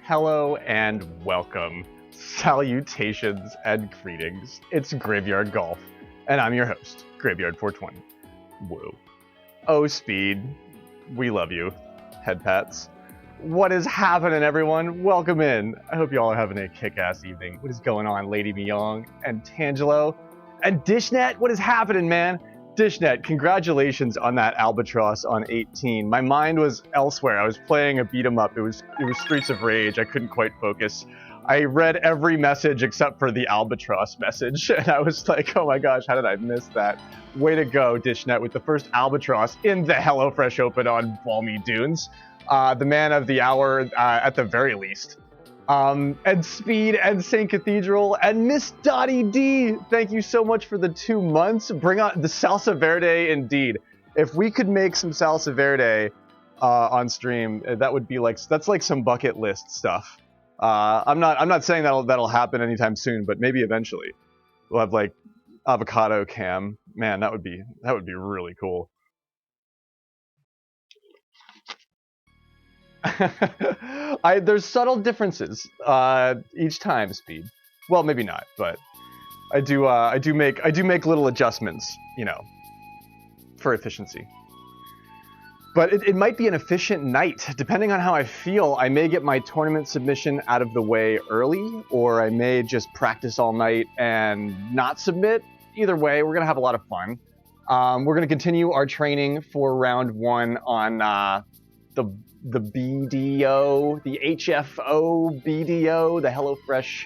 Hello and welcome, salutations and greetings. It's Graveyard Golf, and I'm your host, Graveyard420. Woo. Oh, Speed, we love you. Head pats. What is happening, everyone? Welcome in. I hope you all are having a kick-ass evening. What is going on, Lady Myong and Tangelo and Dishnet? What is happening, man? Dishnet, congratulations on that Albatross on 18. My mind was elsewhere. I was playing a beat 'em up. It was Streets of Rage. I couldn't quite focus. I read every message except for the Albatross message, and I was like, oh my gosh, how did I miss that? Way to go, Dishnet, with the first Albatross in the HelloFresh Open on Balmy Dunes. The man of the hour, at the very least. And Speed and St. Cathedral and Miss Dottie D, thank you so much for the 2 months. Bring on the Salsa Verde indeed. If we could make some Salsa Verde on stream, that would be like, that's like some bucket list stuff. I'm not saying that'll happen anytime soon, but maybe eventually we'll have like avocado cam. Man, that would be really cool. There's subtle differences each time, Speed. Well, maybe not, but I do make little adjustments, you know, for efficiency. But it might be an efficient night. Depending on how I feel, I may get my tournament submission out of the way early, or I may just practice all night and not submit. Either way, we're gonna have a lot of fun. We're gonna continue our training for round 1 on the BDO, the HFO BDO, the HelloFresh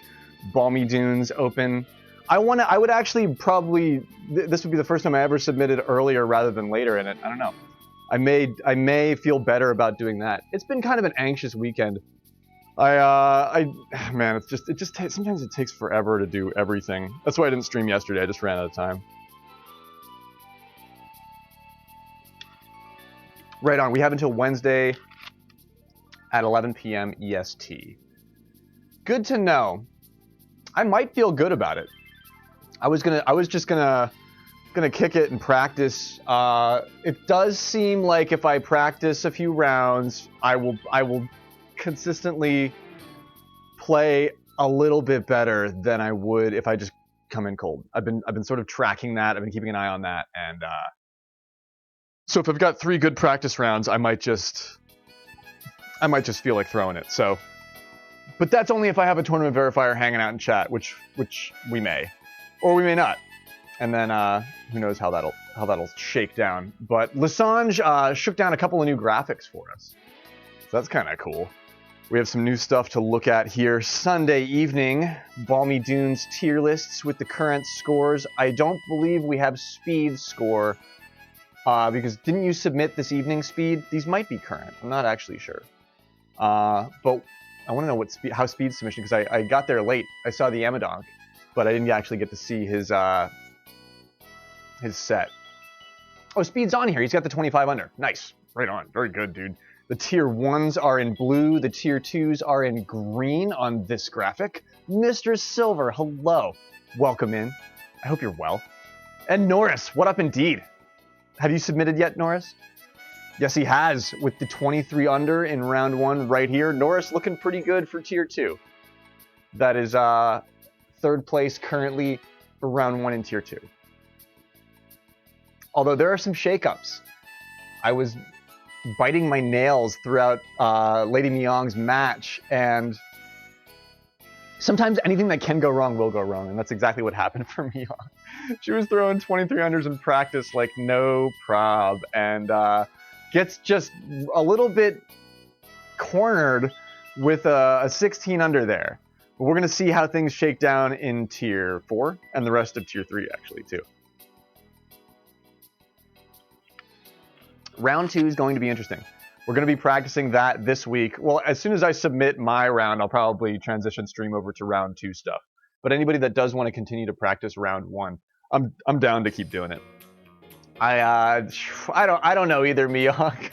Balmy Dunes Open. I would actually probably, this would be the first time I ever submitted earlier rather than later in it. I don't know. I may feel better about doing that. It's been kind of an anxious weekend. Man, sometimes it takes forever to do everything. That's why I didn't stream yesterday. I just ran out of time. Right on. We have until Wednesday at 11 p.m. EST. Good to know. I might feel good about it. I was just gonna kick it and practice. It does seem like if I practice a few rounds, I will consistently play a little bit better than I would if I just come in cold. I've been sort of tracking that. I've been keeping an eye on that, and so if I've got 3 good practice rounds, I might just feel like throwing it. So, but that's only if I have a tournament verifier hanging out in chat, which we may, or we may not. And then who knows how that'll shake down. But Lasange shook down a couple of new graphics for us, so that's kind of cool. We have some new stuff to look at here. Sunday evening, Balmy Dunes tier lists with the current scores. I don't believe we have Speed's score. Because didn't you submit this evening, Speed? These might be current. I'm not actually sure. But I want to know how Speed's submission, because I got there late. I saw the Amadonk, but I didn't actually get to see his set. Oh, Speed's on here. He's got the 25 under. Nice. Right on. Very good, dude. The tier 1s are in blue. The tier 2s are in green on this graphic. Mr. Silver, hello. Welcome in. I hope you're well. And Norris, what up indeed? Have you submitted yet, Norris? Yes, he has, with the 23 under in round 1 right here. Norris looking pretty good for tier 2. That is 3rd place currently for round 1 in tier 2. Although there are some shakeups. I was biting my nails throughout Lady Myong's match, and sometimes anything that can go wrong will go wrong, and that's exactly what happened for Myong. She was throwing 2300s in practice like no prob, and gets just a little bit cornered with a 16 under there. But we're going to see how things shake down in Tier 4 and the rest of Tier 3 actually too. Round 2 is going to be interesting. We're going to be practicing that this week. Well, as soon as I submit my round, I'll probably transition stream over to round 2 stuff. But anybody that does want to continue to practice round 1, I'm down to keep doing it. I don't know either, Miyong,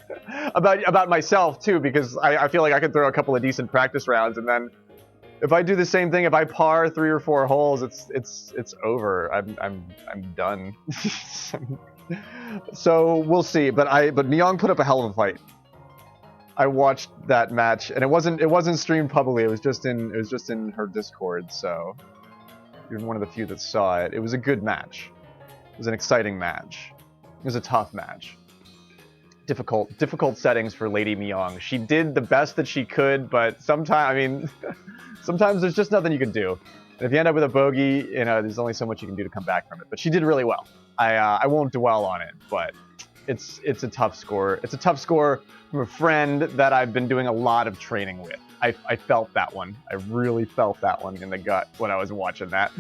about myself too, because I feel like I could throw a couple of decent practice rounds, and then if I do the same thing, if I par 3 or 4 holes, it's over. I'm done. So we'll see. But Miyong put up a hell of a fight. I watched that match, and it wasn't streamed publicly. It was just in her Discord. So you're one of the few that saw it. It was a good match. It was an exciting match. It was a tough match. Difficult settings for Lady Miyong. She did the best that she could, but sometimes there's just nothing you can do. And if you end up with a bogey, there's only so much you can do to come back from it. But she did really well. I won't dwell on it, but it's a tough score. It's a tough score from a friend that I've been doing a lot of training with. I felt that one. I really felt that one in the gut when I was watching that.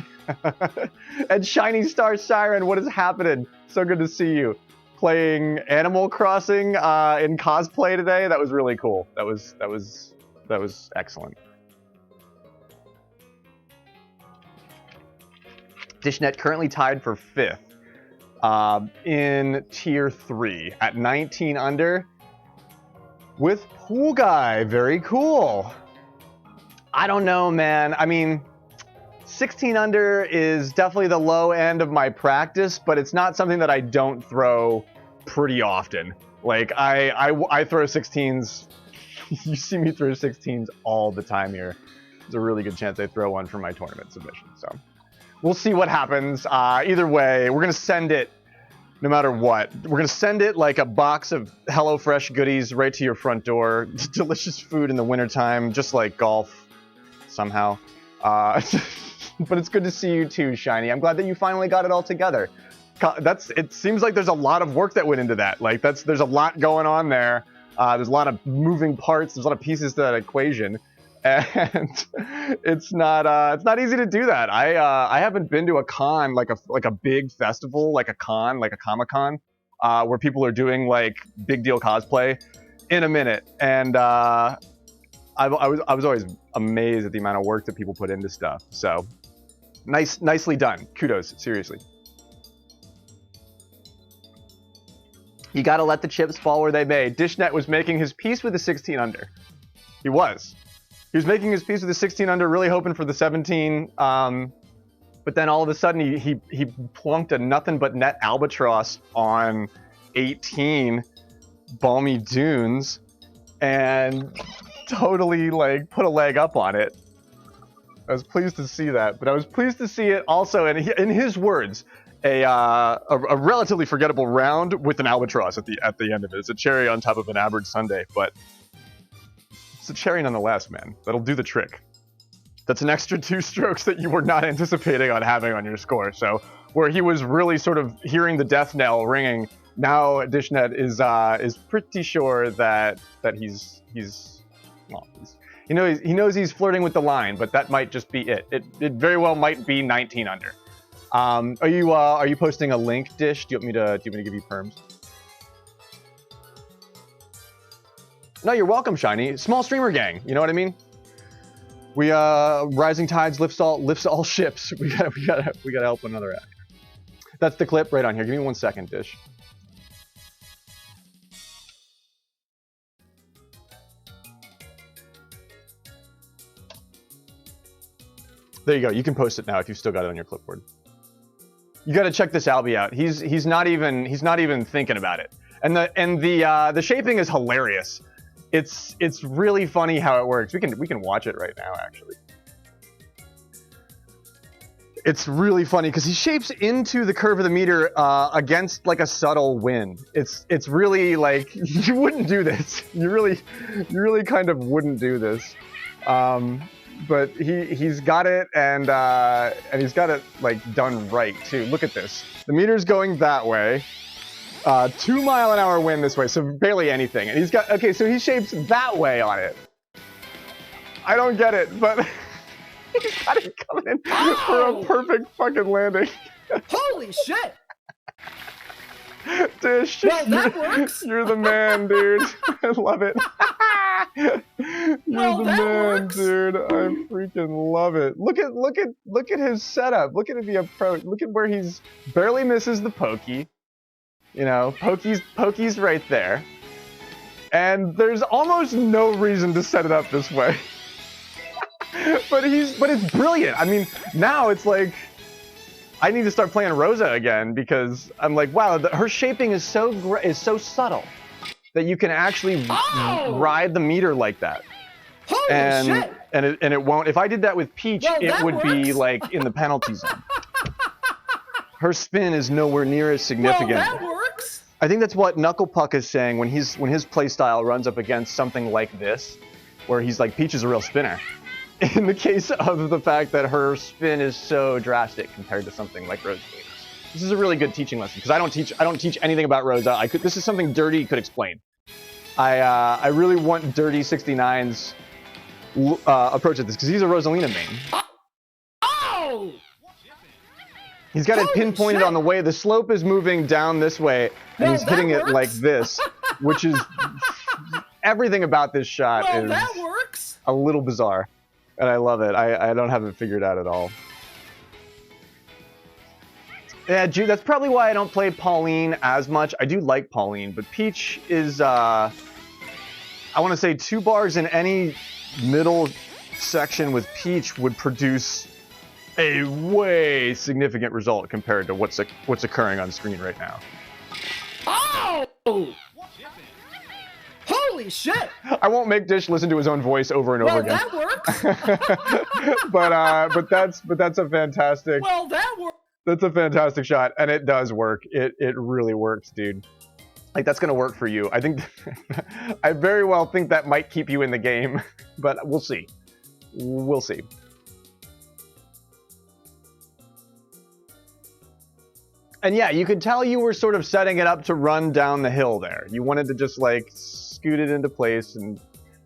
And Shiny Star Siren, what is happening? So good to see you. Playing Animal Crossing in cosplay today. That was really cool. That was excellent. Dishnet currently tied for 5th in Tier 3 at 19 under with Pool Guy. Very cool. I don't know, man. I mean, 16 under is definitely the low end of my practice, but it's not something that I don't throw pretty often. Like, I throw 16s. You see me throw 16s all the time here. There's a really good chance I throw one for my tournament submission. So we'll see what happens. Either way, we're going to send it no matter what. We're going to send it like a box of HelloFresh goodies right to your front door. Delicious food in the wintertime, just like golf somehow. But it's good to see you too, Shiny. I'm glad that you finally got it all together. It seems like there's a lot of work that went into that. Like there's a lot going on there. There's a lot of moving parts. There's a lot of pieces to that equation. And it's not easy to do that. I haven't been to a con, like a big festival, like a con, like a Comic-Con, where people are doing like big deal cosplay in a minute. And I was always amazed at the amount of work that people put into stuff. So nicely done. Kudos, seriously. You gotta let the chips fall where they may. Dishnet was making his peace with the 16 under. He was making his peace with the 16 under, really hoping for the 17. But then all of a sudden he plunked a nothing but net albatross on 18 Balmy Dunes and totally like put a leg up on it. I was pleased to see that, but I was pleased to see it also in his words, a relatively forgettable round with an albatross at the end of it. It's a cherry on top of an average sundae, but it's a cherry nonetheless, man. That'll do the trick. That's an extra 2 strokes that you were not anticipating on having on your score. So where he was really sort of hearing the death knell ringing, now Dishnet is pretty sure that he's he knows he's flirting with the line, but that might just be it. It very well might be 19 under. Are you posting a link, Dish? Do you want me to give you perms? No, you're welcome, Shiny. Small streamer gang. You know what I mean? We rising tides lifts all ships. We gotta help one another out. That's the clip right on here. Give me 1 second, Dish. There you go. You can post it now if you've still got it on your clipboard. You got to check this Albie out. He's not even thinking about it. And the shaping is hilarious. It's really funny how it works. We can watch it right now, actually. It's really funny because he shapes into the curve of the meter against like a subtle wind. It's really like you wouldn't do this. You really kind of wouldn't do this. But he's got it, and he's got it like done right too. Look at this. The meter's going that way. 2 mile an hour wind this way, so barely anything. And he's got, okay, so he shapes that way on it. I don't get it, but he's got it coming in for a perfect fucking landing. Holy shit! Dish, well, that works. You're the man, dude. I love it. You're the man, dude. I freaking love it. Look at his setup. Look at the approach. Look at where he's barely misses the pokey. You know, pokey's right there. And there's almost no reason to set it up this way. but it's brilliant. I mean, now it's like I need to start playing Rosa again because I'm like, wow, her shaping is so subtle that you can actually ride the meter like that. Holy shit! And it won't. If I did that with Peach, it would be like in the penalty zone. Her spin is nowhere near as significant. Well, that works. I think that's what Knuckle Puck is saying when his play style runs up against something like this, where he's like, Peach is a real spinner. In the case of the fact that her spin is so drastic compared to something like Rosalina's. This is a really good teaching lesson because I don't teach anything about Rosa. This is something Dirty could explain. I really want Dirty 69's approach at this because he's a Rosalina main. Oh! He's got it pinpointed on the way. The slope is moving down this way, and he's hitting it like this, which is everything about this shot is that works. A little bizarre. And I love it. I don't have it figured out at all. Yeah, that's probably why I don't play Pauline as much. I do like Pauline, but Peach is, I want to say 2 bars in any middle section with Peach would produce a way significant result compared to what's occurring on screen right now. Oh! Holy shit! I won't make Dish listen to his own voice over and over again. That works. but that's a fantastic. Well, that works. That's a fantastic shot, and it does work. It really works, dude. Like that's gonna work for you. I think. I very well think that might keep you in the game, but we'll see. We'll see. And yeah, you could tell you were sort of setting it up to run down the hill there. You wanted to just like scoot it into place,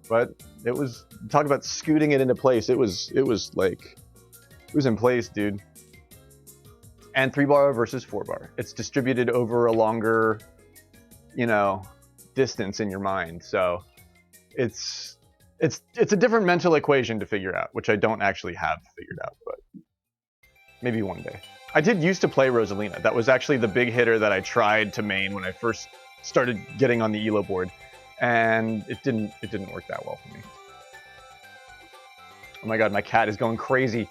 but it was, talk about scooting it into place. It was in place, dude. And 3-bar versus 4-bar. It's distributed over a longer, distance in your mind. So it's a different mental equation to figure out, which I don't actually have figured out, but maybe one day. I did used to play Rosalina. That was actually the big hitter that I tried to main when I first started getting on the ELO board, and it didn't work that well for me. Oh my god, my cat is going crazy.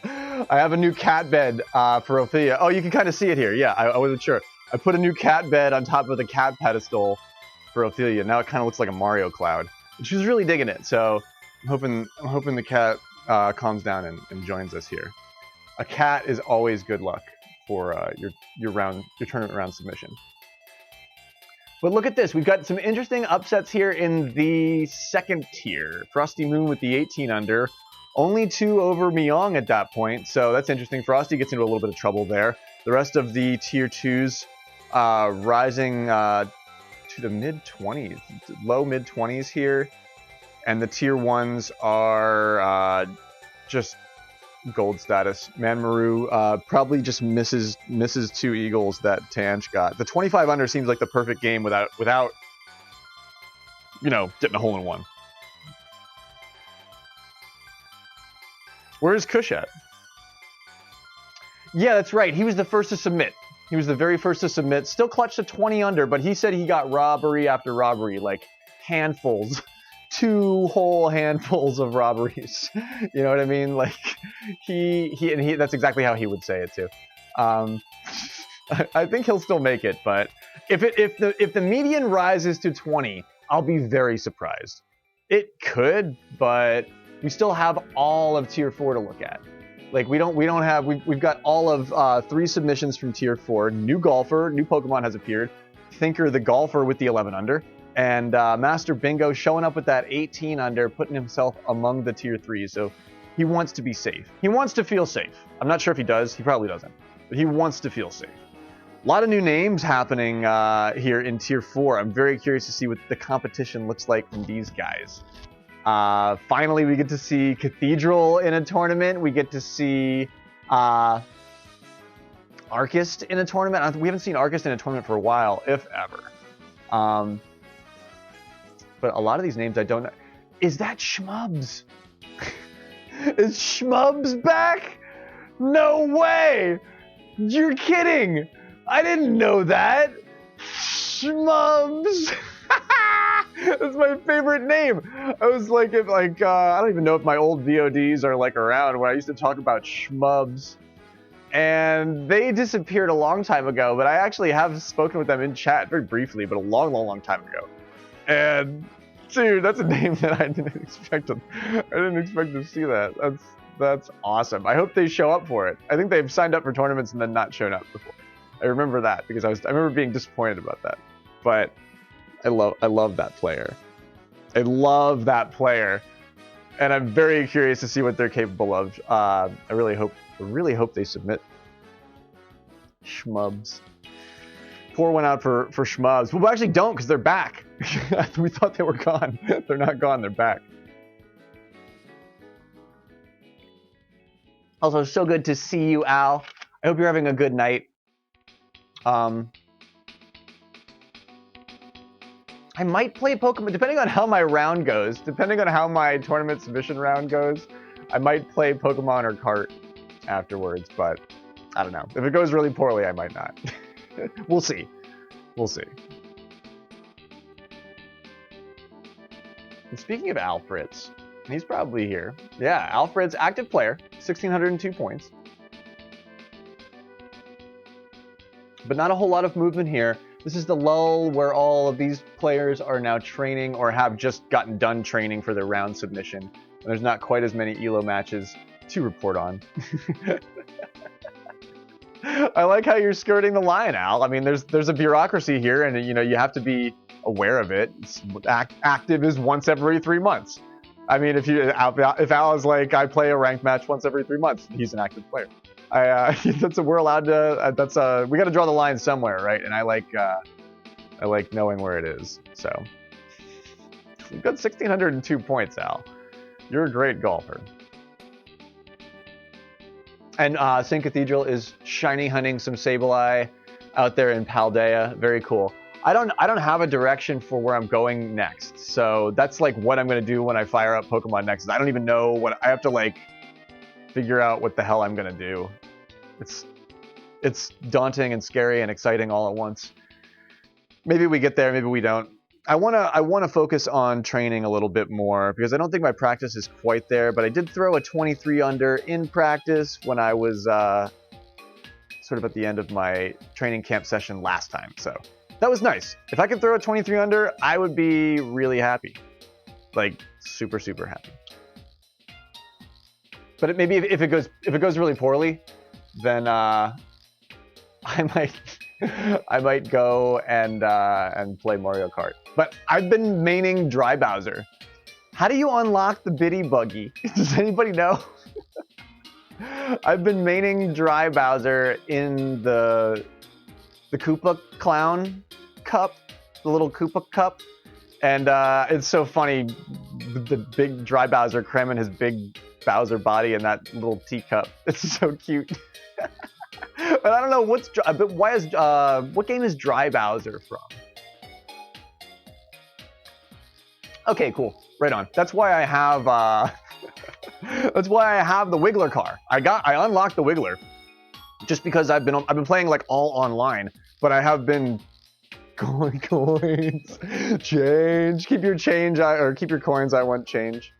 I have a new cat bed for Ophelia. Oh, you can kind of see it here. Yeah, I wasn't sure. I put a new cat bed on top of the cat pedestal for Ophelia. Now it kind of looks like a Mario cloud. And she was really digging it, so I'm hoping the cat calms down and joins us here. A cat is always good luck for your tournament round submission. But look at this. We've got some interesting upsets here in the second tier. Frosty Moon with the 18 under. Only 2 over Myong at that point, so that's interesting. Frosty gets into a little bit of trouble there. The rest of the tier 2s rising to the mid-20s, low mid-20s here. And the tier 1s are just gold status. Manmaru probably just misses 2 eagles that Tanch got. The 25 under seems like the perfect game without getting a hole in one. Where's Kush at? Yeah, that's right. He was the first to submit. He was the very first to submit. Still clutched to 20 under, but he said he got robbery after robbery, like handfuls. 2 whole handfuls of robberies. You know what I mean? Like he that's exactly how he would say it too. I think he'll still make it, but if the median rises to 20, I'll be very surprised. It could, but we still have all of tier 4 to look at. Like we've got all of 3 submissions from tier 4. New golfer, new Pokemon has appeared. Thinker the golfer with the 11 under. And Master Bingo showing up with that 18 under, putting himself among the tier 3s. So he wants to be safe. He wants to feel safe. I'm not sure if he does. He probably doesn't. But he wants to feel safe. A lot of new names happening here in tier 4. I'm very curious to see what the competition looks like from these guys. Finally, we get to see Cathedral in a tournament. We get to see Arcist in a tournament. We haven't seen Arcist in a tournament for a while, if ever. But a lot of these names I don't know. Is that Schmubs? Is Schmubs back? No way! You're kidding! I didn't know that! Schmubs! That's my favorite name! I was like, I don't even know if my old VODs are like around when I used to talk about Schmubs. And they disappeared a long time ago, but I actually have spoken with them in chat very briefly, but a long, long, long time ago. And dude, that's a name that I didn't expect to see that. That's awesome. I hope they show up for it. I think they've signed up for tournaments and then not shown up before. I remember that because I remember being disappointed about that. But I love that player. I love that player. And I'm very curious to see what they're capable of. I really hope they submit. Schmubs. Pour one out for Schmubs. Well, we actually don't because they're back. We thought they were gone. They're not gone. They're back. Also, so good to see you, Al. I hope you're having a good night. I might play Pokemon, depending on how my round goes. Depending on how my tournament submission round goes, I might play Pokemon or Kart afterwards, but I don't know. If it goes really poorly, I might not. We'll see. We'll see. And speaking of Alfred's, he's probably here. Yeah, Alfred's active player, 1,602 points. But not a whole lot of movement here. This is the lull where all of these players are now training or have just gotten done training for their round submission. And there's not quite as many ELO matches to report on. I like how you're skirting the line, Al. I mean, there's a bureaucracy here, and you have to be aware of it. Active is once every 3 months. I mean, if Al is like, I play a ranked match once every 3 months, he's an active player. We're allowed to. We got to draw the line somewhere, right? And I like knowing where it is. So you've got 1,602 points, Al. You're a great golfer. And St. Cathedral is shiny hunting some Sableye out there in Paldea. Very cool. I don't have a direction for where I'm going next. So that's like what I'm gonna do when I fire up Pokemon next. I don't even know what I have to like figure out what the hell I'm gonna do. It's daunting and scary and exciting all at once. Maybe we get there, maybe we don't. I wanna focus on training a little bit more because I don't think my practice is quite there, but I did throw a 23 under in practice when I was sort of at the end of my training camp session last time. So that was nice. If I could throw a 23 under, I would be really happy. Like super, super happy. But maybe if it goes really poorly, then I might go and play Mario Kart. But I've been maining Dry Bowser. How do you unlock the Biddy Buggy? Does anybody know? I've been maining Dry Bowser in the Koopa Clown cup, the little Koopa cup, and it's so funny. The big Dry Bowser cramming his big Bowser body in that little teacup. It's so cute. But I don't know what game is Dry Bowser from? Okay, cool. Right on. That's why I have the Wiggler car. I unlocked the Wiggler just because I've been playing like all online, but I have been going coins. Change. Keep your change or keep your coins. I want change.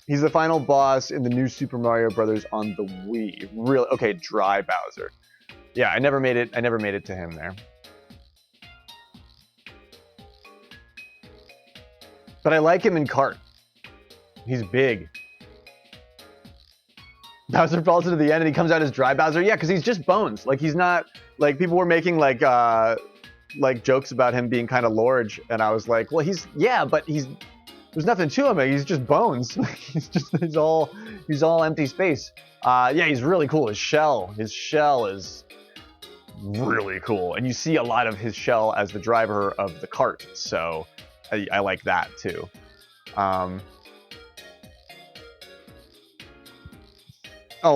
He's the final boss in the new Super Mario Brothers on the Wii. Really? Okay, Dry Bowser. Yeah, I never made it to him there. But I like him in Kart. He's big. Bowser falls into the end and he comes out as Dry Bowser. Yeah, because he's just bones. Like he's not like people were making like like jokes about him being kind of large, and I was like, well, but there's nothing to him. He's just bones. he's all empty space. Yeah, he's really cool. His shell is really cool, and you see a lot of his shell as the driver of the cart. So I like that too. Oh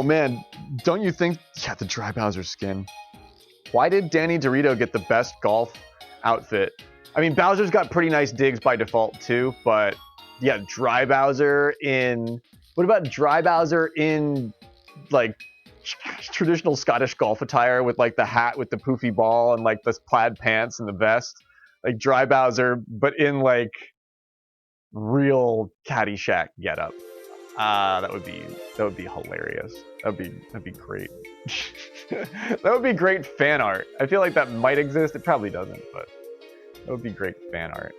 man, don't you think? Yeah, the Dry Bowser skin. Why did Danny Dorito get the best golf outfit? I mean, Bowser's got pretty nice digs by default too, but yeah, Dry Bowser in... What about Dry Bowser in, like, traditional Scottish golf attire with, like, the hat with the poofy ball and, like, the plaid pants and the vest? Like, Dry Bowser, but in, like, real Caddyshack getup. That would be hilarious. That'd be great. That would be great fan art. I feel like that might exist. It probably doesn't, but that would be great fan art.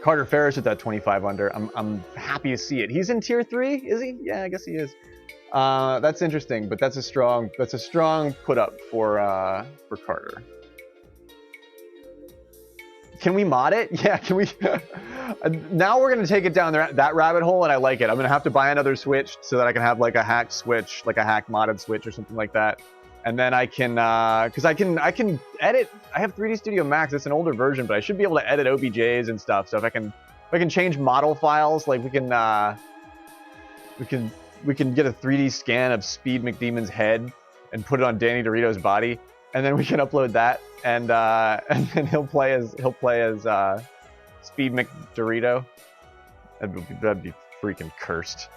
Carter Ferris with that 25 under. I'm happy to see it. He's in tier 3, is he? Yeah, I guess he is. That's interesting, but that's a strong put up for Carter. Can we mod it? Yeah, can we? Now we're gonna take it down that rabbit hole, and I like it. I'm gonna have to buy another Switch so that I can have like a hacked Switch, like a hacked modded Switch or something like that. And then I can, because I can edit. I have 3D Studio Max. It's an older version, but I should be able to edit OBJs and stuff. So if I can change model files, like we can get a 3D scan of Speed McDemon's head and put it on Danny Dorito's body, and then we can upload that, and then he'll play as Speed McDorito. That'd be freaking cursed.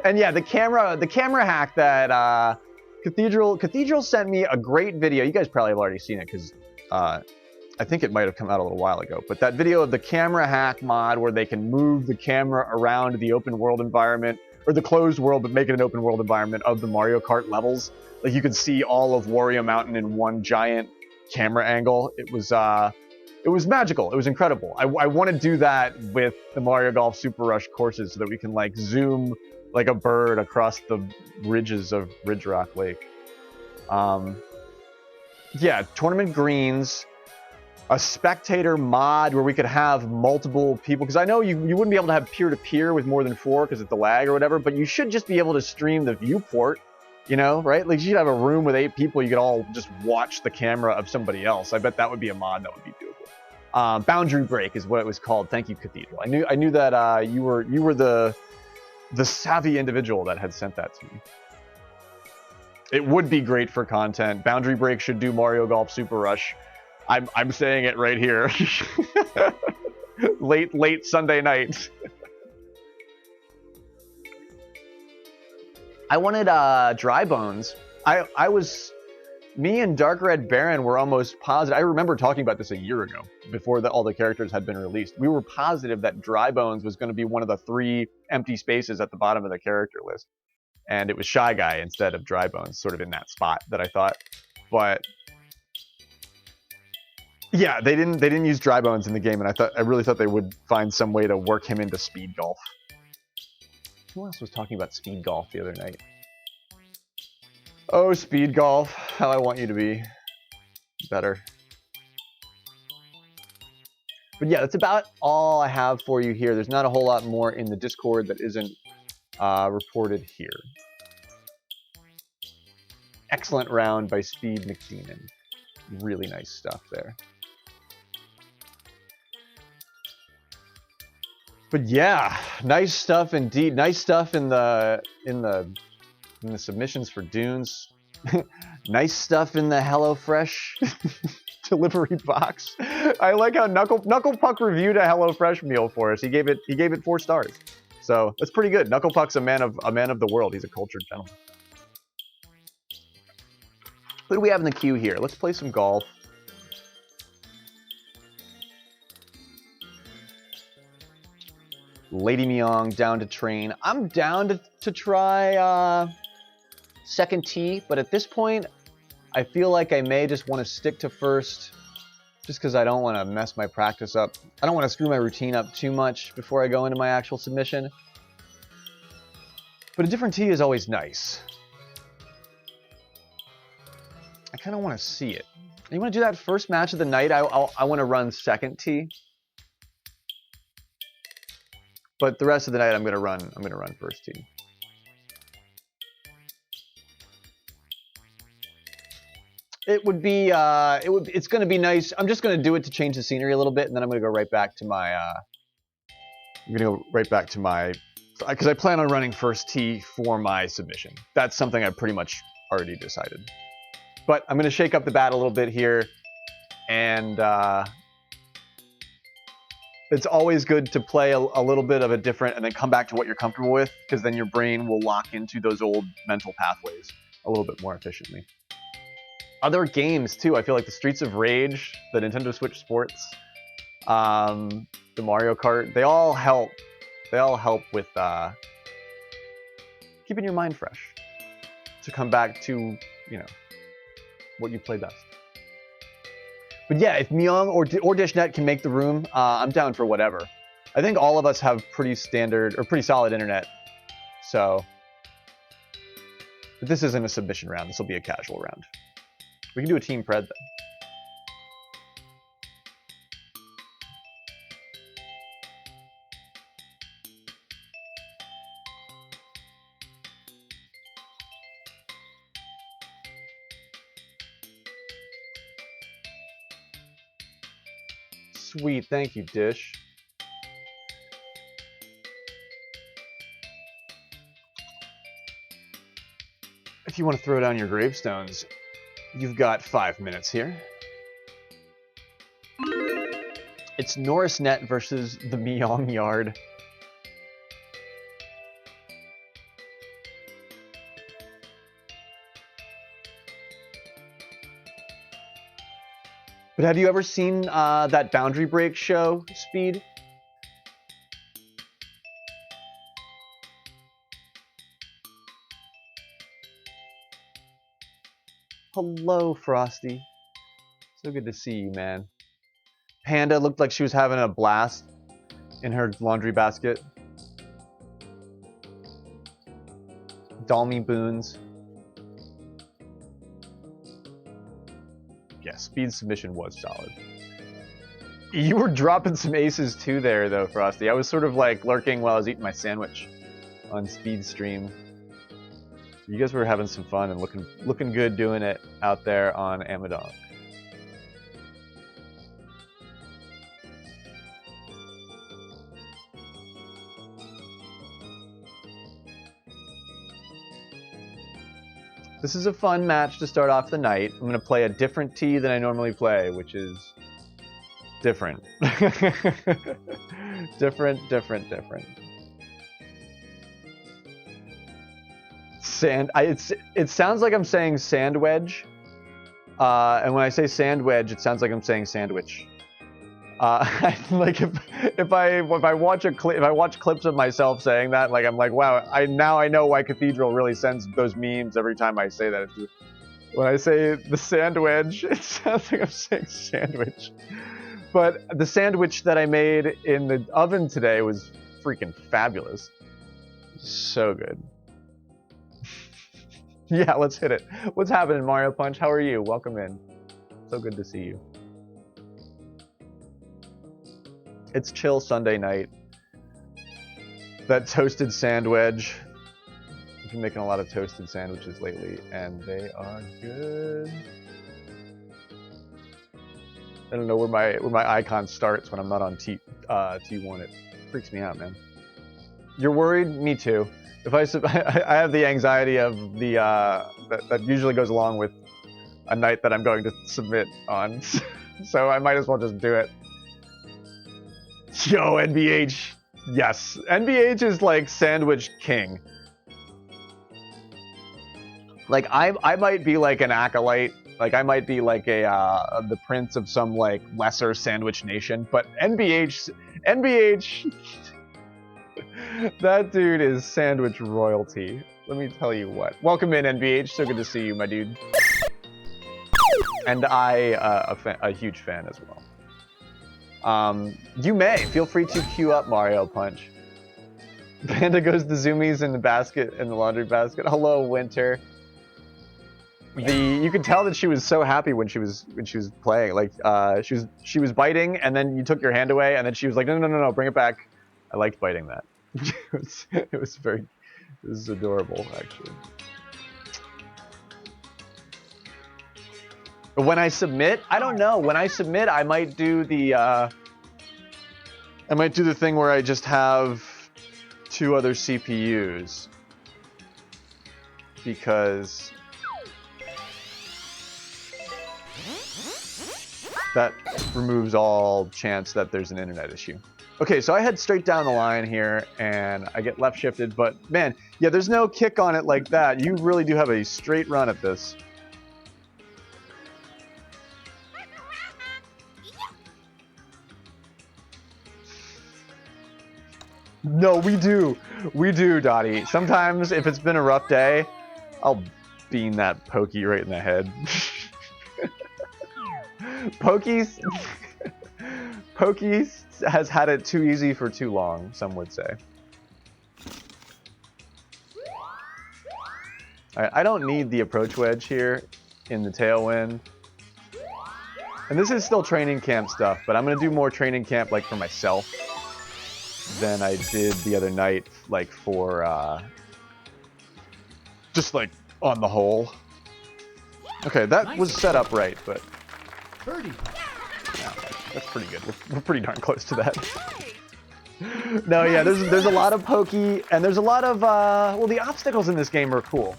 And yeah, the camera hack that Cathedral sent me a great video. You guys probably have already seen it because I think it might have come out a little while ago. But that video of the camera hack mod where they can move the camera around the open world environment, or the closed world, but make it an open world environment of the Mario Kart levels. Like you could see all of Wario Mountain in one giant camera angle. It was magical. It was incredible. I want to do that with the Mario Golf Super Rush courses so that we can like zoom like a bird across the ridges of Ridge Rock Lake. Yeah, tournament greens, a spectator mod where we could have multiple people, because I know you wouldn't be able to have peer-to-peer with more than 4 because of the lag or whatever, but you should just be able to stream the viewport, you know, right? Like you should have a room with 8 people, you could all just watch the camera of somebody else. I bet that would be a mod that would be doable. Boundary Break is what it was called. Thank you, Cathedral. I knew that you were the savvy individual that had sent that to me. It would be great for content. Boundary Break should do Mario Golf Super Rush. I'm saying it right here. late Sunday night. I wanted Dry Bones. Me and Dark Red Baron were almost positive. I remember talking about this a year ago, before all the characters had been released. We were positive that Dry Bones was going to be one of the 3 empty spaces at the bottom of the character list. And it was Shy Guy instead of Dry Bones, sort of in that spot that I thought. But yeah, they didn't use Dry Bones in the game, and I really thought they would find some way to work him into Speed Golf. Who else was talking about Speed Golf the other night? Oh, Speed Golf, how I want you to be better. But yeah, that's about all I have for you here. There's not a whole lot more in the Discord that isn't reported here. Excellent round by Speed McDemon. Really nice stuff there. But yeah, nice stuff indeed. Nice stuff in the submissions for Dunes. Nice stuff in the HelloFresh delivery box. I like how Knucklepuck reviewed a HelloFresh meal for us. He gave it 4 stars. So that's pretty good. Knucklepuck's a man of the world. He's a cultured gentleman. Who do we have in the queue here? Let's play some golf. Lady Myong down to train. I'm down to try second tee, but at this point, I feel like I may just want to stick to first, just because I don't want to mess my practice up. I don't want to screw my routine up too much before I go into my actual submission. But a different tee is always nice. I kind of want to see it. You want to do that first match of the night? I want to run second tee. But the rest of the night, I'm gonna run first tee. It's gonna be nice. I'm just gonna do it to change the scenery a little bit, and then I'm gonna go right back to my. Because I plan on running first tee for my submission. That's something I pretty much already decided. But I'm gonna shake up the bat a little bit here, and it's always good to play a little bit of a different and then come back to what you're comfortable with, because then your brain will lock into those old mental pathways a little bit more efficiently. Other games too, I feel like the Streets of Rage, the Nintendo Switch Sports, the Mario Kart, they all help. They all help with keeping your mind fresh to come back to, what you play best. But yeah, if Myung or Dishnet can make the room, I'm down for whatever. I think all of us have pretty standard or pretty solid internet, so. But this isn't a submission round. This will be a casual round. We can do a team pred then. Sweet, thank you, Dish. If you want to throw down your gravestones, you've got 5 minutes here. It's Norris Net versus the Myong Yard. But have you ever seen that Boundary Break show, Speed? Hello, Frosty. So good to see you, man. Panda looked like she was having a blast in her laundry basket. Balmy Boons. Yeah, Speed submission was solid. You were dropping some aces too there, though, Frosty. I was sort of like lurking while I was eating my sandwich on Speed stream. You guys were having some fun and looking good doing it out there on Amadon. This is a fun match to start off the night. I'm going to play a different tee than I normally play, which is different. different. It sounds like I'm saying sand wedge. And when I say sand wedge, it sounds like I'm saying sandwich. Like if I watch clips of myself saying that, like I'm like, wow, I know why Cathedral really sends those memes every time I say that. When I say the sand wedge, it sounds like I'm saying sandwich. But the sandwich that I made in the oven today was freaking fabulous. So good. Yeah, let's hit it. What's happening, Mario Punch? How are you? Welcome in. So good to see you. It's chill Sunday night. That toasted sand wedge. I've been making a lot of toasted sandwiches lately, and they are good. I don't know where my icon starts when I'm not on T1. It freaks me out, man. You're worried? Me too. If I have the anxiety of the that usually goes along with a night that I'm going to submit on, so I might as well just do it. Yo, NBH, yes, NBH is like sandwich king. Like I might be like an acolyte, like I might be like the prince of some like lesser sandwich nation, but NBH, that dude is sandwich royalty. Let me tell you what. Welcome in, NBH. So good to see you, my dude. And a huge fan as well. You may feel free to queue up Mario Punch. Panda goes the zoomies in the basket, in the laundry basket. Hello, Winter. you could tell that she was so happy when she was playing. Like she was biting, and then you took your hand away, and then she was like, no, bring it back. I liked biting that. It was adorable actually. But when I submit, I don't know. When I submit, I might do the thing where I just have 2 other CPUs, because that removes all chance that there's an internet issue. Okay, so I head straight down the line here, and I get left shifted, but man, yeah, there's no kick on it like that. You really do have a straight run at this. No, we do, Dottie. Sometimes, if it's been a rough day, I'll beam that Pokey right in the head. Pokey's has had it too easy for too long, some would say. Alright, I don't need the approach wedge here in the Tailwind. And this is still training camp stuff, but I'm going to do more training camp like for myself than I did the other night, like for just like on the whole. Okay, that was set up right, but Birdie. yeah, that's pretty good. We're pretty darn close to that. No, yeah, there's a lot of pokey, and there's a lot of well, the obstacles in this game are cool.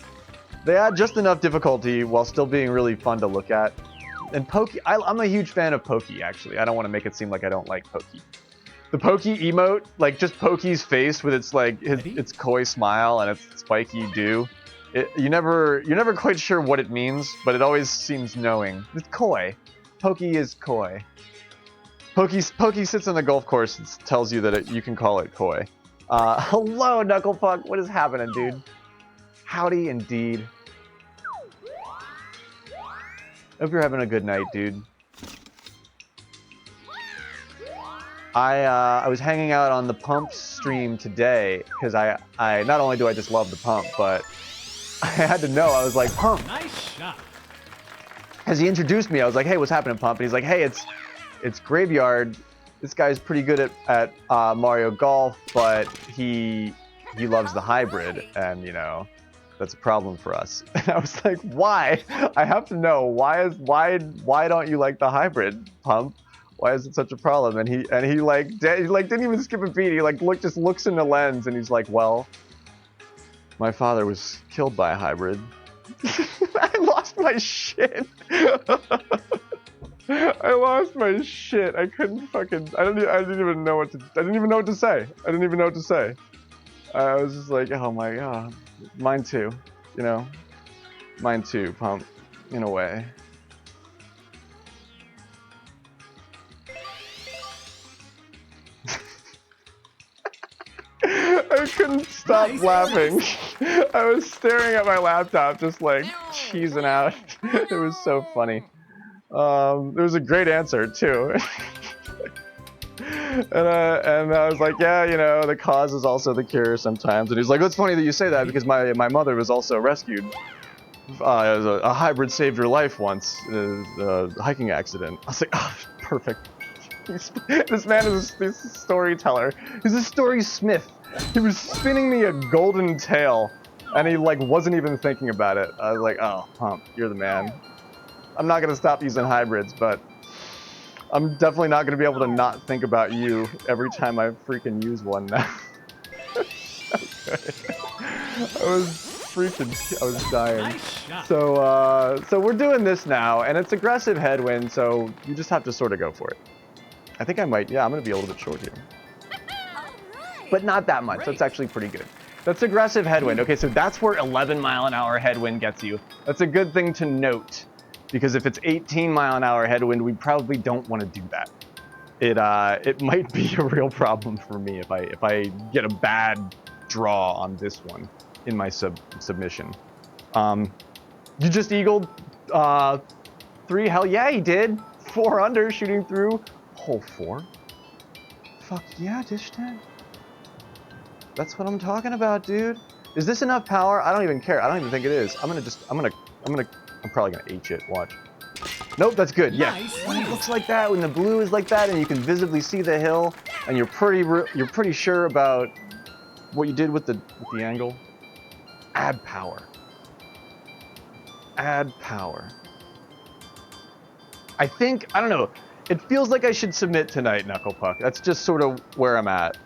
They add just enough difficulty while still being really fun to look at. And pokey, I'm a huge fan of pokey, actually. I don't want to make it seem like I don't like pokey. The Pokey emote, like just Pokey's face with its like its coy smile and its spiky dew. You're never quite sure what it means, but it always seems knowing. It's coy. Pokey is coy. Pokey sits on the golf course and tells you that you can call it coy. Hello, Knucklepuck. What is happening, dude? Howdy, indeed. Hope you're having a good night, dude. I was hanging out on the Pump stream today because I not only do I just love the Pump, but I had to know. I was like, Pump. Nice shot. As he introduced me, I was like, hey, what's happening, Pump? And he's like, hey, it's Graveyard. This guy's pretty good at Mario Golf, but he loves the hybrid, and you know, that's a problem for us. And I was like, why? I have to know why don't you like the hybrid, Pump? Why is it such a problem? And he didn't even skip a beat. He like just looks in the lens and he's like, well, my father was killed by a hybrid. I lost my shit. I lost my shit. I couldn't fucking. I didn't even know what to say. I didn't even know what to say. I was just like, oh my god, mine too. You know, mine too, Pump. In a way. I couldn't stop laughing. I was staring at my laptop, just like cheesing out. It was so funny. There was a great answer too. and I was like, yeah, you know, the cause is also the cure sometimes. And he's like, it's funny that you say that because my mother was also rescued. A hybrid saved her life once, a hiking accident. I was like, oh, perfect. This man is a storyteller. He's a story smith. He was spinning me a golden tale, and he like wasn't even thinking about it. I was like, oh, Pump, you're the man. I'm not gonna stop using hybrids, but I'm definitely not gonna be able to not think about you every time I freaking use one now. I was dying. Nice So we're doing this now, and it's aggressive headwind, so you just have to sort of go for it. I think I might, yeah, I'm gonna be a little bit short here. But not that much, that's actually pretty good. That's aggressive headwind. Okay, so that's where 11-mile-an-hour headwind gets you. That's a good thing to note, because if it's 18-mile-an-hour headwind, we probably don't want to do that. It might be a real problem for me if I get a bad draw on this one in my submission. You just eagled 3. Hell yeah, he did. 4 under, shooting through hole 4. Fuck yeah, Dish Dad. That's what I'm talking about, dude. Is this enough power? I don't even care. I don't even think it is. I'm gonna I'm probably gonna H it, watch. Nope, that's good, yeah. Nice. When it looks like that, when the blue is like that and you can visibly see the hill and you're pretty sure about what you did with the angle. Add power. Add power. I don't know, it feels like I should submit tonight, Knucklepuck. That's just sort of where I'm at.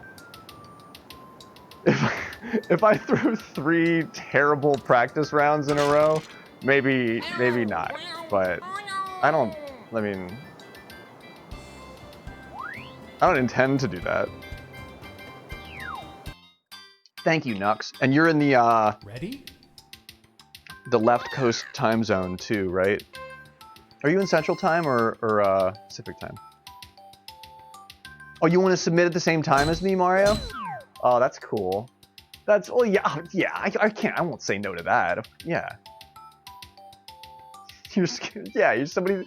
If I threw 3 terrible practice rounds in a row, maybe not. But I don't intend to do that. Thank you, Nux. And you're in the Ready? the left coast time zone too, right? Are you in Central Time or Pacific Time? Oh, you want to submit at the same time as me, Mario? Oh, that's cool. That's yeah. I won't say no to that. Yeah. You're scared. Yeah. Somebody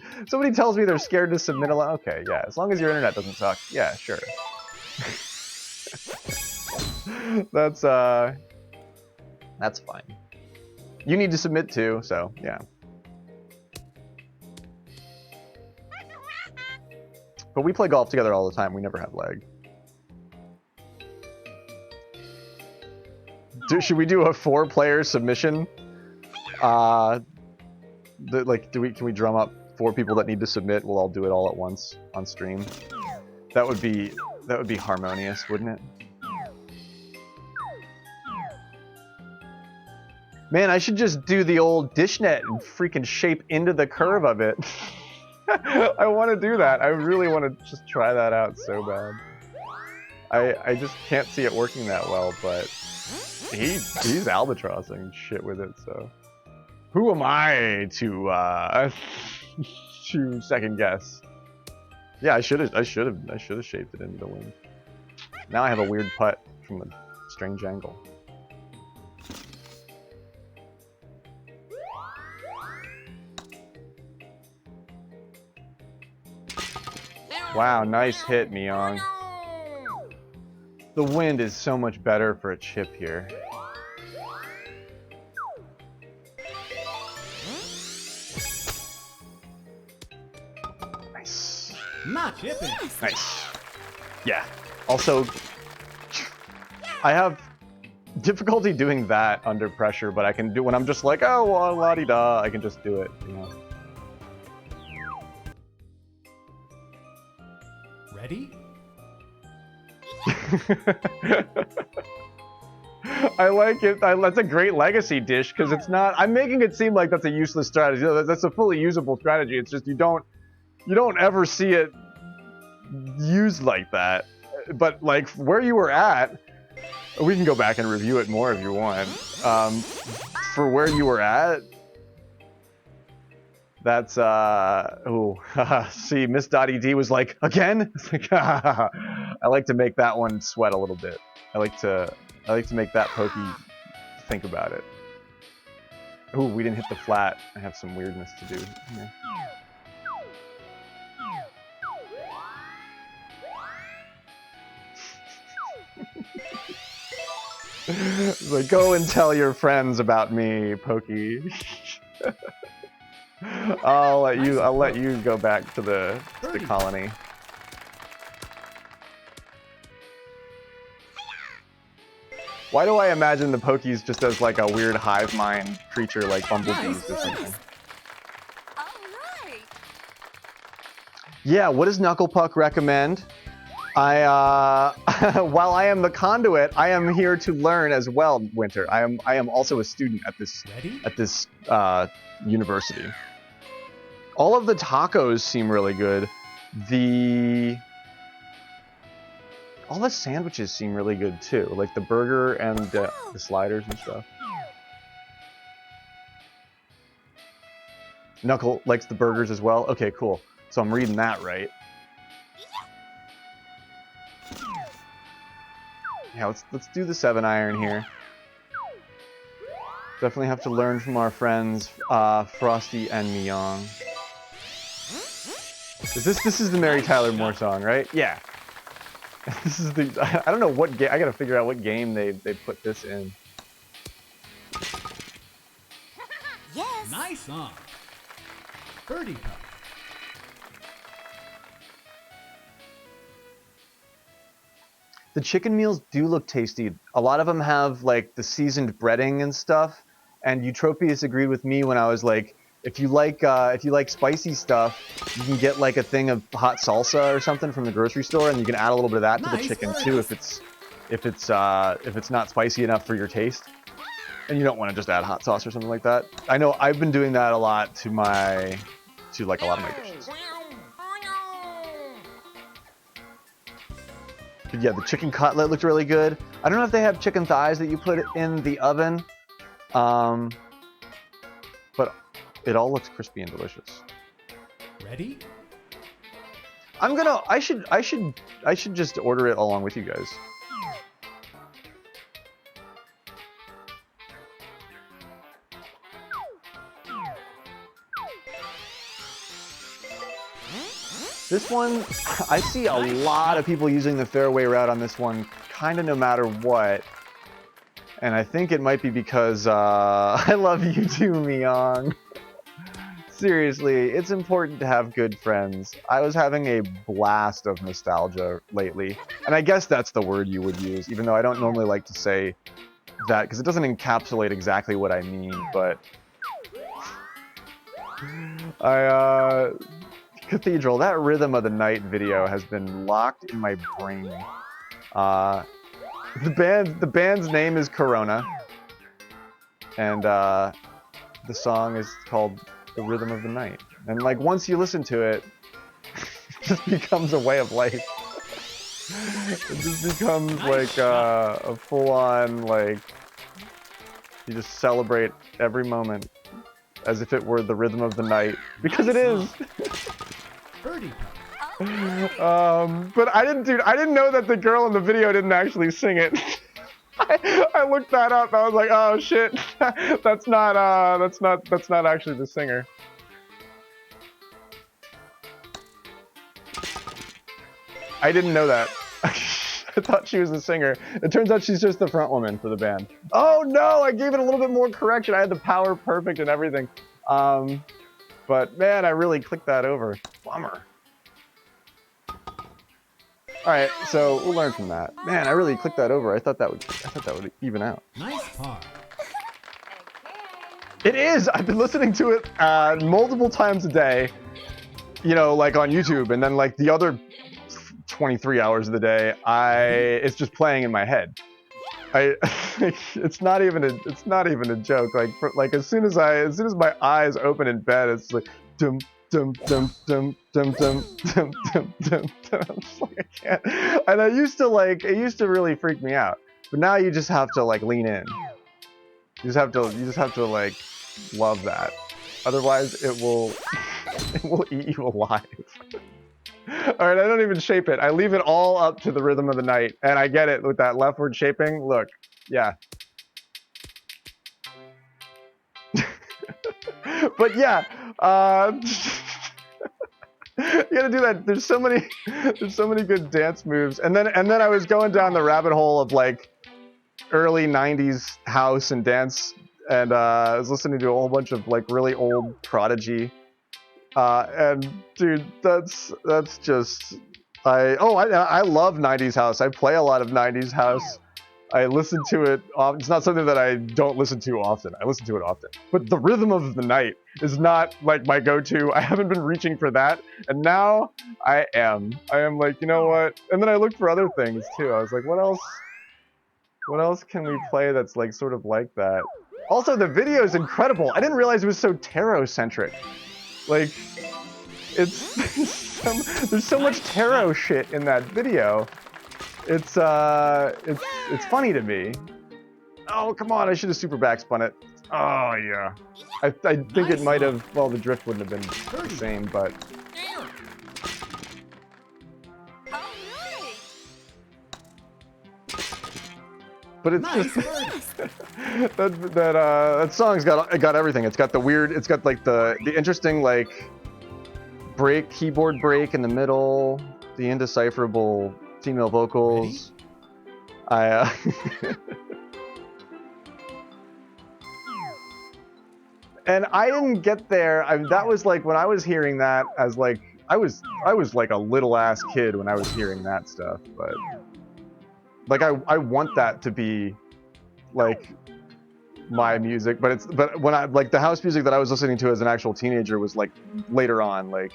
tells me they're scared to submit a lot. Okay. Yeah. As long as your internet doesn't suck. Yeah. Sure. That's fine. You need to submit too, so yeah. But we play golf together all the time. We never have lag. Should we do a 4-player submission? Can we drum up 4 people that need to submit? We'll all do it all at once on stream. That would be harmonious, wouldn't it? Man, I should just do the old dishnet and freaking shape into the curve of it. I want to do that. I really want to just try that out so bad. I just can't see it working that well, but he's albatrossing shit with it, so who am I to to second guess? Yeah, I should have shaped it into the wind. Now I have a weird putt from a strange angle. Wow, nice hit, Neon. The wind is so much better for a chip here. Nice. Not chipping. Nice. Yeah. Also, I have difficulty doing that under pressure, but I can do when I'm just like, oh, well, la-di-da, I can just do it, you know. Ready? I like it. That's a great legacy dish because it's not. I'm making it seem like that's a useless strategy. No, that's a fully usable strategy. It's just you don't ever see it used like that. But like where you were at, we can go back and review it more if you want. For where you were at, that's see, Miss Dottie D was like, again? It's like, I like to make that one sweat a little bit. I like to make that pokey think about it. Ooh, we didn't hit the flat. I have some weirdness to do here. It's like, go and tell your friends about me, Pokey. I'll let you go back to the colony. Why do I imagine the Pokies just as like a weird hive mind creature like bumblebees or something? Yeah, what does Knucklepuck recommend? While I am the conduit, I am here to learn as well, Winter. I am also a student at this university. All of the tacos seem really good. All the sandwiches seem really good too, like the burger and the sliders and stuff. Knuckle likes the burgers as well. Okay, cool. So I'm reading that right. Yeah, let's do the 7-iron here. Definitely have to learn from our friends Frosty and Neon. This is the Mary Tyler Moore song, right? Yeah. This is the I don't know what game. I gotta figure out what game they put this in. Yes. Nice song. Birdie putt. The chicken meals do look tasty. A lot of them have like the seasoned breading and stuff. And Eutropius agreed with me when I was like, if you like spicy stuff, you can get like a thing of hot salsa or something from the grocery store, and you can add a little bit of that to the chicken too if it's not spicy enough for your taste. And you don't want to just add hot sauce or something like that. I know I've been doing that a lot to like a lot of my dishes. But yeah, the chicken cutlet looked really good. I don't know if they have chicken thighs that you put in the oven, but it all looks crispy and delicious. Ready? I should just order it along with you guys. This one, I see a lot of people using the fairway route on this one, kind of no matter what. And I think it might be because I love you too, Myong. Seriously, it's important to have good friends. I was having a blast of nostalgia lately. And I guess that's the word you would use, even though I don't normally like to say that, because it doesn't encapsulate exactly what I mean, but... Cathedral, that Rhythm of the Night video has been locked in my brain. The band's name is Corona, and the song is called The Rhythm of the Night. And like once you listen to it, it just becomes a way of life. It just becomes like a full-on, like, you just celebrate every moment as if it were the rhythm of the night, because it is. Birdie But I didn't know that the girl in the video didn't actually sing it. I looked that up and I was like, oh shit, that's not actually the singer. I didn't know that. I thought she was the singer. It turns out she's just the front woman for the band. Oh no, I gave it a little bit more correction. I had the power perfect and everything. But man, I really clicked that over. Bummer. All right, so we'll learn from that. Man, I really clicked that over. I thought that would even out. Nice par. It is. I've been listening to it multiple times a day. You know, like on YouTube, and then like the other 23 hours of the day, it's just playing in my head. It's not even a joke. Like as soon as my eyes open in bed, it's like dum dum dum dum dum dum dum dum dum dum. Like I can't. And it used to really freak me out. But now you just have to like lean in. You just have to like love that. Otherwise, it will eat you alive. All right, I don't even shape it. I leave it all up to the rhythm of the night, and I get it with that leftward shaping. Look, yeah. But yeah, you gotta do that. There's so many good dance moves, and then I was going down the rabbit hole of like early '90s house and dance, and I was listening to a whole bunch of like really old Prodigy. And dude, that's just I love 90s house. I play a lot of 90s house. I listen to it. It's not something that I don't listen to often. I listen to it often. But the rhythm of the night is not like my go-to. I haven't been reaching for that, and now I am. I am like, you know what? And then I looked for other things too. I was like, what else? What else can we play that's like sort of like that? Also, the video is incredible. I didn't realize it was so tarot-centric. Like, there's so much tarot shit in that video. It's funny to me. Oh, come on, I should have super backspun it. Oh, yeah. I think it might have, well, the drift wouldn't have been the same, but... But it's just that song's got everything. It's got the weird. It's got like the interesting like keyboard break in the middle, the indecipherable female vocals. And I didn't get there. That was like when I was hearing that as like I was like a little ass kid when I was hearing that stuff. But like I want that to be like my music. But when I like the house music that I was listening to as an actual teenager was like later on, like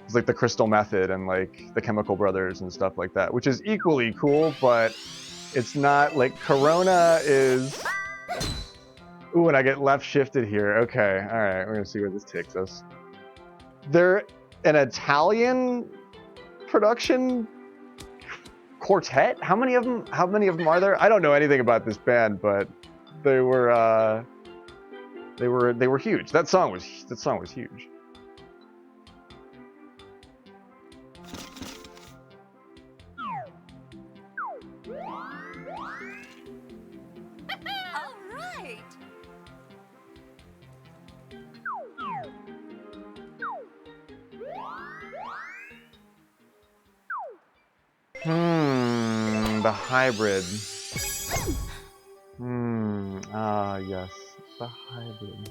it's like the Crystal Method and like the Chemical Brothers and stuff like that, which is equally cool, but it's not like Corona is. Ooh, and I get left shifted here. Okay, all right, we're gonna see where this takes us. They're an Italian production quartet. How many of them are there? I don't know anything about this band, but they were huge. That song was huge. The hybrid. Yes, the hybrid.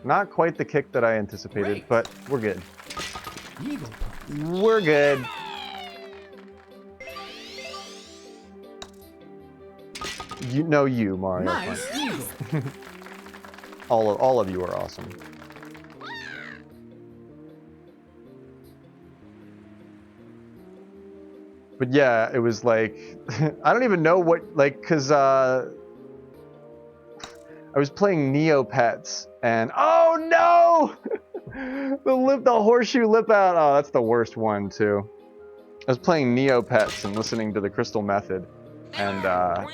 Not quite the kick that I anticipated, Great. but we're good. Eagle puff. We're good. You know you, Mario. Nice eagle. All of you are awesome. But yeah, it was like I don't even know what cause I was playing Neopets and oh no! the horseshoe lip out. Oh, that's the worst one too. I was playing Neopets and listening to the Crystal Method, and that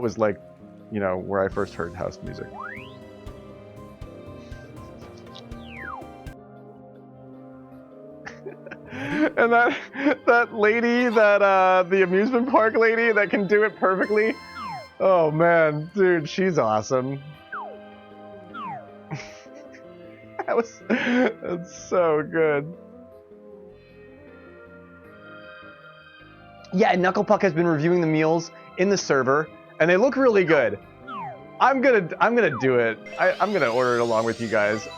was like, you know, where I first heard house music. And that lady, the amusement park lady that can do it perfectly. Oh man, dude, she's awesome. That's so good. Yeah, Knucklepuck has been reviewing the meals in the server, and they look really good. I'm gonna do it. I'm gonna order it along with you guys.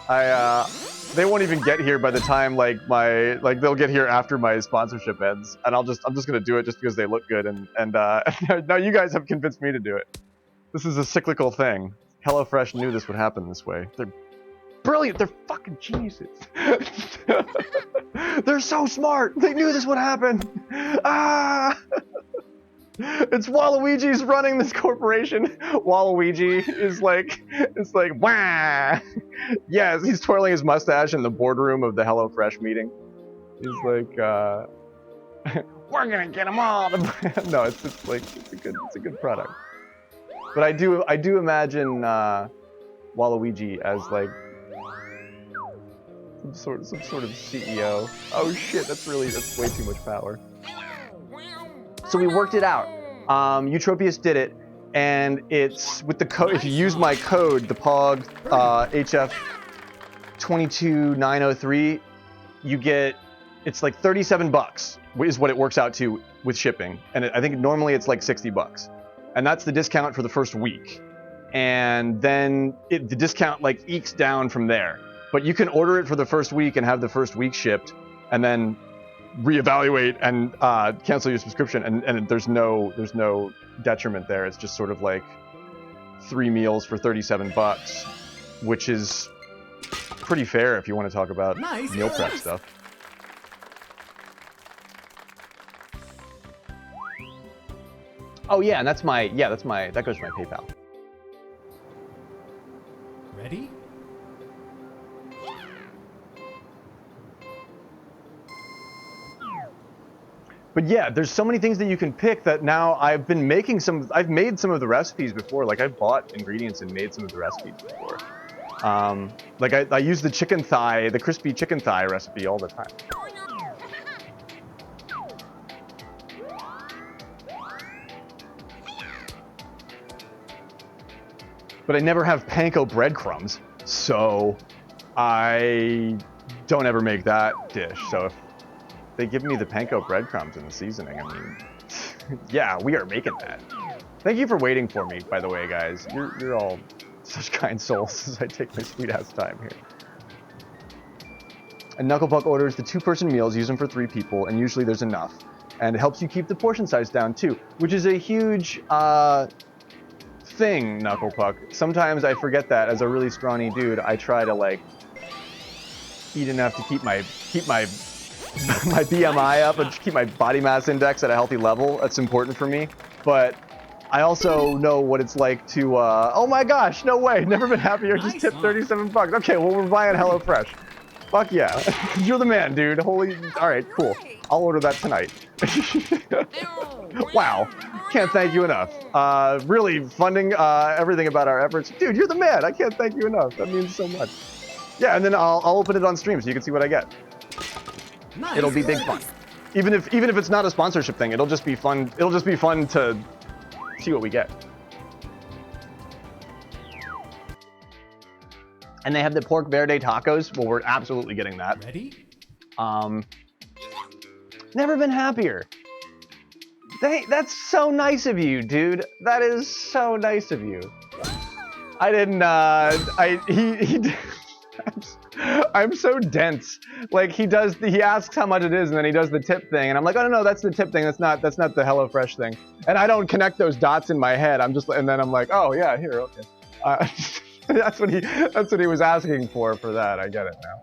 They won't even get here by the time they'll get here after my sponsorship ends, and I'm just gonna do it just because they look good, and now you guys have convinced me to do it. This is a cyclical thing. HelloFresh knew this would happen this way. They're brilliant. They're fucking geniuses. They're so smart. They knew this would happen. Ah! It's Waluigi's running this corporation. Waluigi is like, it's like, wah! Yes, he's twirling his mustache in the boardroom of the HelloFresh meeting. He's like, we're gonna get them all. No, it's a good product. But I do imagine Waluigi as like some sort of CEO. Oh shit, that's way too much power. So we worked it out. Eutropius did it, and it's with the code. If you use my code, the POG HF 22903, you get it's like $37 is what it works out to with shipping, and I think normally it's like $60, and that's the discount for the first week, and then the discount like ekes down from there. But you can order it for the first week and have the first week shipped, and then reevaluate and cancel your subscription, and there's no detriment there. It's just sort of like 3 meals for $37, which is pretty fair if you want to talk about meal prep stuff. Oh yeah, and that goes to my PayPal. Ready? But yeah, there's so many things that you can pick that now I've made some of the recipes before. Like I've bought ingredients and made some of the recipes before. Like I use the crispy chicken thigh recipe all the time. But I never have panko breadcrumbs, so I don't ever make that dish. So if they give me the panko breadcrumbs and the seasoning, I mean, yeah, we are making that. Thank you for waiting for me, by the way, guys. You're all such kind souls as I take my sweet ass time here. And Knucklepuck orders the 2-person meals, use them for 3 people, and usually there's enough. And it helps you keep the portion size down too, which is a huge thing, Knucklepuck. Sometimes I forget that as a really scrawny dude. I try to like eat enough to keep my my BMI up and keep my body mass index at a healthy level. That's important for me. But I also know what it's like to, oh my gosh, no way, never been happier, just tipped 37 bucks. Okay, well, we're buying HelloFresh. Fuck yeah. You're the man, dude. Holy, all right, cool. I'll order that tonight. Wow, can't thank you enough. Really funding everything about our efforts. Dude, you're the man. I can't thank you enough. That means so much. Yeah, and then I'll open it on stream so you can see what I get. Nice. It'll be big fun. Even if it's not a sponsorship thing, it'll just be fun. It'll just be fun to see what we get. And they have the pork verde tacos. Well, we're absolutely getting that. Ready? Never been happier. That's so nice of you, dude. That is so nice of you. I didn't. I'm so dense. Like he asks how much it is, and then he does the tip thing, and I'm like, oh no, that's the tip thing. That's not the HelloFresh thing. And I don't connect those dots in my head. And then I'm like, oh yeah, here, okay. That's what he was asking for that. I get it now.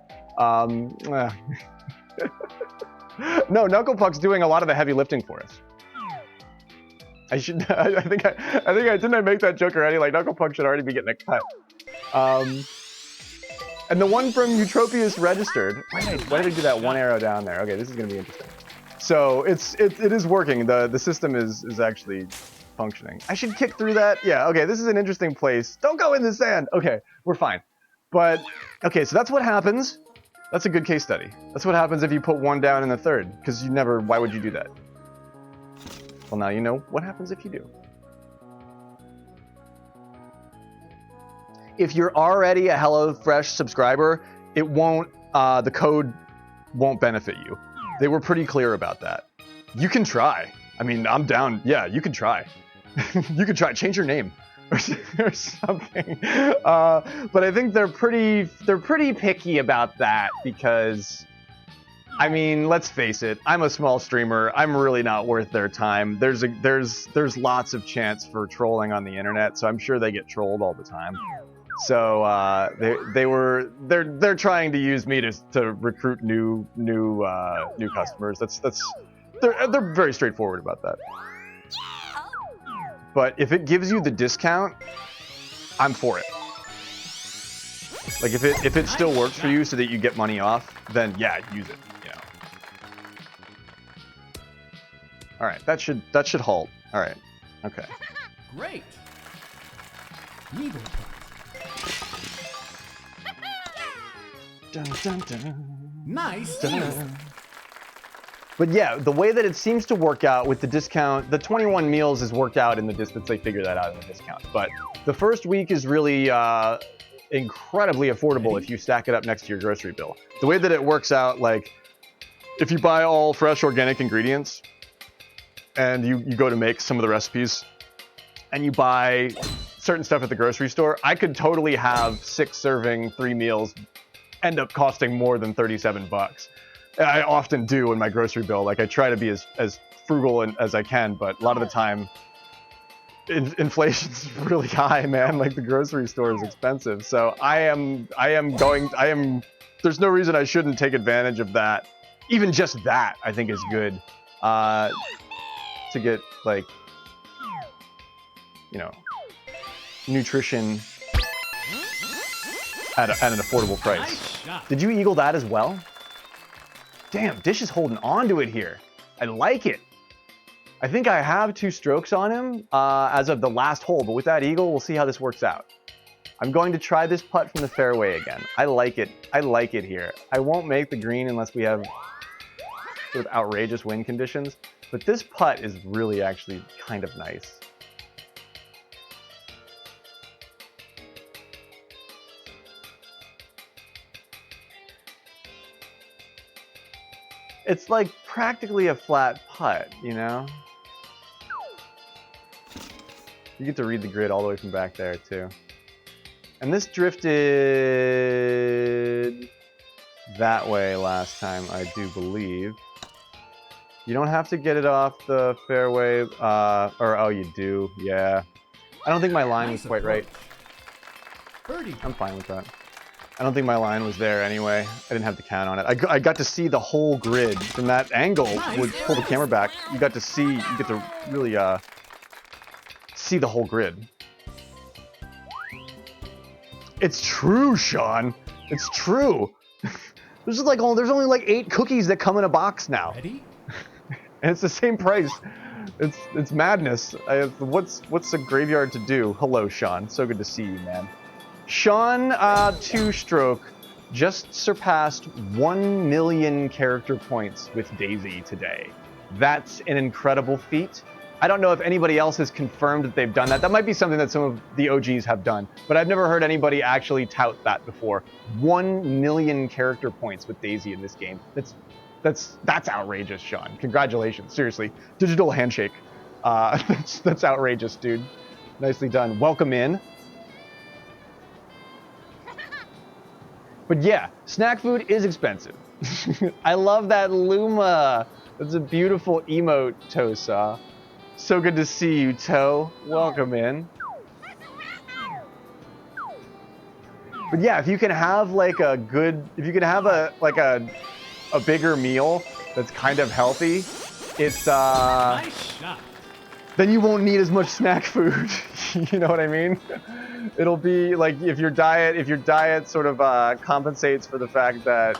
No, Knucklepuck's doing a lot of the heavy lifting for us. I think didn't I make that joke already? Like Knucklepuck should already be getting a cut. And the one from Eutropius registered. Why did I do that one arrow down there? Okay, this is gonna be interesting. So it is working. The system is actually functioning. I should kick through that. Yeah. Okay, this is an interesting place. Don't go in the sand. Okay, we're fine. But okay, so that's what happens. That's a good case study. That's what happens if you put one down in the third, because you never. Why would you do that? Well, now you know what happens if you do. If you're already a HelloFresh subscriber, it won't. The code won't benefit you. They were pretty clear about that. You can try. I mean, I'm down. Yeah, you can try. You can try. Change your name or something. But I think they're pretty picky about that because, I mean, let's face it. I'm a small streamer. I'm really not worth their time. There's lots of chance for trolling on the internet, so I'm sure they get trolled all the time. So they're trying to use me to recruit new customers. They're very straightforward about that. But if it gives you the discount, I'm for it. Like if it still works for you so that you get money off, then yeah, use it. You know. All right, that should halt. All right. Okay. Great. Eagle Puck. Dun, dun, dun. Nice. Dun. But yeah, the way that it seems to work out with the discount, the 21 meals is worked out in the distance. They figure that out in the discount. But the first week is really incredibly affordable if you stack it up next to your grocery bill. The way that it works out, like if you buy all fresh organic ingredients and you go to make some of the recipes and you buy certain stuff at the grocery store, I could totally have 6 serving 3 meals end up costing more than 37 bucks. I often do in my grocery bill. Like I try to be as frugal as I can, but a lot of the time inflation's really high, man. Like the grocery store is expensive. So there's no reason I shouldn't take advantage of that. Even just that I think is good to get like, you know, nutrition at an affordable price. Nice shot. Did you eagle that as well? Damn, Dish is holding on to it here. I like it. I think I have 2 strokes on him as of the last hole, but with that eagle, we'll see how this works out. I'm going to try this putt from the fairway again. I like it. I like it here. I won't make the green unless we have sort of outrageous wind conditions, but this putt is really actually kind of nice. It's like practically a flat putt, you know? You get to read the grid all the way from back there, too. And this drifted that way last time, I do believe. You don't have to get it off the fairway, oh, you do, yeah. I don't think my line was quite right. Birdie. I'm fine with that. I don't think my line was there anyway. I didn't have to count on it. I got to see the whole grid from that angle. Would pull the camera back. You get to really see the whole grid. It's true, Sean. It's true. There's only like 8 cookies that come in a box now. Ready? And it's the same price. It's madness. What's a graveyard to do? Hello, Sean. So good to see you, man. Sean, two-stroke, just surpassed 1 million character points with Daisy today. That's an incredible feat. I don't know if anybody else has confirmed that they've done that. That might be something that some of the OGs have done, but I've never heard anybody actually tout that before. 1 million character points with Daisy in this game. That's outrageous, Sean. Congratulations, seriously. Digital handshake. That's outrageous, dude. Nicely done. Welcome in. But yeah, snack food is expensive. I love that Luma. That's a beautiful emote, Tosa. So good to see you, Toe. Welcome in. But yeah, if you can have like a bigger meal that's kind of healthy, it's Nice shot. then you won't need as much snack food. You know what I mean? It'll be like if your diet sort of compensates for the fact that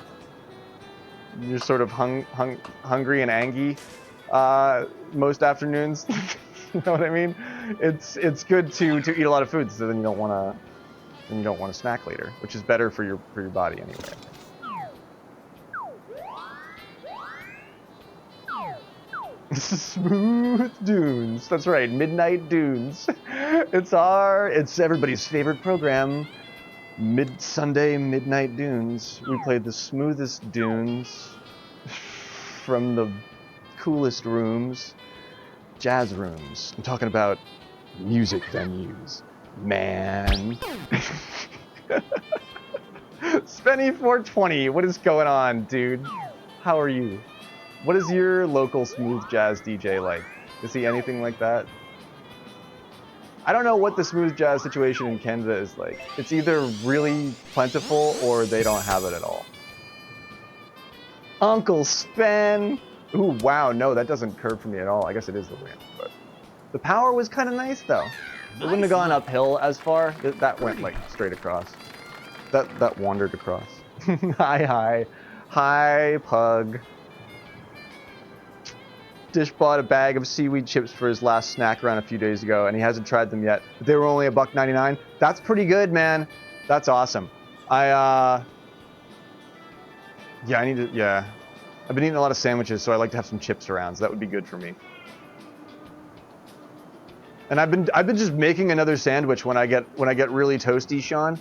you're sort of hungry and angry most afternoons. You know what I mean? It's good to eat a lot of food, so then you don't want to snack later, which is better for your body anyway. Smooth Dunes. That's right, Midnight Dunes. It's everybody's favorite program. Sunday Midnight Dunes. We played the smoothest dunes from the coolest rooms, jazz rooms. I'm talking about music venues, man. Spenny420, what is going on, dude? How are you? What is your local smooth jazz DJ like? Is he anything like that? I don't know what the smooth jazz situation in Canada is like. It's either really plentiful or they don't have it at all. Uncle Spen! Ooh, wow, no, that doesn't curve for me at all. I guess it is the wind, but... The power was kind of nice, though. It wouldn't have gone uphill as far. That went, like, straight across. That wandered across. Hi. Hi, Pug. Dish bought a bag of seaweed chips for his last snack run a few days ago, and he hasn't tried them yet. They were only $1.99. That's pretty good, man. That's awesome. Yeah, I've been eating a lot of sandwiches, so I like to have some chips around, so that would be good for me. And I've been just making another sandwich when I get really toasty, Sean.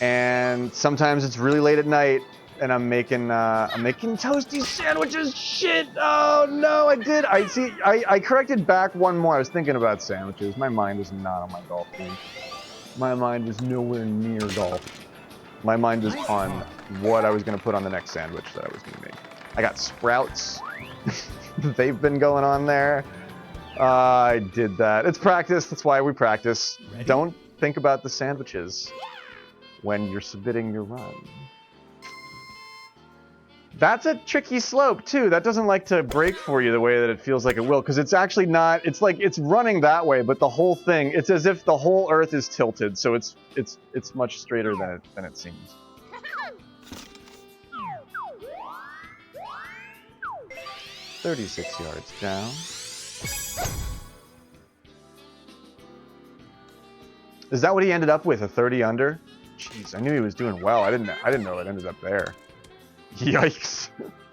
And sometimes it's really late at night, and I'm making toasty sandwiches. Shit! Oh no, I corrected back one more. I was thinking about sandwiches. My mind was not on my golf team. My mind was nowhere near golf. My mind was on what I was going to put on the next sandwich that I was going to make. I got sprouts. They've been going on there. I did that. It's practice. That's why we practice. Ready? Don't think about the sandwiches when you're submitting your run. That's a tricky slope too. That doesn't like to break for you the way that it feels like it will, because it's actually not. It's like it's running that way, but the whole thing, it's as if the whole earth is tilted, so it's much straighter than it seems. $36 yards down. Is that what he ended up with? A 30 under? Jeez, I knew he was doing well. I didn't know it ended up there. Yikes.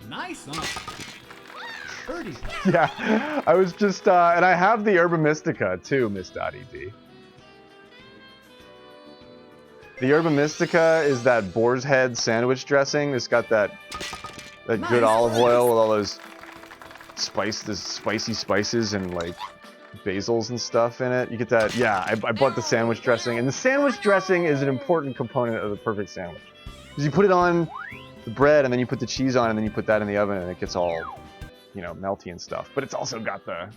Nice, huh? Birdie. Yeah, I was just, and I have the Herba Mystica too, Miss Dottie D. The Herba Mystica is that boar's head sandwich dressing. It's got that That good Nice olive first. oil with all those spicy spices and like basils and stuff in it. You get that. Yeah, I bought the sandwich dressing, and the sandwich dressing is an important component of the perfect sandwich. Because you put it on the bread, and then you put the cheese on, and then you put that in the oven, and it gets all, you know, melty and stuff. But it's also got the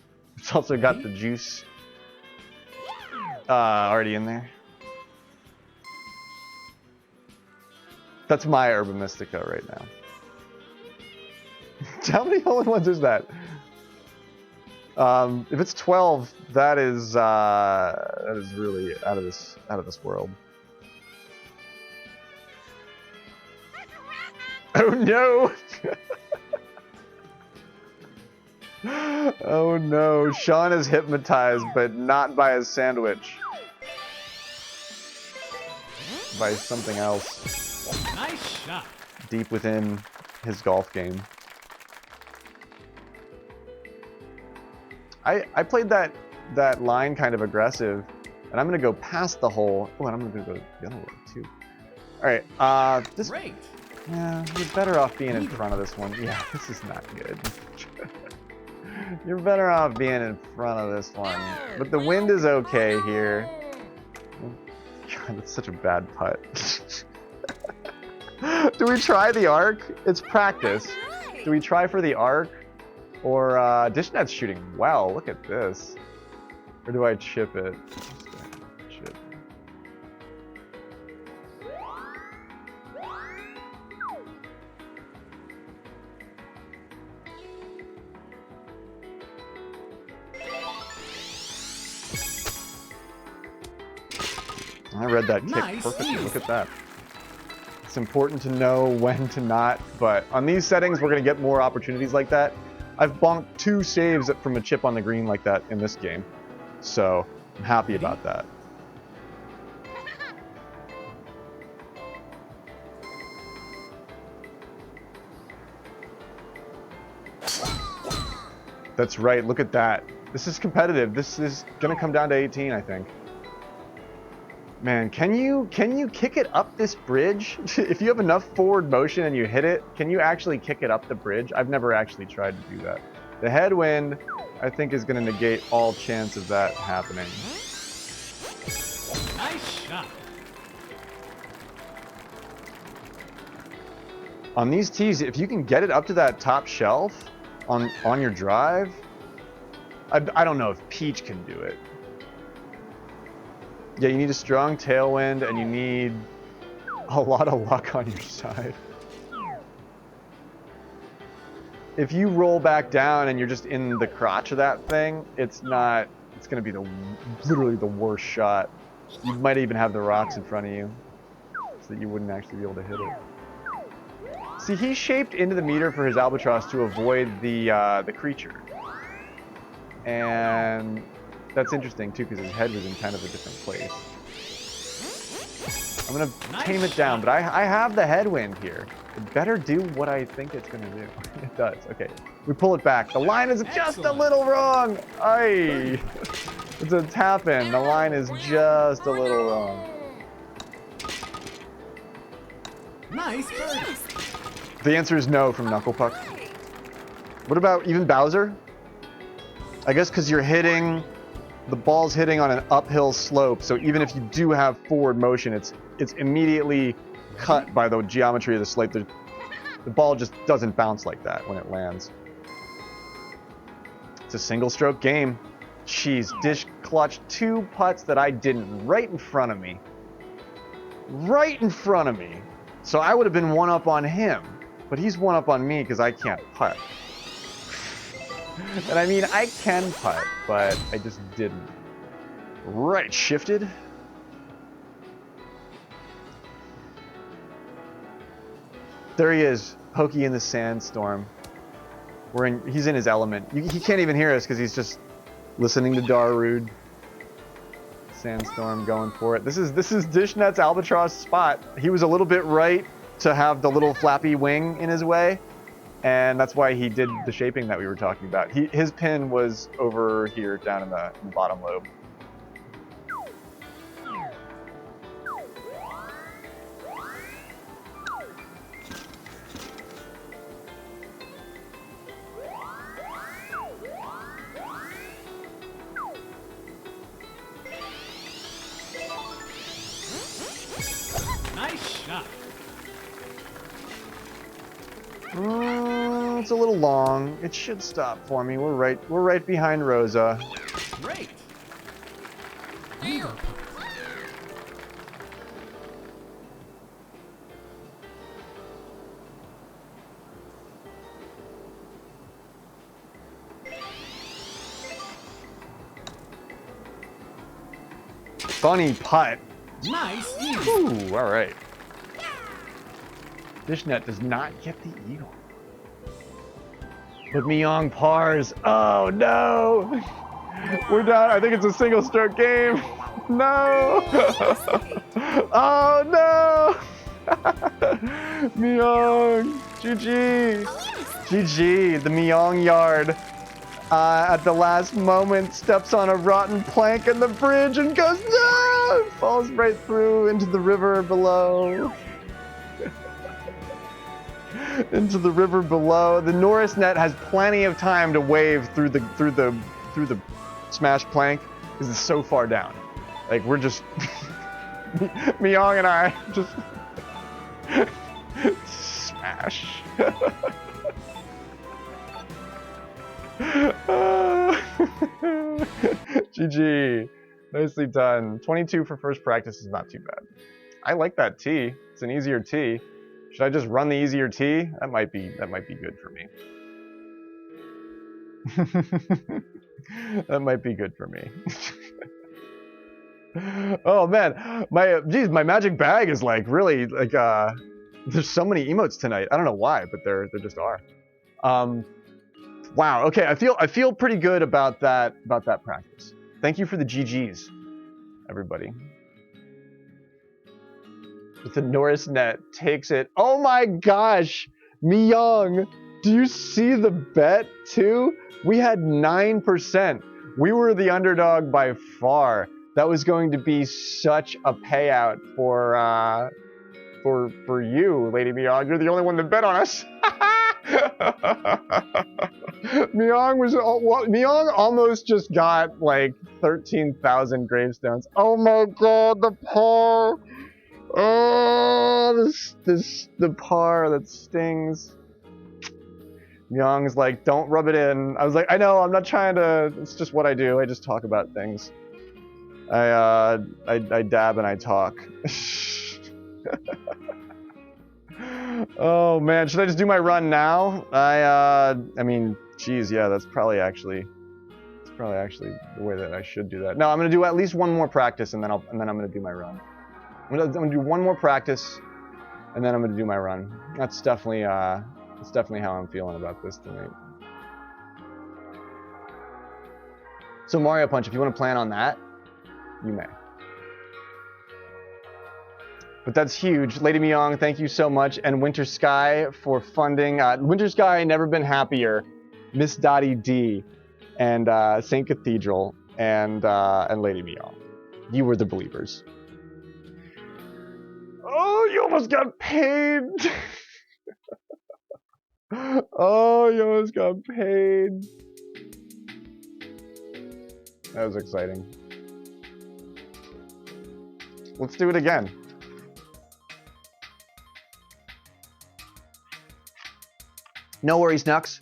juice already in there. That's my Herba Mystica right now. How many hole-in-ones is that? If it's 12, that is really out of this world. Oh no! Oh no! Sean is hypnotized, but not by his sandwich. By something else. Nice shot. Deep within his golf game. I played that line kind of aggressive, and I'm gonna go past the hole. Oh, and I'm gonna go the other way too. All right, this. Great. Yeah, you're better off being in front of this one. Yeah, this is not good. You're better off being in front of this one. But the wind is okay here. God, that's such a bad putt. Do we try the arc? It's practice. Do we try for the arc? Or, Dishnet's shooting well. Look at this. Or do I chip it? Chip. I read that kick Nice. perfectly. Look at that. It's important to know when to not, but on these settings, we're going to get more opportunities like that. I've bonked 2 saves from a chip on the green like that in this game, so I'm happy about that. That's right, look at that. This is competitive. This is going to come down to 18, I think. Man, can you kick it up this bridge? If you have enough forward motion and you hit it, can you actually kick it up the bridge? I've never actually tried to do that. The headwind, I think, is going to negate all chance of that happening. Nice shot. On these tees, if you can get it up to that top shelf on your drive, I don't know if Peach can do it. Yeah, you need a strong tailwind, and you need a lot of luck on your side. If you roll back down and you're just in the crotch of that thing, it's going to be literally the worst shot. You might even have the rocks in front of you, so that you wouldn't actually be able to hit it. See, he shaped into the meter for his albatross to avoid the creature. And that's interesting too, because his head was in kind of a different place. I'm gonna tame it down, but I have the headwind here. It better do what I think it's gonna do. It does. Okay, we pull it back. The line is just a little wrong. Aye. It's a tap in. The line is just a little wrong. Nice birdie. The answer is no from Knuckle Puck. What about even Bowser? I guess because you're hitting, the ball's hitting on an uphill slope, so even if you do have forward motion, it's immediately cut by the geometry of the slope. The ball just doesn't bounce like that when it lands. It's a single stroke game. Jeez, Dish clutched 2 putts that I didn't right in front of me. Right in front of me. So I would have been one up on him, but he's one up on me because I can't putt. And I mean, I can putt, but I just didn't. Right, shifted. There he is, Pokey in the sandstorm. He's in his element. He can't even hear us because he's just listening to Darude. Sandstorm going for it. This is Dishnet's albatross spot. He was a little bit right to have the little flappy wing in his way. And that's why he did the shaping that we were talking about. His pin was over here down in the bottom lobe. it's a little long. It should stop for me. We're right behind Rosa. Great. Lever punt. Funny putt. Nice. Easy. Ooh, all right. Fishnet does not get the eagle. But Myong pars. Oh no! We're down. I think it's a single stroke game. No! Oh no! Myong! GG! GG! The Myong yard. At the last moment, steps on a rotten plank in the bridge and goes, no! Falls right through into the river below. Into the river below. The Norris net has plenty of time to wave through the smash plank because it's so far down. Like we're just Myong and I just smash. GG. Nicely done. 22 for first practice is not too bad. I like that tee. It's an easier tee. Should I just run the easier tee? That might be good for me. That might be good for me. Oh man, my magic bag is like really like there's so many emotes tonight. I don't know why, but there just are. Wow. Okay, I feel pretty good about that practice. Thank you for the GGs, everybody. But the Norris net takes it. Oh my gosh, Myong, do you see the bet too? We had 9%. We were the underdog by far. That was going to be such a payout for you, Lady Myong. You're the only one that bet on us. Myong almost just got like 13,000 gravestones. Oh my god, the par. Oh, the par that stings. Myong's like, don't rub it in. I was like, I know, I'm not trying to. It's just what I do. I just talk about things. I dab and I talk. Oh man, should I just do my run now? I mean, geez, yeah, that's probably actually the way that I should do that. No, I'm gonna do at least one more practice, and then I'm gonna do my run. I'm gonna do one more practice, and then I'm gonna do my run. That's definitely how I'm feeling about this tonight. So Mario Punch, if you want to plan on that, you may. But that's huge. Lady Myong, thank you so much. And Winter Sky for funding. Winter Sky, never been happier. Miss Dottie D. And St. Cathedral. And Lady Myong. You were the believers. Oh, you almost got paid. Oh, you almost got paid. That was exciting. Let's do it again. No worries, Nux.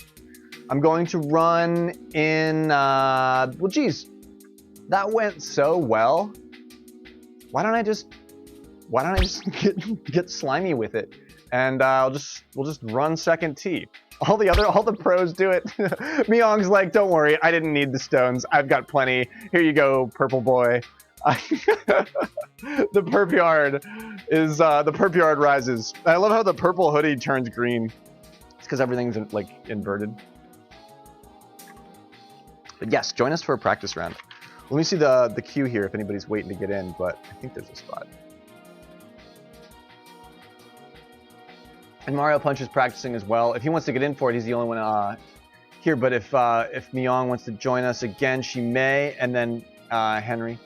I'm going to run in, well, geez, that went so well. Why don't I just get slimy with it, and we'll just run second tee. All the pros do it. Myong's like, don't worry, I didn't need the stones. I've got plenty. Here you go, purple boy. The perp yard rises. I love how the purple hoodie turns green. Because everything's like inverted. But yes, join us for a practice round. Let me see the queue here if anybody's waiting to get in, but I think there's a spot. And Mario Punch is practicing as well. If he wants to get in for it, he's the only one here. But if Myong wants to join us again, she may. And then Henry,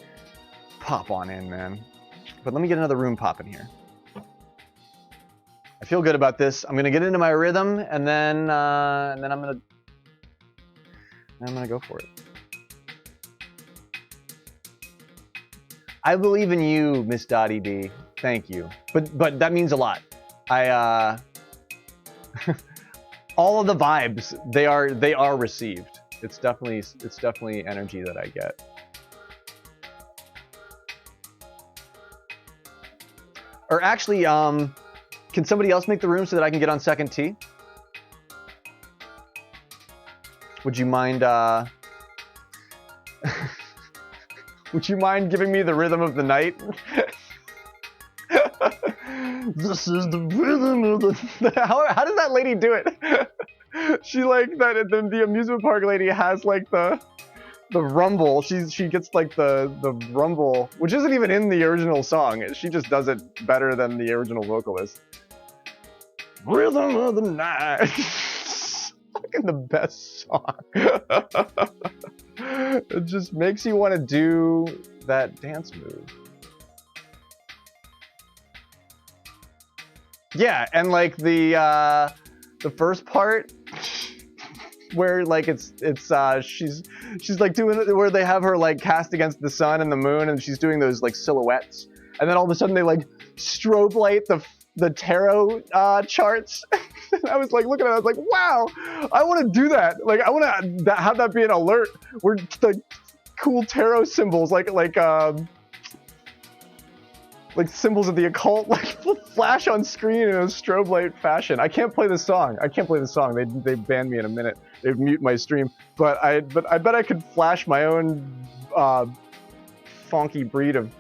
pop on in, man. But let me get another room popping here. I feel good about this. I'm gonna get into my rhythm, and then I'm gonna go for it. I believe in you, Miss Dottie D. Thank you. But that means a lot. all of the vibes, they are received. It's definitely energy that I get. Or actually, can somebody else make the room so that I can get on second tee? Would you mind would you mind giving me the rhythm of the night? This is the rhythm of the how does that lady do it? She like that the amusement park lady has like the rumble. She gets like the rumble, which isn't even in the original song. She just does it better than the original vocalist. Rhythm of the night. Fucking the best song. It just makes you want to do that dance move. Yeah, and like the first part where like she's like doing it where they have her like cast against the sun and the moon, and she's doing those like silhouettes, and then all of a sudden they like strobe light the tarot charts. And I was like looking at it, I was like, wow, I want to do that. Like I want to have that be an alert where the cool tarot symbols like symbols of the occult like flash on screen in a strobe light fashion. I can't play this song. They banned me in a minute. They'd mute my stream. But I bet I could flash my own funky breed of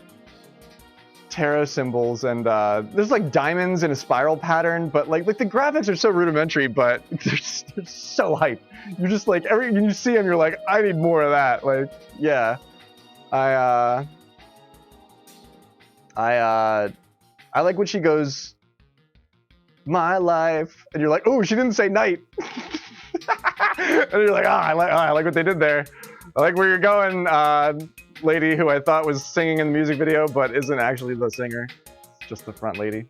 tarot symbols, and there's like diamonds in a spiral pattern, but like the graphics are so rudimentary, but they're so hype. You're just like when you see them, you're like, I need more of that. Like, yeah, I like when she goes, my life, and you're like, oh, she didn't say night. And you're like, I like what they did there. I like where you're going, lady who I thought was singing in the music video, but isn't actually the singer. It's just the front lady.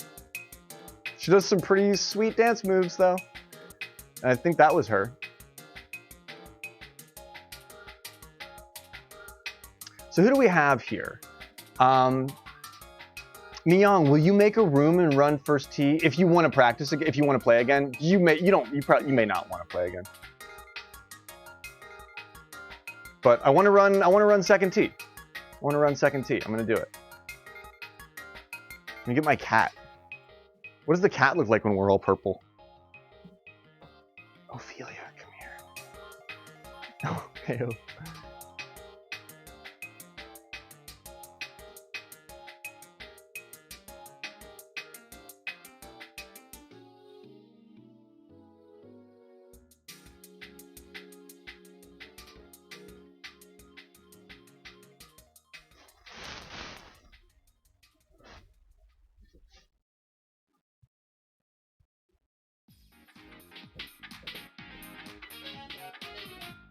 She does some pretty sweet dance moves, though. And I think that was her. So who do we have here? Miyong, will you make a room and run first tee if you want to practice again? If you want to play again, you may not want to play again. But I want to run second tee. I'm gonna do it. Let me get my cat. What does the cat look like when we're all purple? Ophelia, come here. Oh, hey.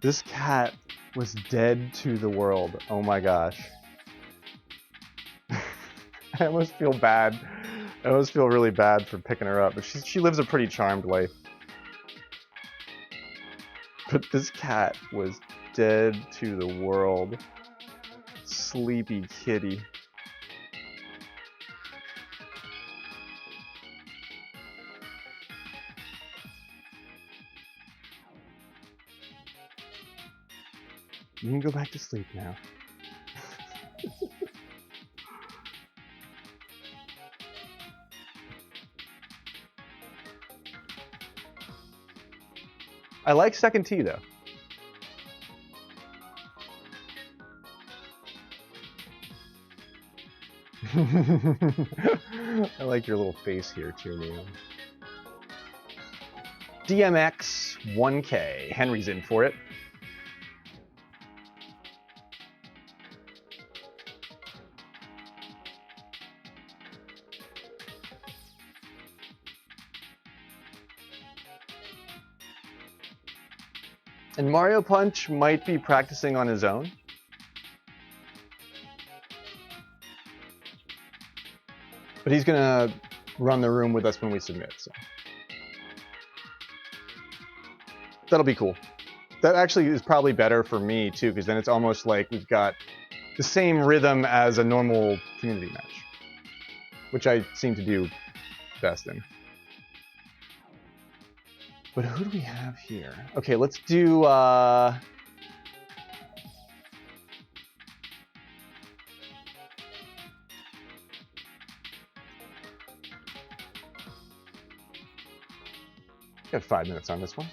This cat was dead to the world. Oh my gosh. I almost feel bad. I almost feel really bad for picking her up, but she lives a pretty charmed life. But this cat was dead to the world. Sleepy kitty. You can go back to sleep now. I like second tee though. I like your little face here too, man. DMX 1K. Henry's in for it. And Mario Punch might be practicing on his own. But he's gonna run the room with us when we submit, so. That'll be cool. That actually is probably better for me too, because then it's almost like we've got the same rhythm as a normal community match, which I seem to do best in. But who do we have here? Okay, let's do got 5 minutes on this one.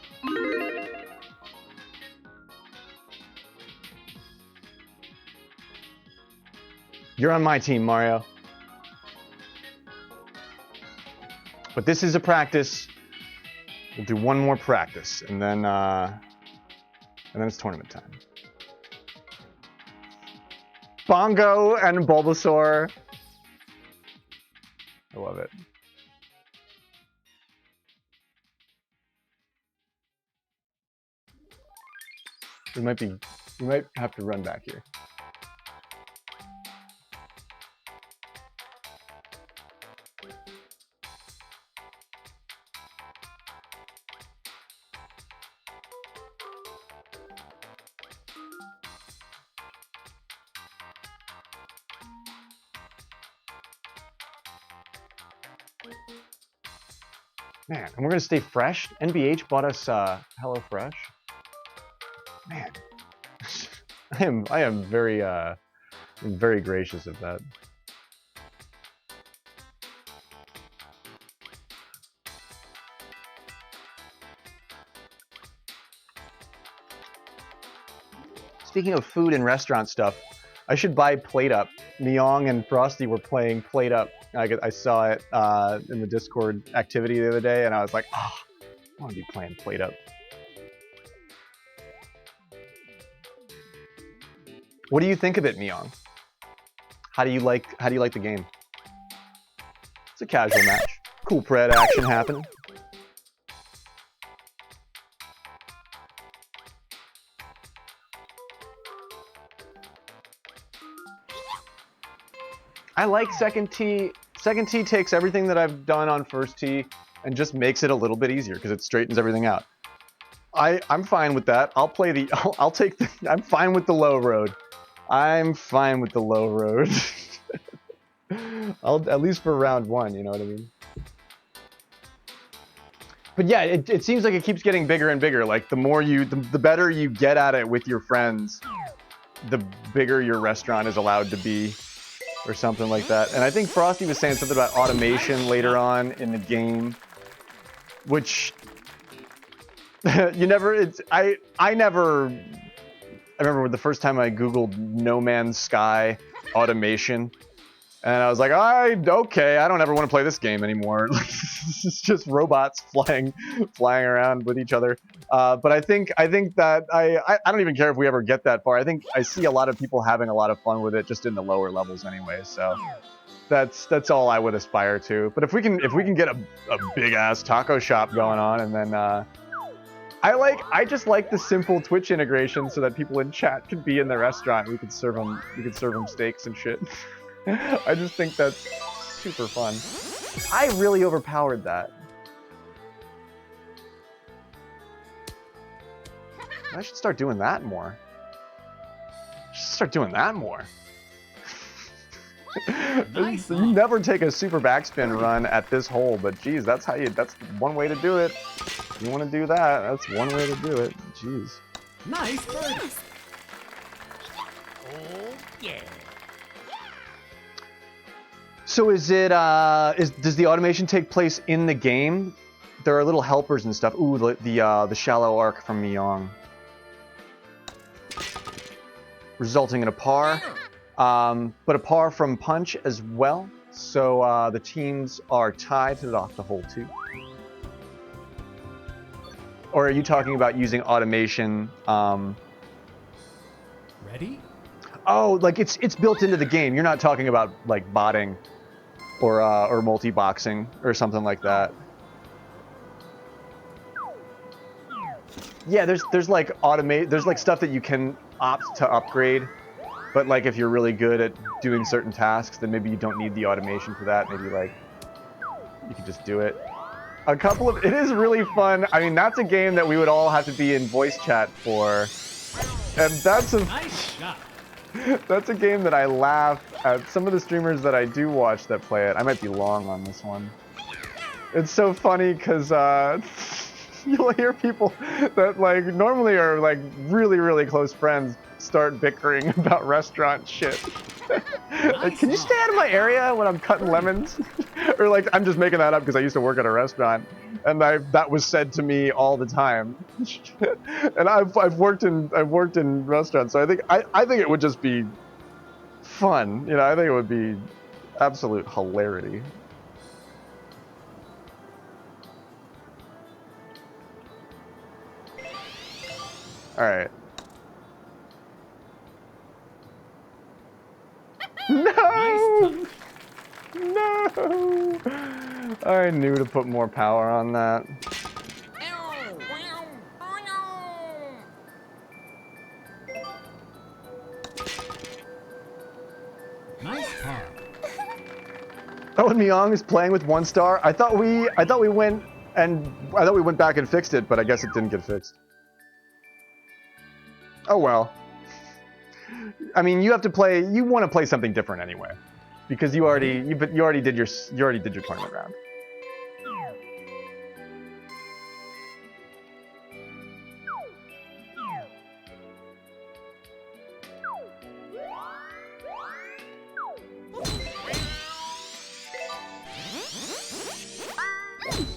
You're on my team, Mario. But this is a practice. We'll do one more practice, and then it's tournament time. Bongo and Bulbasaur. I love it. We might have to run back here. Man, and we're gonna stay fresh. NBH bought us HelloFresh. Man, I am very gracious of that. Speaking of food and restaurant stuff, I should buy Plate Up. Neong and Frosty were playing Plate Up. I saw it in the Discord activity the other day, and I was like, oh, I want to be playing Plate Up. What do you think of it, Neong? How do you like the game? It's a casual match. Cool pred action happening. I like second tee. Second tee takes everything that I've done on first tee and just makes it a little bit easier because it straightens everything out. I'm fine with that. I'll play the. I'll take the. I'm fine with the low road. I'm fine with the low road. I'll at least for round one. You know what I mean? But yeah, it seems like it keeps getting bigger and bigger. Like the more the better you get at it with your friends, the bigger your restaurant is allowed to be. Or something like that. And I think Frosty was saying something about automation later on in the game, which you never. I remember the first time I googled No Man's Sky automation, and I was like, okay, I don't ever want to play this game anymore. It's just robots flying around with each other. But I think that I don't even care if we ever get that far. I think I see a lot of people having a lot of fun with it just in the lower levels anyway. So that's all I would aspire to. But if we can get a big ass taco shop going on, and then I just like the simple Twitch integration so that people in chat can be in the restaurant. We could serve them steaks and shit. I just think that's super fun. I really overpowered that. I should start doing that more. Nice. You never take a super backspin run at this hole, but geez, that's one way to do it. If you want to do that, that's one way to do it. Jeez. Nice birdie. Oh yeah. So is it does the automation take place in the game? There are little helpers and stuff. Ooh, the shallow arc from Miyong. Resulting in a par. But a par from Punch as well. So the teams are tied to off the hole 2. Or are you talking about using automation? Ready? Oh, like it's built into the game. You're not talking about like botting or multi-boxing or something like that. Yeah, there's like there's like stuff that you can opt to upgrade. But like if you're really good at doing certain tasks, then maybe you don't need the automation for that. Maybe like you could just do it. It is really fun. I mean, that's a game that we would all have to be in voice chat for. And that's a Nice shot. that's a game that I laugh at some of the streamers that I do watch that play it. I might be long on this one. It's so funny because you'll hear people that like normally are like really, really close friends start bickering about restaurant shit. Like, can you stay out of my area when I'm cutting lemons? Or like, I'm just making that up because I used to work at a restaurant, and that was said to me all the time. And I've worked in restaurants, so I think it would just be fun. You know, I think it would be absolute hilarity. All right. No! No! I knew to put more power on that. Nice par. Oh, and Myong is playing with 1 star. I thought we went back and fixed it, but I guess it didn't get fixed. Oh well. I mean, you want to play something different anyway, because you already did your tournament round.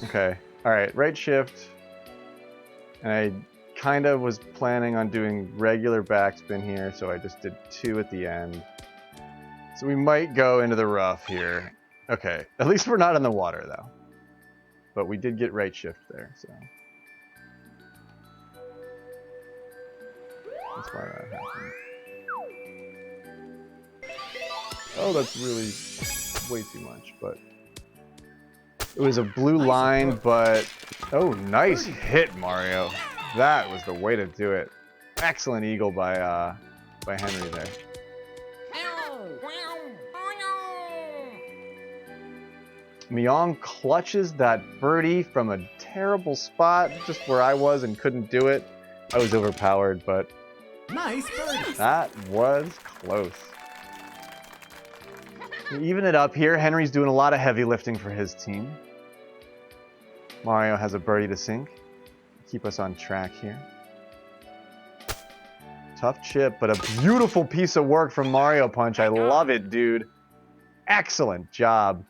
Okay. All right. Right shift. And I kind of was planning on doing regular backspin here, so I just did 2 at the end. So we might go into the rough here. Okay. At least we're not in the water though. But we did get right shift there, so that's why that happened. Oh, that's really way too much, but it was a blue line, but oh, nice hit, Mario. That was the way to do it. Excellent eagle by Henry there. Myong clutches that birdie from a terrible spot, just where I was and couldn't do it. I was overpowered, but nice birdie. That was close. Even it up here, Henry's doing a lot of heavy lifting for his team. Mario has a birdie to sink. Keep us on track here. Tough chip, but a beautiful piece of work from Mario Punch. I love it, dude. Excellent job.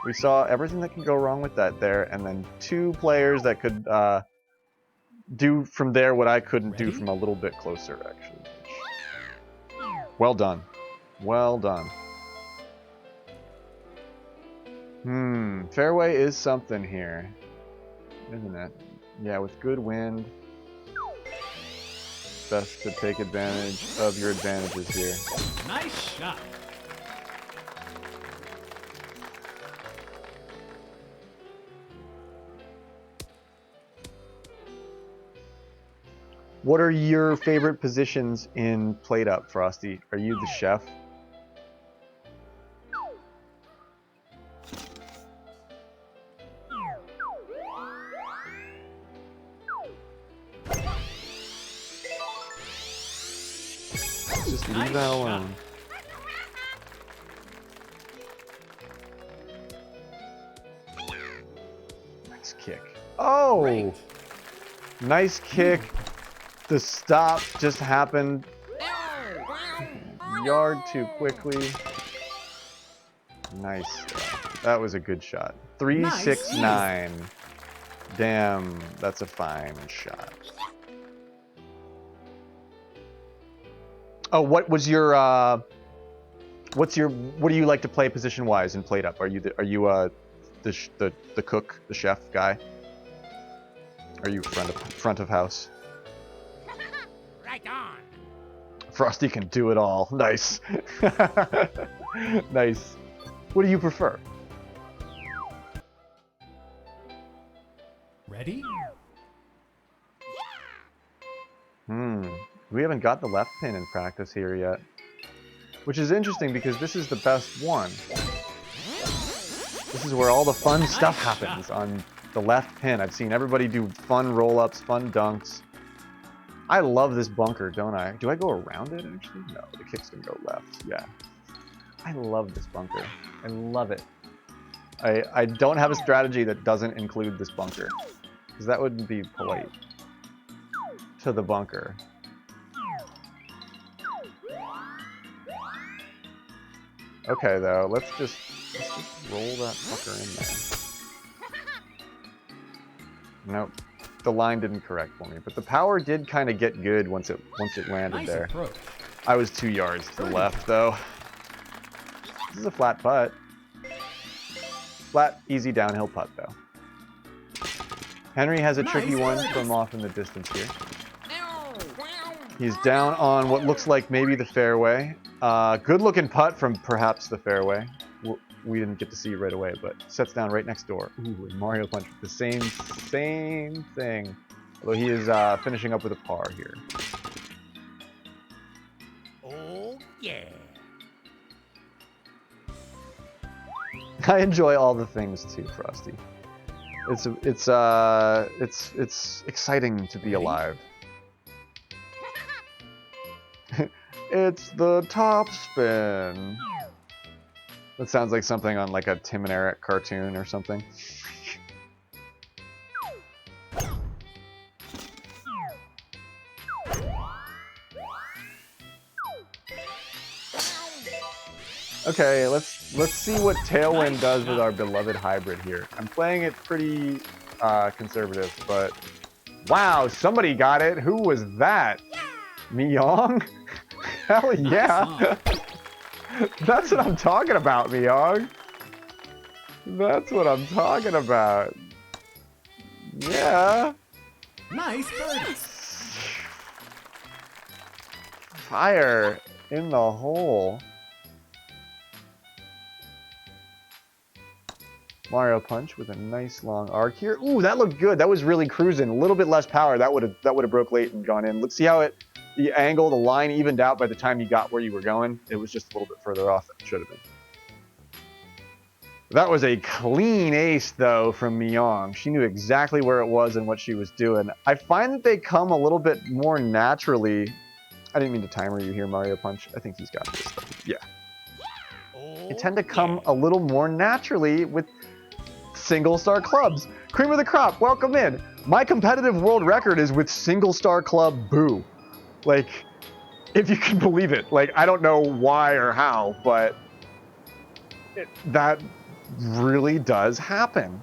We saw everything that can go wrong with that there, and then 2 players that could do from there what I couldn't do from a little bit closer, actually. Well done. Well done. Fairway is something here, isn't it? Yeah, with good wind. Best to take advantage of your advantages here. Nice shot. What are your favorite positions in Plate Up, Frosty? Are you the chef? Just leave that alone. Nice kick. Oh! Great. Nice kick. The stop just happened. Yard too quickly. Nice. That was a good shot. 369. Damn, that's a fine shot. Oh, what was your what do you like to play position wise in Plate Up? Are you the cook, the chef guy? Are you front of house? Right on. Frosty can do it all. Nice. Nice. What do you prefer? Ready? We haven't got the left pin in practice here yet. Which is interesting because this is the best one. This is where all the fun stuff happens, on the left pin. I've seen everybody do fun roll-ups, fun dunks. I love this bunker, don't I? Do I go around it, actually? No, the kicks can go left. Yeah. I love this bunker. I love it. I don't have a strategy that doesn't include this bunker. because that wouldn't be polite to the bunker. Okay, though, let's just roll that fucker in there. Nope, the line didn't correct for me, but the power did kind of get good once it landed Nice there. approach. I was 2 yards to the left, though. This is a flat putt. Flat, easy downhill putt, though. Henry has a tricky one from off in the distance here. He's down on what looks like maybe the fairway. Good looking putt from perhaps the fairway. We didn't get to see it right away, but sets down right next door. Ooh, and Mario Punch with the same thing. Although he is finishing up with a par here. Oh, yeah. I enjoy all the things too, Frosty. It's exciting to be alive. It's the top spin. That sounds like something on like a Tim and Eric cartoon or something. Okay, let's see what Tailwind does with our beloved hybrid here. I'm playing it pretty conservative, but wow, somebody got it. Who was that? Miyong? Hell yeah! That's what I'm talking about, Miyong. That's what I'm talking about. Yeah. Nice birdie. Fire in the hole. Mario Punch with a nice long arc here. Ooh, that looked good. That was really cruising. A little bit less power. That would have broke late and gone in. Let's see how the angle, the line evened out by the time you got where you were going. It was just a little bit further off than it should have been. That was a clean ace, though, from Miyong. She knew exactly where it was and what she was doing. I find that they come a little bit more naturally. I didn't mean to timer you here, Mario Punch. I think he's got this, though. Yeah. They tend to come a little more naturally with single-star clubs. Cream of the crop, welcome in. My competitive world record is with single-star club Boo. Like, if you can believe it. Like, I don't know why or how, but that really does happen.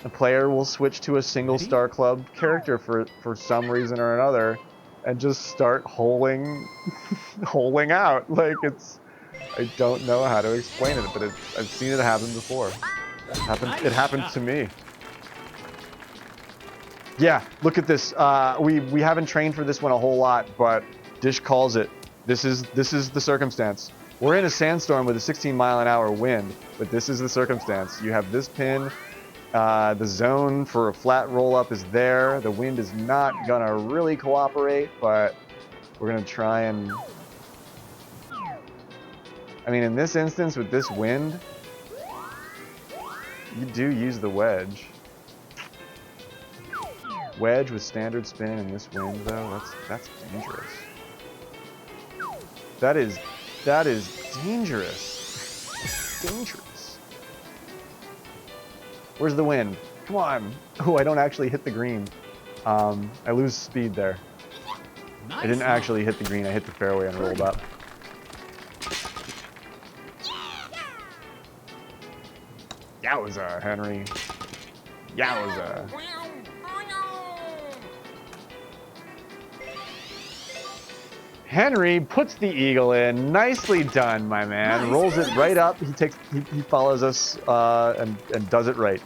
A player will switch to a single-star club character for some reason or another and just start holing out. Like, I don't know how to explain it, but I've seen it happen before. It happened to me. Yeah, look at this. We haven't trained for this one a whole lot, but Dish calls it. This is the circumstance. We're in a sandstorm with a 16-mile-an-hour wind, but this is the circumstance. You have this pin. The zone for a flat roll-up is there. The wind is not gonna really cooperate, but we're gonna try and... I mean, in this instance, with this wind, you do use the wedge. Wedge with standard spin in this wind, though, that's dangerous. That is dangerous. Dangerous. Where's the wind? Come on. Oh, I don't actually hit the green. I lose speed there. I didn't actually hit the green. I hit the fairway and rolled up. Yowza, Henry. Yowza. Henry puts the eagle in. Nicely done, my man. Nice. Rolls it right up. He follows us and does it right.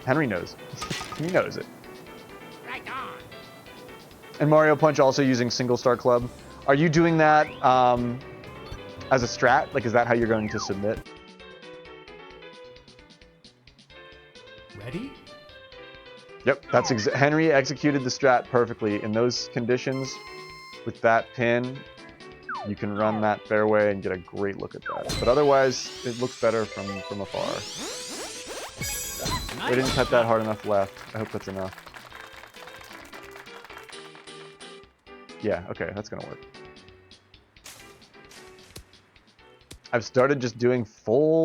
Henry knows. He knows it. Right on. And Mario Punch also using single star club. Are you doing that as a strat? Like, is that how you're going to submit? Ready? Yep, Henry executed the strat perfectly. In those conditions, with that pin, you can run that fairway and get a great look at that. But otherwise, it looks better from afar. They didn't cut that hard enough left. I hope that's enough. Yeah, okay, that's gonna work. I've started just doing full...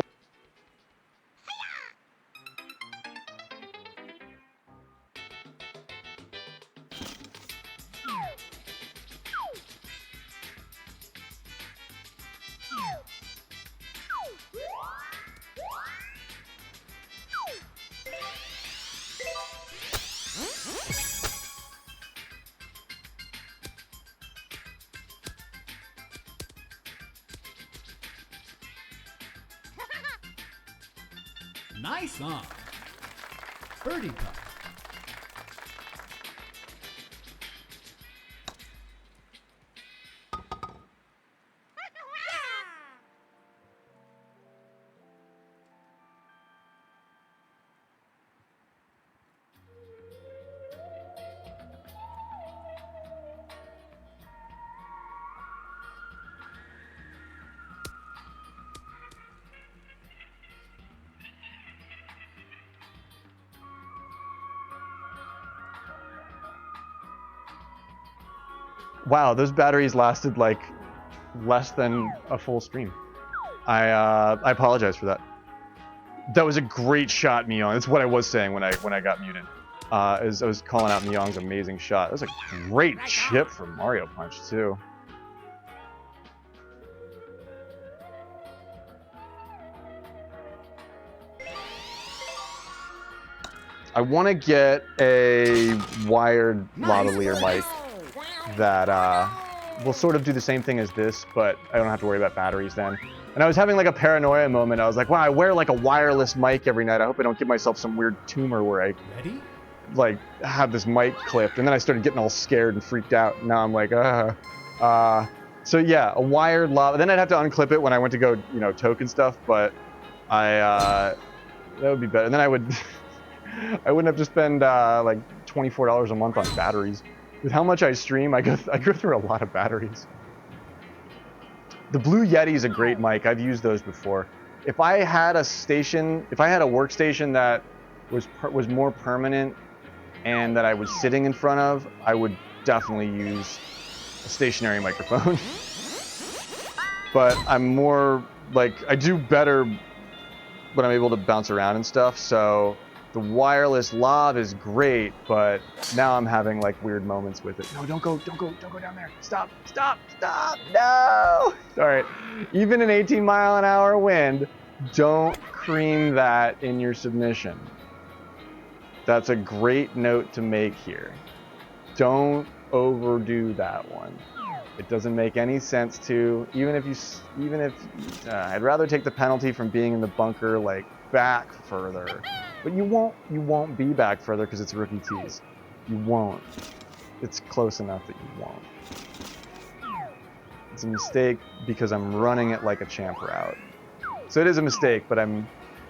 Nice on. Birdie putt. Wow, those batteries lasted like less than a full stream. I apologize for that. That was a great shot, Myong. That's what I was saying when I got muted. As I was calling out Myong's amazing shot. That was a great chip from Mario Punch too. I want to get a wired lavalier mic that will sort of do the same thing as this, but I don't have to worry about batteries then. And I was having like a paranoia moment. I was like, wow, I wear like a wireless mic every night. I hope I don't give myself some weird tumor where I like have this mic clipped. And then I started getting all scared and freaked out. Now I'm like, so yeah, a wired lava. Then I'd have to unclip it when I went to go, you know, token stuff, but that would be better. And then I would, I wouldn't have to spend like $24 a month on batteries. With how much I stream, I go through a lot of batteries. The Blue Yeti is a great mic. I've used those before. If I had a workstation that was more permanent and that I was sitting in front of, I would definitely use a stationary microphone. But I'm more like, I do better when I'm able to bounce around and stuff, so the wireless lav is great, but now I'm having like weird moments with it. No, don't go down there. Stop, no! Alright, even an 18-mile-an-hour wind, don't cream that in your submission. That's a great note to make here. Don't overdo that one. It doesn't make any sense to, even if I'd rather take the penalty from being in the bunker like back further. But you won't be back further because it's rookie tees. You won't. It's close enough that you won't. It's a mistake because I'm running it like a champ route. So it is a mistake, but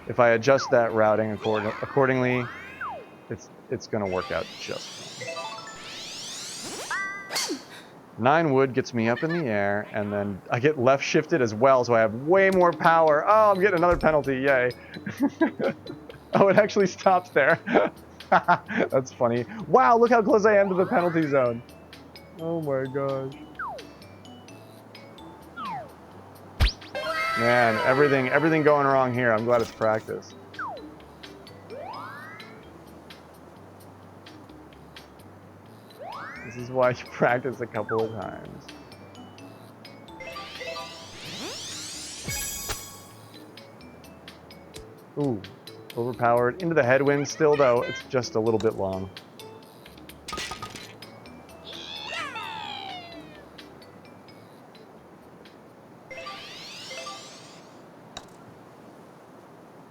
if I adjust that routing accordingly, it's gonna work out just fine. 9 wood gets me up in the air, and then I get left shifted as well, so I have way more power. Oh, I'm getting another penalty, yay. Oh, it actually stops there. That's funny. Wow, look how close I am to the penalty zone. Oh my gosh. Man, everything going wrong here. I'm glad it's practice. This is why you practice a couple of times. Ooh. Overpowered. Into the headwind still, though. It's just a little bit long.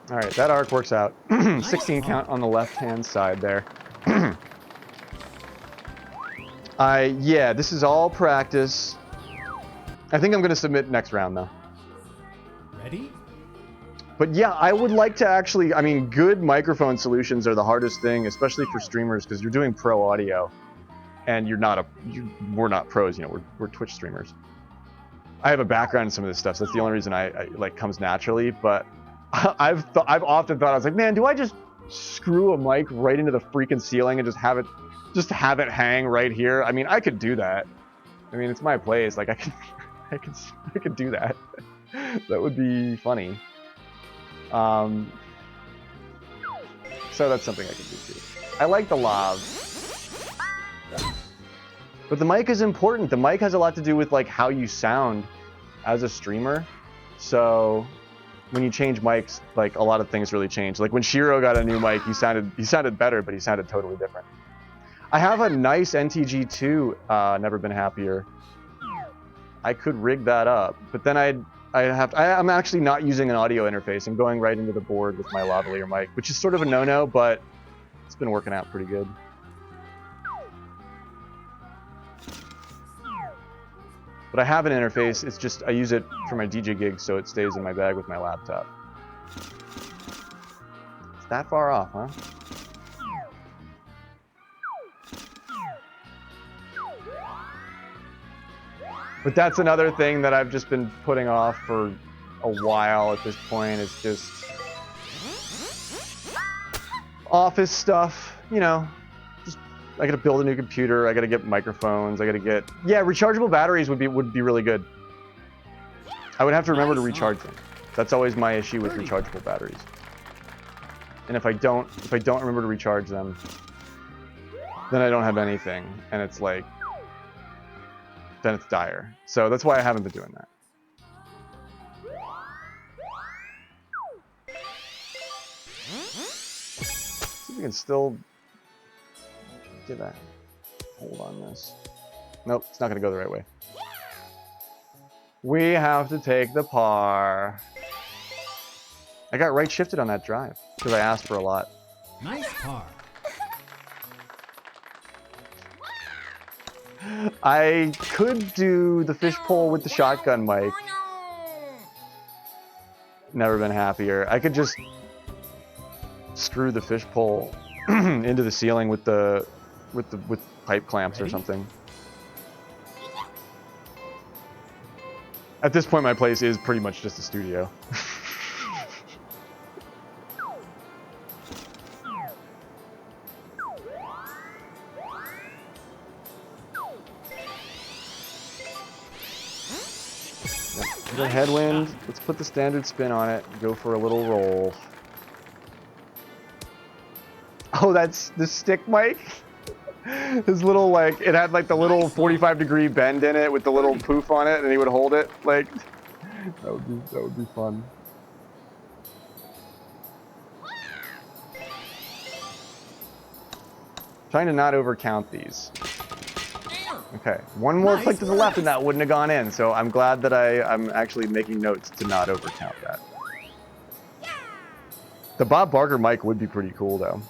Alright, that arc works out. 16 count on the left-hand side there. Yeah, this is all practice. I think I'm going to submit next round, though. Ready? But yeah, I would like to actually, I mean, good microphone solutions are the hardest thing, especially for streamers, because you're doing pro audio, and we're not pros, you know, we're Twitch streamers. I have a background in some of this stuff, so that's the only reason I like comes naturally, but I've often thought, I was like, man, do I just screw a mic right into the freaking ceiling and just have it hang right here? I mean, I could do that. I mean, it's my place, like I could do that. That would be funny. So that's something I can do too. I like the lav. But the mic is important. The mic has a lot to do with like how you sound as a streamer. So when you change mics, like a lot of things really change. Like when Shiro got a new mic, he sounded better, but he sounded totally different. I have a nice NTG2, never been happier. I could rig that up, but then I'd I'm actually not using an audio interface. I'm going right into the board with my lavalier mic, which is sort of a no-no, but it's been working out pretty good. But I have an interface. It's just I use it for my DJ gigs, so it stays in my bag with my laptop. It's that far off, huh? But that's another thing that I've just been putting off for a while at this point. It's just office stuff, you know. Just I gotta build a new computer. I gotta get microphones. I gotta get rechargeable batteries would be really good. I would have to remember to recharge them. That's always my issue with rechargeable batteries. And if I don't remember to recharge them, then I don't have anything, and it's like. Then it's dire. So that's why I haven't been doing that. See if we can still get that hold on this. Nope, it's not going to go the right way. We have to take the par. I got right shifted on that drive because I asked for a lot. Nice par. I could do the fishpole with the shotgun mic. Never been happier. I could just screw the fishpole into the ceiling with pipe clamps or something. At this point, my place is pretty much just a studio. The headwind. Let's put the standard spin on it. Go for a little roll. Oh, that's the stick mic. His little it had like the little 45-degree bend in it with the little poof on it, and he would hold it like. That would be fun. Trying to not overcount these. Okay, one more click to the left and that wouldn't have gone in, so I'm glad that I'm actually making notes to not overcount that. The Bob Barker mic would be pretty cool though.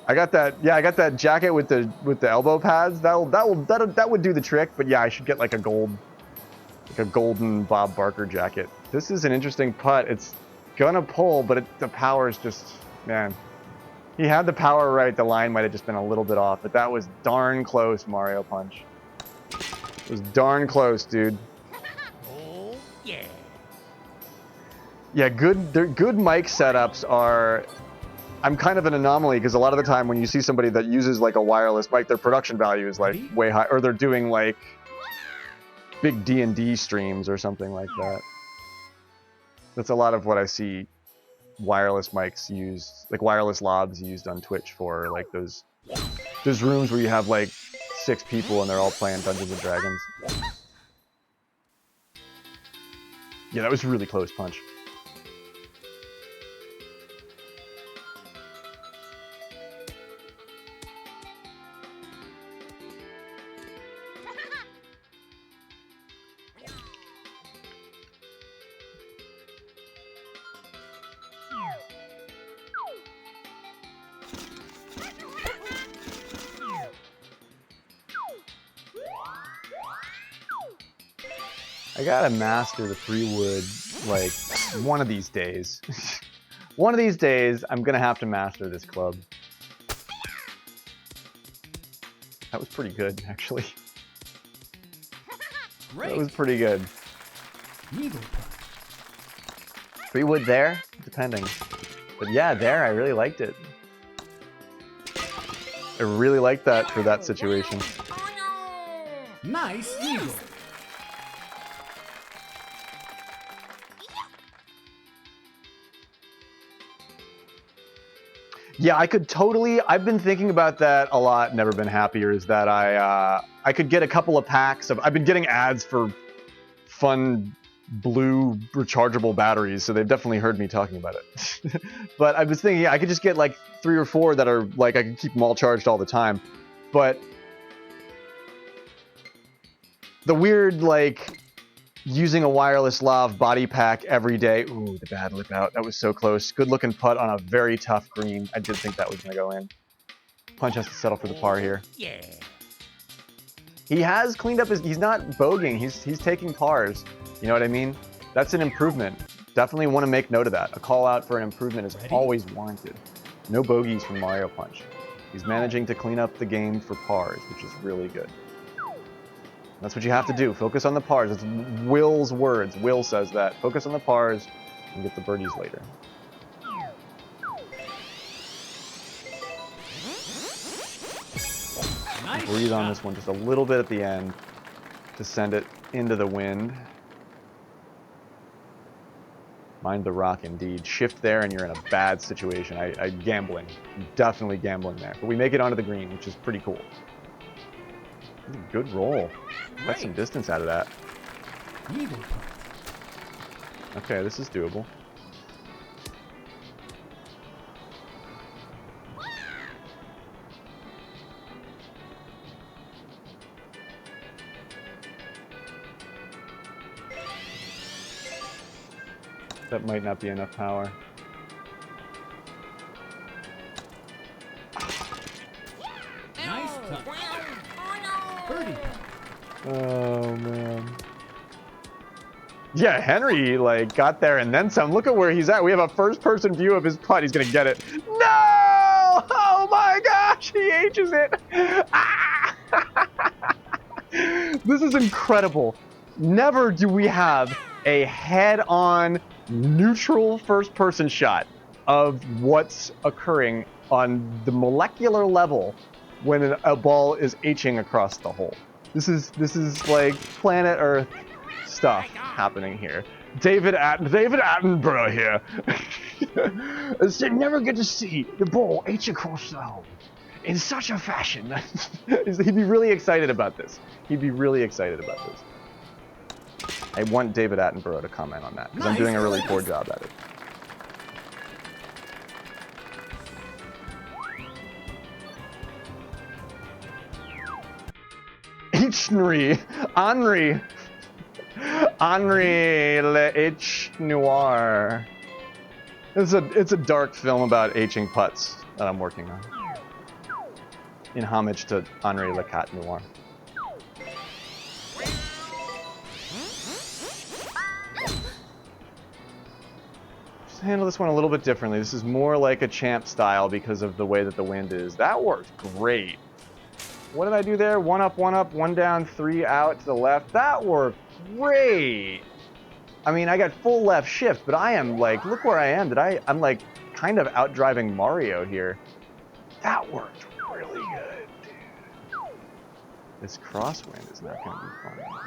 I got that jacket with the elbow pads. That would do the trick, but yeah, I should get like a golden Bob Barker jacket. This is an interesting putt. It's gonna pull, but the power is just, man. He had the power right. The line might have just been a little bit off, but that was darn close, Mario Punch. It was darn close, dude. Oh, yeah. Yeah, good mic setups are... I'm kind of an anomaly because a lot of the time when you see somebody that uses like a wireless mic, their production value is like way high, or they're doing like big D&D streams or something like that. That's a lot of what I see wireless mics used, like wireless lobs used on Twitch for, like those rooms where you have like 6 people and they're all playing Dungeons and Dragons. Yeah, that was a really close punch. I gotta master the 3-wood, like, one of these days. One of these days, I'm gonna have to master this club. That was pretty good, actually. Great. That was pretty good. Eagle putt. 3-wood there? Depending. But yeah, there, I really liked it. I really liked that for that situation. Nice eagle. Yeah, I could totally. I've been thinking about that a lot. Never been happier. Is that I could get a couple of packs of. I've been getting ads for fun blue rechargeable batteries, so they've definitely heard me talking about it. But I was thinking, yeah, I could just get like 3 or 4 that are like I can keep them all charged all the time. But The weird, like, using a wireless lav body pack every day. Ooh, the bad lip out. That was so close. Good looking putt on a very tough green. I did think that was going to go in. Punch has to settle for the par here. Yeah. He has cleaned up his... He's not bogeying. He's taking pars. You know what I mean? That's an improvement. Definitely want to make note of that. A call out for an improvement is always warranted. No bogeys from Mario Punch. He's managing to clean up the game for pars, which is really good. That's what you have to do. Focus on the pars. It's Will's words. Will says that. Focus on the pars and get the birdies later. Nice Breathe on shot. this one just a little bit at the end to send it into the wind. Mind the rock, indeed. Shift there and you're in a bad situation. I gambling. Definitely gambling there. But we make it onto the green, which is pretty cool. Good roll. Got some distance out of that. Eagle putt. Okay, this is doable. That might not be enough power. Nice touch. Birdie putt. Oh, man. Yeah, Henry, like, got there and then some. Look at where he's at. We have a first-person view of his putt. He's going to get it. No! Oh, my gosh! He ages it. Ah! This is incredible. Never do we have a head-on, neutral first-person shot of what's occurring on the molecular level when a ball is Hing across the hole. This is like planet Earth stuff happening here. David Attenborough here. I never get to see the ball H across the hole in such a fashion. He'd be really excited about this. He'd be really excited about this. I want David Attenborough to comment on that because I'm doing a really poor job at it. Henri Le H Noir. It's a dark film about Hing putts that I'm working on. In homage to Henri Le Cat Noir. Just handle this one a little bit differently. This is more like a champ style because of the way that the wind is. That worked great. What did I do there? One up, one down, 3 out to the left. That worked great. I mean, I got full left shift, but I am like, look where I am. I'm like kind of out driving Mario here. That worked really good, dude. This crosswind is not going to be fun.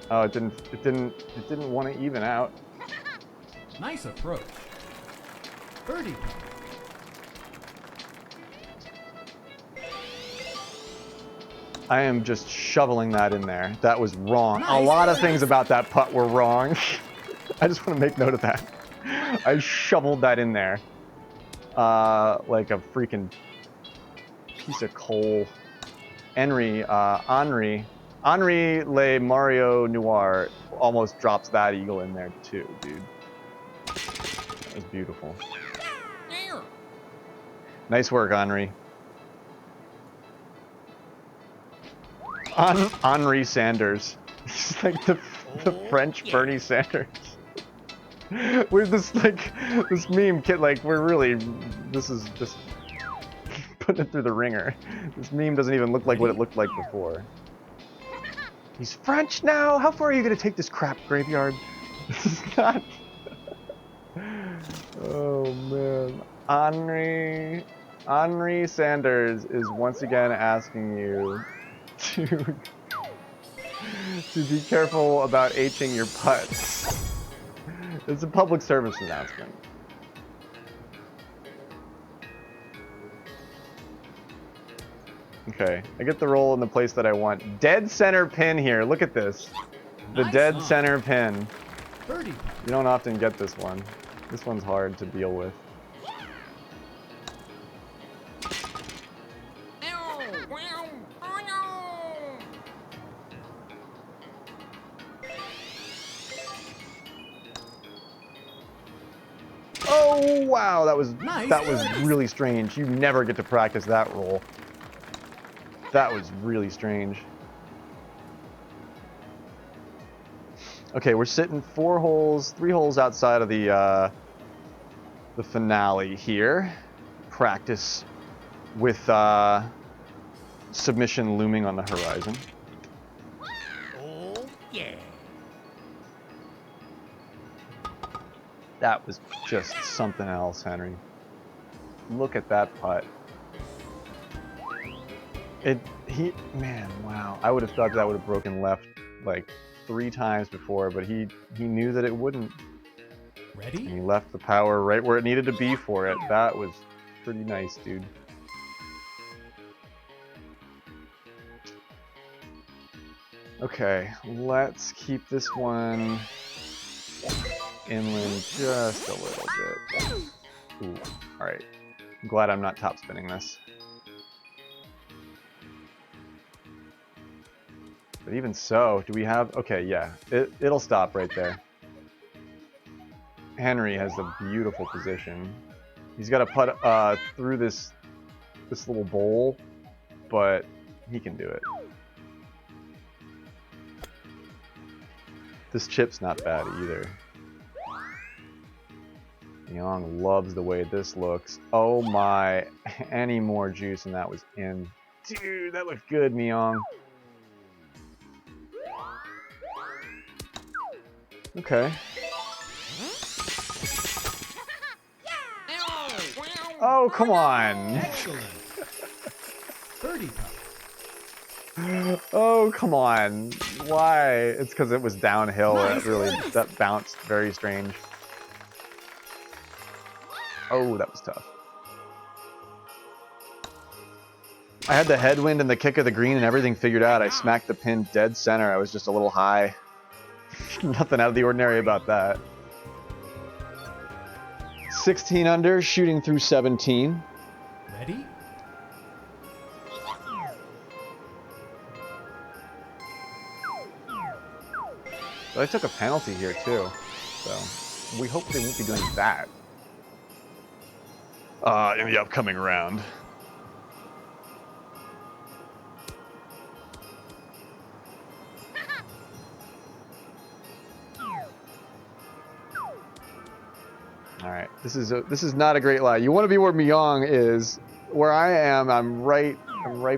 Oh, it didn't want to even out. Nice approach. Birdie putt. I am just shoveling that in there. That was wrong. Nice. A lot of things about that putt were wrong. I just want to make note of that. I shoveled that in there. Like a freaking piece of coal. Henri Le Mario Noir almost drops that eagle in there too, dude. That was beautiful. Nice work, Henri. Henri Sanders. He's like the French Bernie Sanders. We're this meme kid, like this is just putting it through the ringer. This meme doesn't even look like what it looked like before. He's French now? How far are you gonna take this crap, Graveyard? This is not... Oh man. Henri Sanders is once again asking you to be careful about Hing your putts. It's a public service announcement. Okay, I get the roll in the place that I want. Dead center pin here. Look at this. The Nice dead on. center pin. Birdie putt. You don't often get this one. This one's hard to deal with. Oh wow, that was really strange. You never get to practice that roll. That was really strange. Okay, we're sitting 3 holes outside of the finale here. Practice with submission looming on the horizon. Oh, yeah. That was just something else, Henry. Look at that putt. Man, wow. I would have thought that would have broken left like 3 times before, but he knew that it wouldn't. Ready? And he left the power right where it needed to be for it. That was pretty nice, dude. Okay, let's keep this one inland just a little bit. Ooh, alright. I'm glad I'm not top spinning this. But even so, do we have... Okay, yeah. It'll stop right there. Henry has a beautiful position. He's got to putt through this little bowl, but he can do it. This chip's not bad either. Young loves the way this looks. Oh my, any more juice and that was in. Dude, that looked good, Myung. Okay. Oh, come on. Excellent. Birdie putt. Oh, come on. Why? It's because it was downhill. Nice. That bounced very strange. Oh, that was tough. I had the headwind and the kick of the green and everything figured out. I smacked the pin dead center. I was just a little high. Nothing out of the ordinary about that. 16 under, shooting through 17. Ready? But I took a penalty here too, so we hopefully won't be doing that in the upcoming round. All right, this is not a great lie. You want to be where Myung is. Where I am, I'm right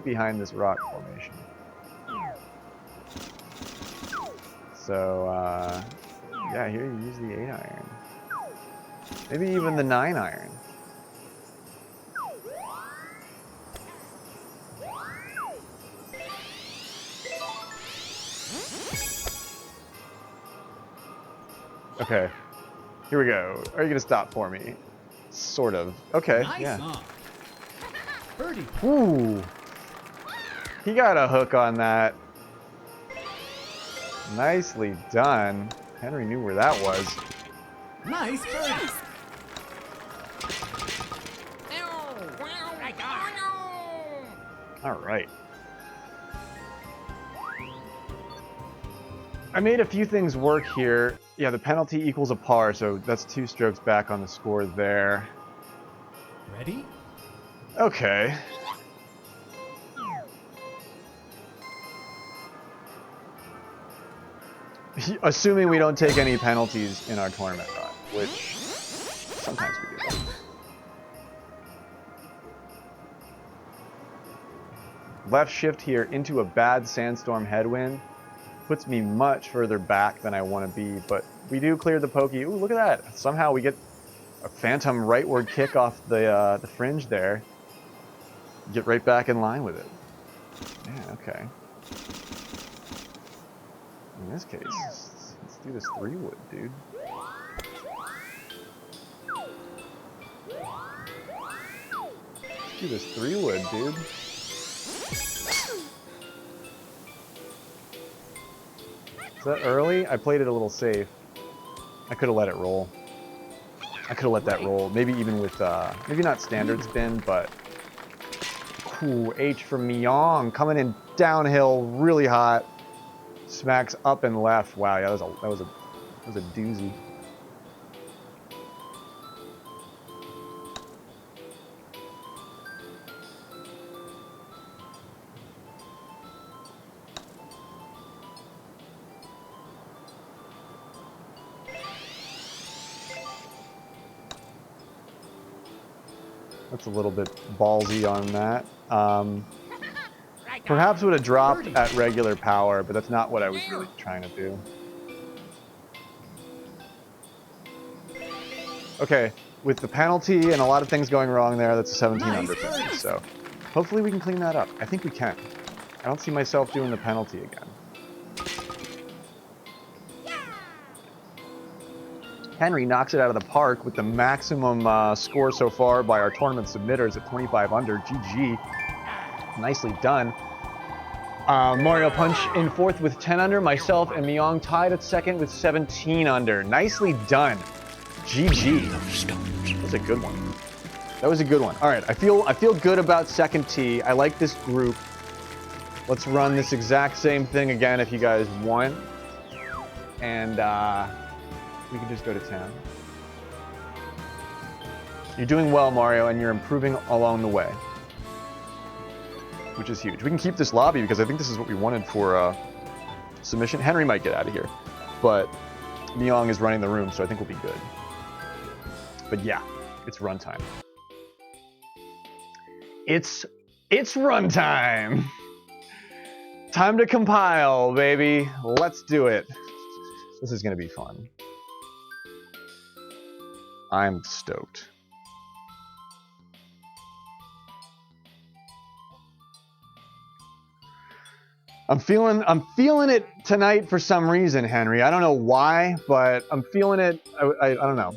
behind this rock formation. So yeah, here you use the 8-iron. Maybe even the 9-iron. Okay. Here we go. Are you gonna stop for me? Sort of. Okay. Nice Yeah. on. Birdie putt. Ooh. He got a hook on that. Nicely done. Henry knew where that was. Nice birdie. All right. I made a few things work here. Yeah, the penalty equals a par, so that's 2 strokes back on the score there. Ready? Okay. Assuming we don't take any penalties in our tournament run, which sometimes we do. Left shift here into a bad sandstorm headwind. Puts me much further back than I want to be, but we do clear the pokey. Ooh, look at that. Somehow we get a phantom rightward kick off the fringe there. Get right back in line with it. Yeah, okay. In this case, let's do this 3-wood, dude. Let's do this 3-wood, dude. Is that early? I played it a little safe. I could have let it roll. I could have let that roll. Maybe even with, maybe not standard spin, but... Ooh, H from Myong, coming in downhill, really hot. Smacks up and left. Wow, yeah, that was a doozy. That's a little bit ballsy on that. Perhaps would have dropped at regular power, but that's not what I was really trying to do. Okay, with the penalty and a lot of things going wrong there, that's a 17 under for me, so hopefully we can clean that up. I think we can. I don't see myself doing the penalty again. Henry knocks it out of the park with the maximum score so far by our tournament submitters at 25 under. GG. Nicely done. Mario Punch in fourth with 10 under. Myself and Myong tied at second with 17 under. Nicely done. GG. That was a good one. That was a good one. All right, I feel good about second tee. I like this group. Let's run this exact same thing again if you guys want. And we can just go to town. You're doing well, Mario, and you're improving along the way, which is huge. We can keep this lobby because I think this is what we wanted for submission. Henry might get out of here, but Myong is running the room, so I think we'll be good. But yeah, it's runtime. It's runtime. Time to compile, baby. Let's do it. This is gonna be fun. I'm stoked. I'm feeling it tonight for some reason, Henry. I don't know why, but I'm feeling it. I don't know.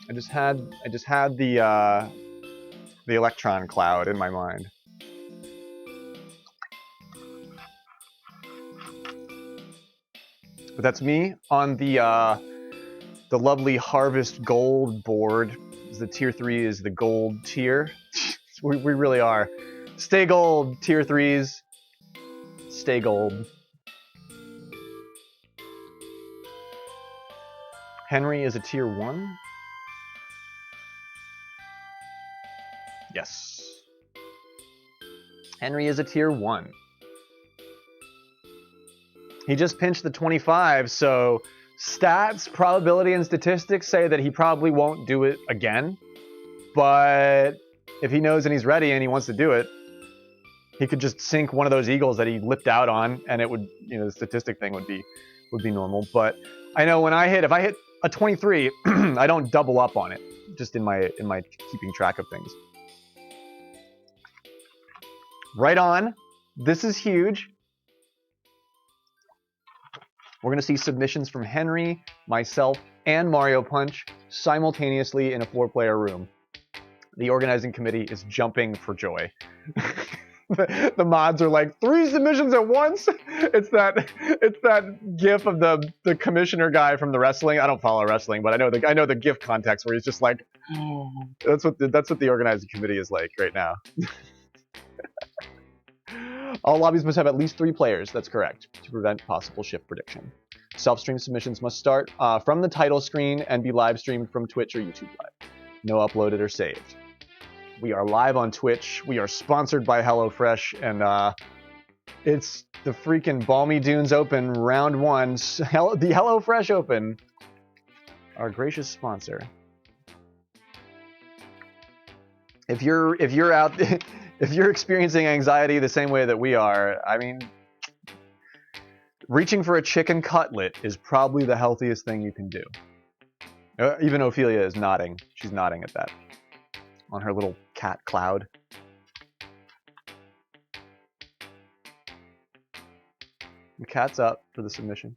I just had the electron cloud in my mind. But that's me on the lovely Harvest Gold board. The tier 3 is the gold tier. we really are. Stay gold, tier 3s. Stay gold. Henry is a tier 1. Yes. Henry is a tier 1. He just pinched the 25, so stats, probability, and statistics say that he probably won't do it again. But if he knows and he's ready and he wants to do it, he could just sink one of those eagles that he lipped out on, and it would, the statistic thing would be normal. But I know if I hit a 23, I don't double up on it, just in my keeping track of things. Right on. This is huge. We're going to see submissions from Henry, myself, and Mario Punch simultaneously in a 4-player room. The organizing committee is jumping for joy. The mods are like, 3 submissions at once? It's that gif of the commissioner guy from the wrestling. I don't follow wrestling, but I know the gif context where he's just like, oh. That's what the organizing committee is like right now. All lobbies must have at least 3 players, that's correct, to prevent possible shift prediction. Self-stream submissions must start from the title screen and be live streamed from Twitch or YouTube Live. No uploaded or saved. We are live on Twitch. We are sponsored by HelloFresh, and it's the freaking Balmy Dunes Open round 1. The HelloFresh Open, our gracious sponsor. If you're out if you're experiencing anxiety the same way that we are, I mean, reaching for a chicken cutlet is probably the healthiest thing you can do. Even Ophelia is nodding. She's nodding at that on her little cat cloud. The cat's up for the submission.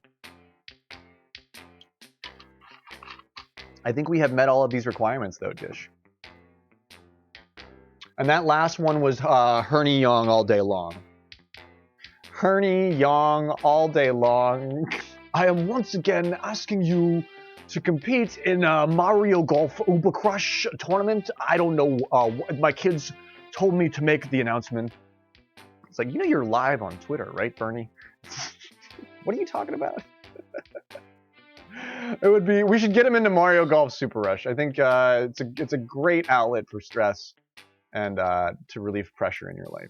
I think we have met all of these requirements, though, Dish. And that last one was Herney Young all day long. Herney Young all day long. I am once again asking you to compete in Mario Golf Uber Crush tournament. I don't know. My kids told me to make the announcement. It's like, you know, you're live on Twitter, right, Bernie? What are you talking about? It would be. We should get him into Mario Golf Super Rush. I think it's a great outlet for stress and to relieve pressure in your life.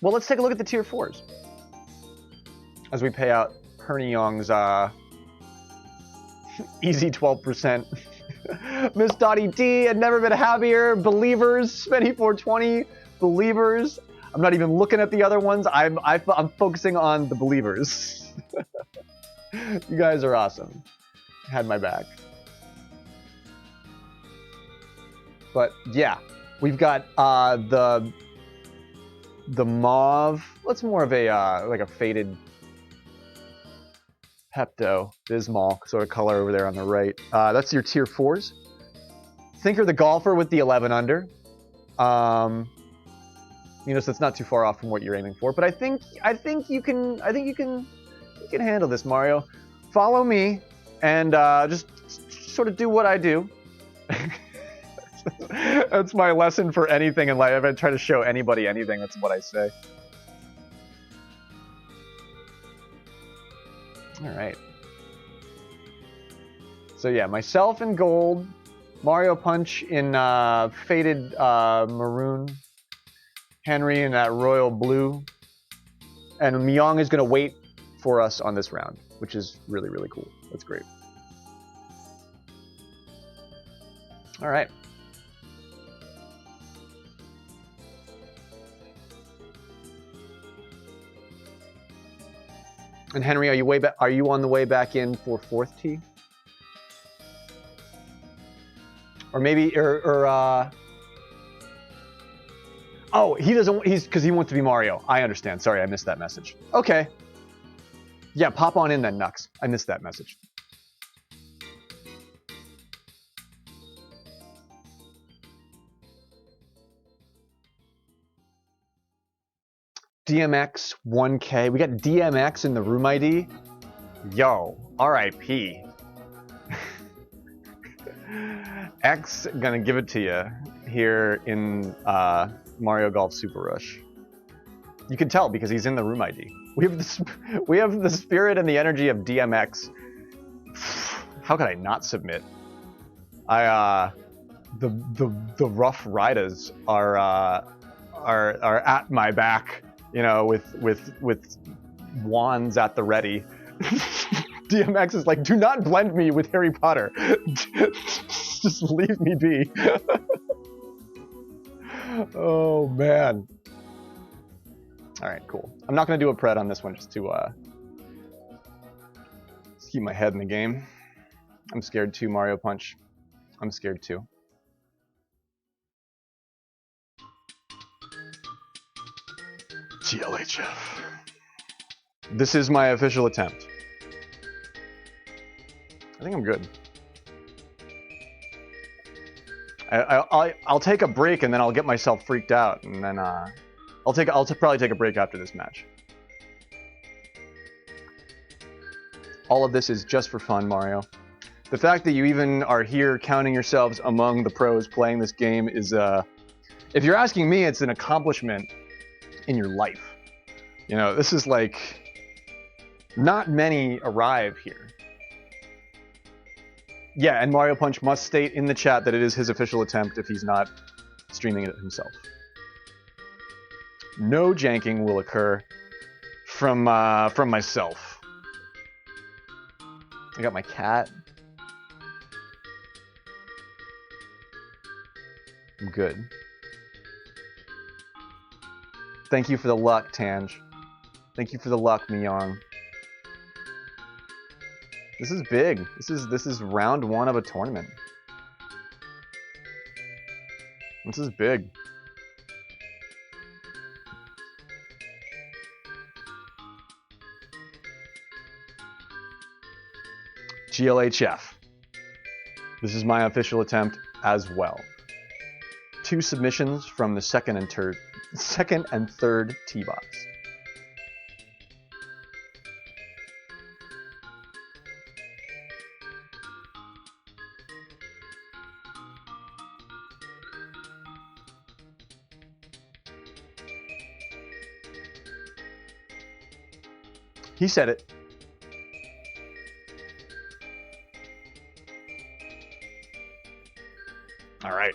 Well, let's take a look at the tier 4s as we pay out Perny Young's easy 12%. Miss Dottie D had never been happier. Believers, Spenny420, Believers. I'm not even looking at the other ones. I'm focusing on the Believers. You guys are awesome. Had my back. But yeah, we've got the mauve. What's more of a like a faded Pepto Bismol sort of color over there on the right. That's your tier 4s. Thinker the golfer with the 11 under. You know, so it's not too far off from what you're aiming for. But I think you can handle this, Mario. Follow me and just sort of do what I do. That's my lesson for anything in life. If I try to show anybody anything, that's what I say. All right. So yeah, myself in gold, Mario Punch in faded maroon, Henry in that royal blue, and Myong is going to wait for us on this round, which is really, really cool. That's great. All right. And Henry, are you way back? Are you on the way back in for 4th tee? Or maybe, oh, he doesn't. He's because he wants to be Mario. I understand. Sorry, I missed that message. Okay. Yeah, pop on in then, Nux. I missed that message. DMX 1K. We got DMX in the room ID. Yo, RIP. X gonna give it to you here in Mario Golf Super Rush. You can tell because he's in the room ID. We have the spirit and the energy of DMX. How could I not submit? The Rough Riders are at my back, you know, with wands at the ready. DMX is like, do not blend me with Harry Potter. Just leave me be. Oh man. All right, cool. I'm not gonna do a pred on this one just to keep my head in the game. I'm scared too, Mario Punch. I'm scared too. GLHF. This is my official attempt. I think I'm good. I'll take a break and then I'll get myself freaked out, and then I'll probably take a break after this match. All of this is just for fun, Mario. The fact that you even are here counting yourselves among the pros playing this game is, if you're asking me, it's an accomplishment in your life. You know, this is like, not many arrive here. Yeah, and Mario Punch must state in the chat that it is his official attempt if he's not streaming it himself. No janking will occur from myself. I got my cat. I'm good. Thank you for the luck, Tanj. Thank you for the luck, Myong. This is big. This is round 1 of a tournament. This is big. GLHF. This is my official attempt as well. 2 submissions from the second and third tee box. He said it. All right.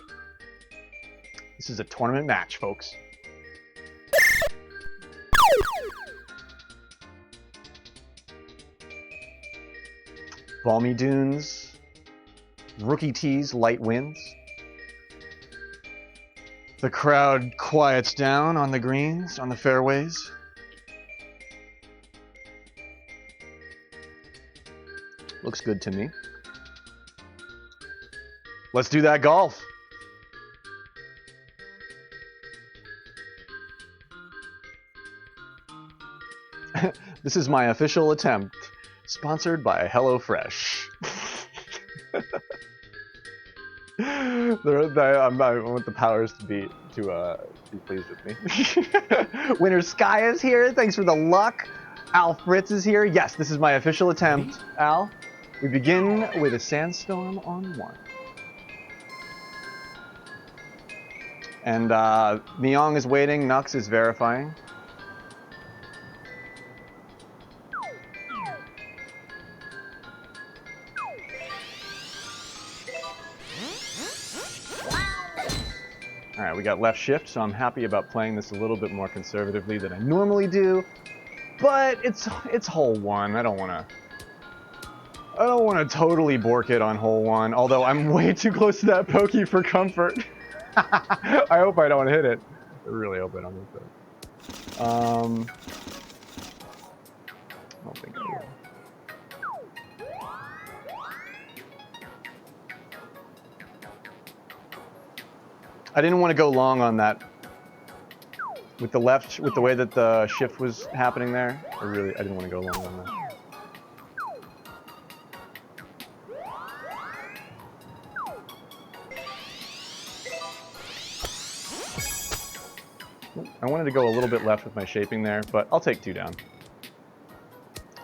This is a tournament match, folks. Balmy dunes, rookie tees, light winds. The crowd quiets down on the greens, on the fairways. Looks good to me. Let's do that golf. This is my official attempt, sponsored by HelloFresh. I want the powers to be pleased with me. Winner Sky is here. Thanks for the luck. Al Fritz is here. Yes, this is my official attempt. Al, we begin with a sandstorm on 1. And Myong is waiting. Nux is verifying. All right, we got left shift, so I'm happy about playing this a little bit more conservatively than I normally do. But it's hole 1. I don't want to totally bork it on hole 1. Although I'm way too close to that pokey for comfort. I hope I don't hit it. I really hope I don't hit that. I don't think I will. I didn't want to go long on that. With the way that the shift was happening there, I didn't want to go long on that. I wanted to go a little bit left with my shaping there, but I'll take 2 down.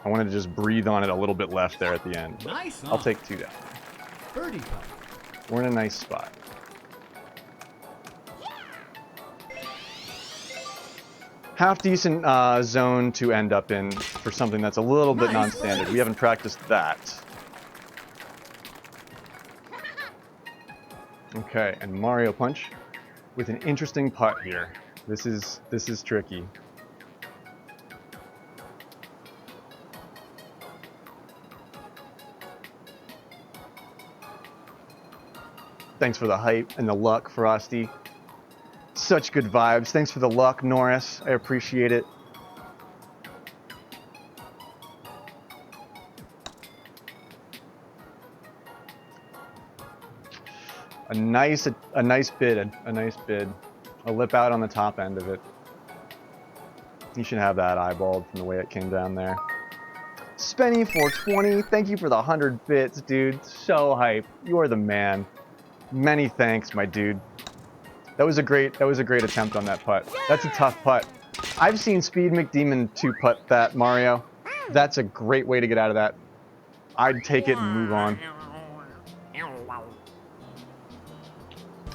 I wanted to just breathe on it a little bit left there at the end. Nice. I'll take 2 down. Birdie putt. We're in a nice spot. Half decent zone to end up in for something that's a little bit non-standard. We haven't practiced that. Okay, and Mario Punch with an interesting putt here. This is tricky. Thanks for the hype and the luck, Frosty. Such good vibes. Thanks for the luck, Norris. I appreciate it. A nice bid. A lip out on the top end of it. You should have that eyeballed from the way it came down there. Spenny420, thank you for the 100 bits, dude. So hype. You are the man. Many thanks, my dude. That was a great attempt on that putt. That's a tough putt. I've seen Speed McDemon 2-putt that, Mario. That's a great way to get out of that. I'd take it and move on.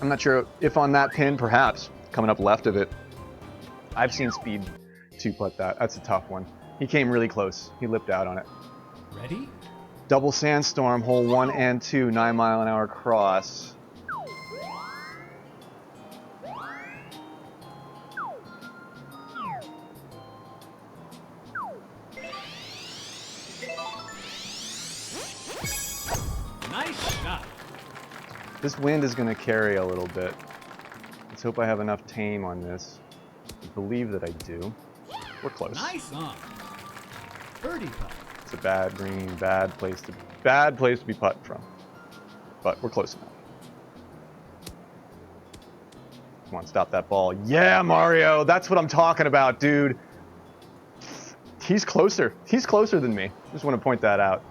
I'm not sure if on that pin, perhaps, coming up left of it. I've seen Speed 2-putt that. That's a tough one. He came really close. He lipped out on it. Ready? Double sandstorm, hole 1 and 2, 9-mile-an-hour cross. Nice shot. This wind is going to carry a little bit. Let's hope I have enough tame on this. I believe that I do. We're close. Nice on. Birdie putt. It's a bad green, bad place to be putting from. But we're close enough. Come on, stop that ball. Yeah, Mario, that's what I'm talking about, dude. He's closer. He's closer than me. Just want to point that out.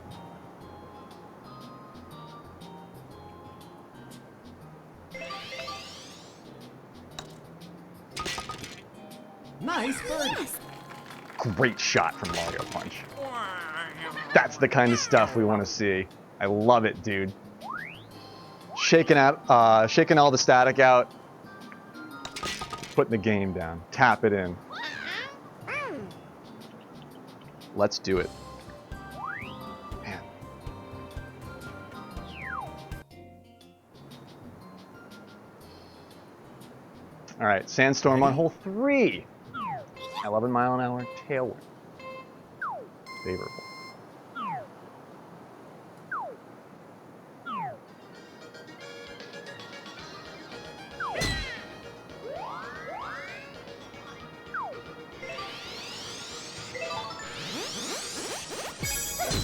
Nice birdie. Great shot from Mario Punch. That's the kind of stuff we want to see. I love it, dude. Shaking all the static out. Putting the game down. Tap it in. Let's do it. Man. All right, Sandstorm on hole 3. 11-mile-an-hour tailwind. Favorable.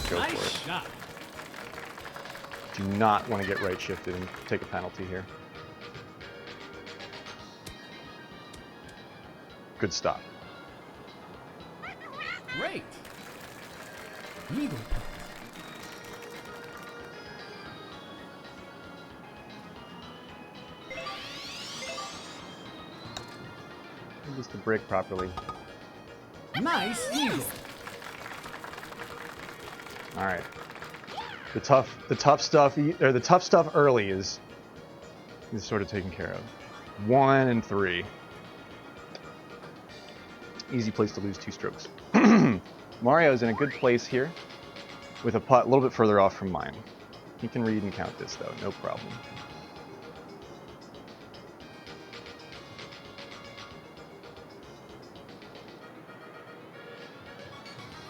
Go Nice for it. shot. Do not want to get right shifted and take a penalty here. Good stop. Great. Eagle putt. Just to brake properly. Nice eagle. All right. The tough stuff early is sort of taken care of. 1 and 3. Easy place to lose 2 strokes. Mario's in a good place here with a putt a little bit further off from mine. He can read and count this though, no problem.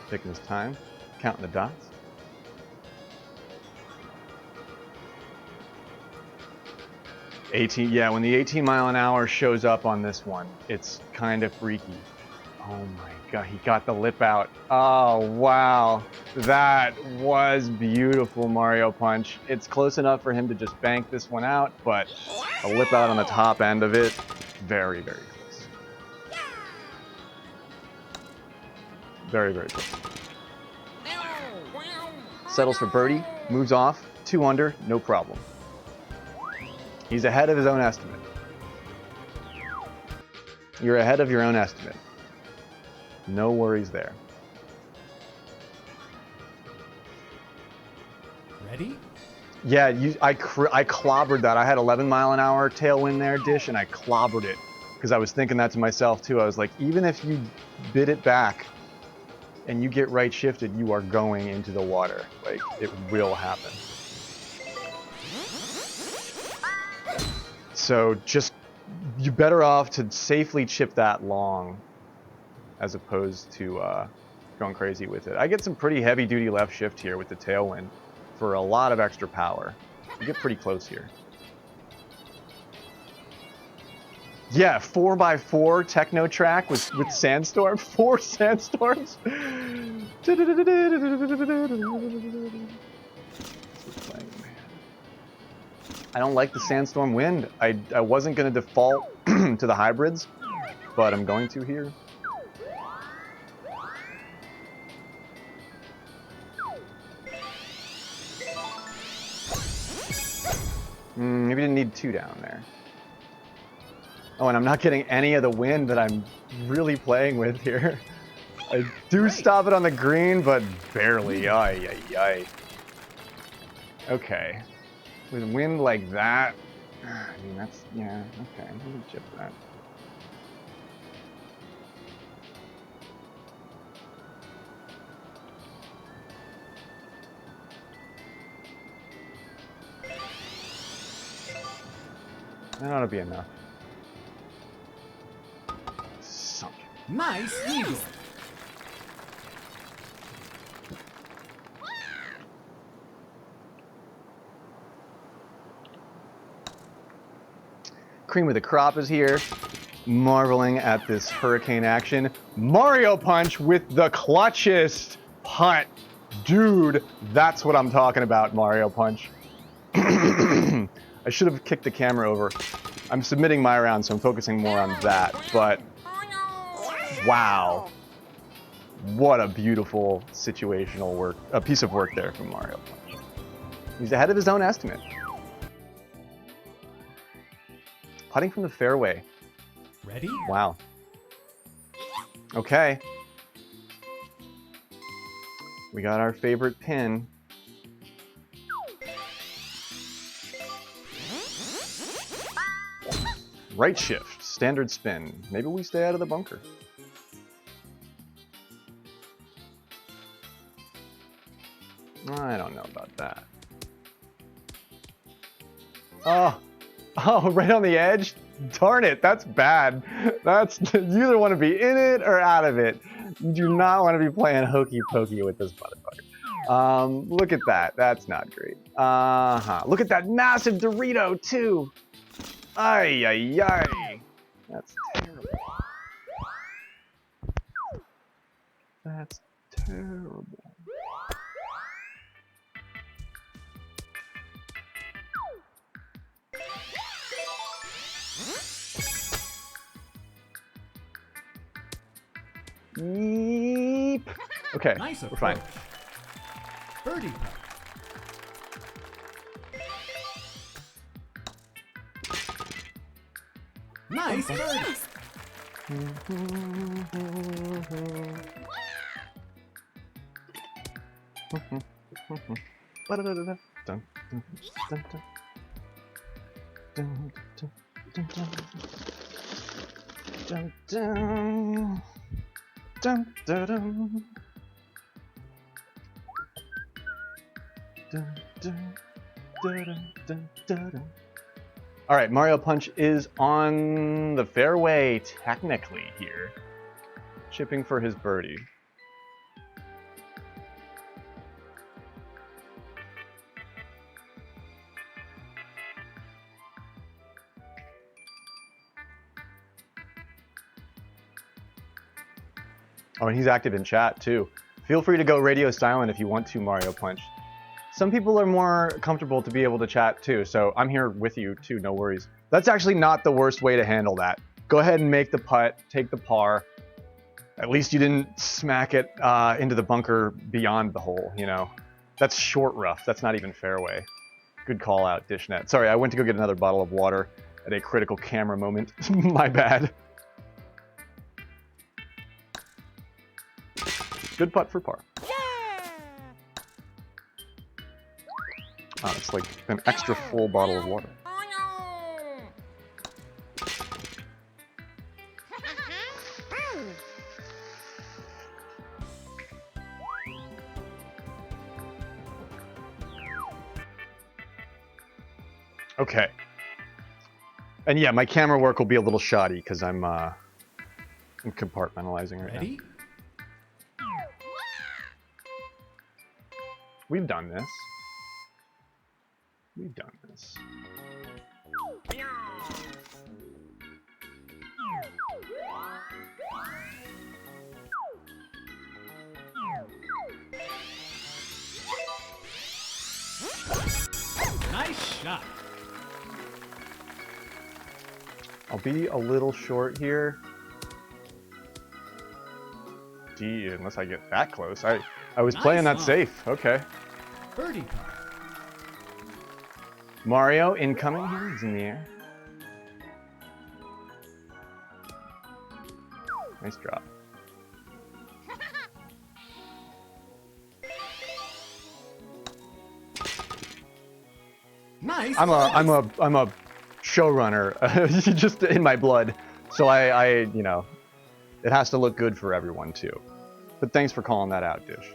Taking his time, counting the dots. Yeah, when the 18-mile-an-hour shows up on this one, it's kind of freaky. Oh my god, he got the lip out. Oh, wow. That was beautiful, Mario Punch. It's close enough for him to just bank this one out, but a lip out on the top end of it, very, very close. Very, very close. Settles for birdie, moves off, 2 under, no problem. He's ahead of his own estimate. You're ahead of your own estimate. No worries there. Ready? Yeah, I clobbered that. I had 11-mile-an-hour tailwind there, Dish, and I clobbered it. Because I was thinking that to myself, too. I was like, even if you bid it back and you get right shifted, you are going into the water. Like, it will happen. So just, you're better off to safely chip that long as opposed to going crazy with it. I get some pretty heavy duty left shift here with the tailwind for a lot of extra power. You get pretty close here. Yeah, 4x4 techno track with Sandstorm. 4 Sandstorms. I don't like the Sandstorm wind. I wasn't going to default to the hybrids, but I'm going to here. Maybe didn't need 2 down there. Oh, and I'm not getting any of the wind that I'm really playing with here. I do stop it on the green, but barely. Ay, ay, ay. Okay. With wind like that, I mean, that's, yeah, okay, I'm gonna chip that. That ought to be enough. Sunk. Nice eagle. Cream of the crop is here, marveling at this hurricane action. Mario Punch with the clutchest putt. Dude, that's what I'm talking about, Mario Punch. I should have kicked the camera over. I'm submitting my round, so I'm focusing more on that, but wow. What a beautiful situational work, a piece of work there from Mario Punch. He's ahead of his own estimate. Putting from the fairway. Ready? Wow. Okay. We got our favorite pin. Right shift, standard spin. Maybe we stay out of the bunker. I don't know about that. Oh, right on the edge? Darn it, that's bad. You either want to be in it or out of it. You do not want to be playing hokey pokey with this motherfucker. Look at that. That's not great. Look at that massive Dorito, too. Ay, ay, ay. That's terrible. That's terrible. Yeep. Okay, Nice we're fine. approach. Birdie putt. Nice birdie. All right, Mario Punch is on the fairway technically here, chipping for his birdie. Oh, and he's active in chat too. Feel free to go radio silent if you want to, Mario Punch. Some people are more comfortable to be able to chat too, so I'm here with you too, no worries. That's actually not the worst way to handle that. Go ahead and make the putt, take the par. At least you didn't smack it into the bunker beyond the hole, you know. That's short rough, that's not even fairway. Good call out, Dishnet. Sorry, I went to go get another bottle of water at a critical camera moment. My bad. Good putt for par. Oh, it's like an extra full bottle of water. Okay. And yeah, my camera work will be a little shoddy because I'm compartmentalizing right Ready? now. We've done this. We've done this. Nice shot. I'll be a little short here. D, unless I get that close. I was playing that Nice safe. Okay. Birdie putt. Mario incoming here. He's in the air. Nice drop. Nice. I'm a showrunner, just in my blood. So I, you know, it has to look good for everyone too. But thanks for calling that out, Dish.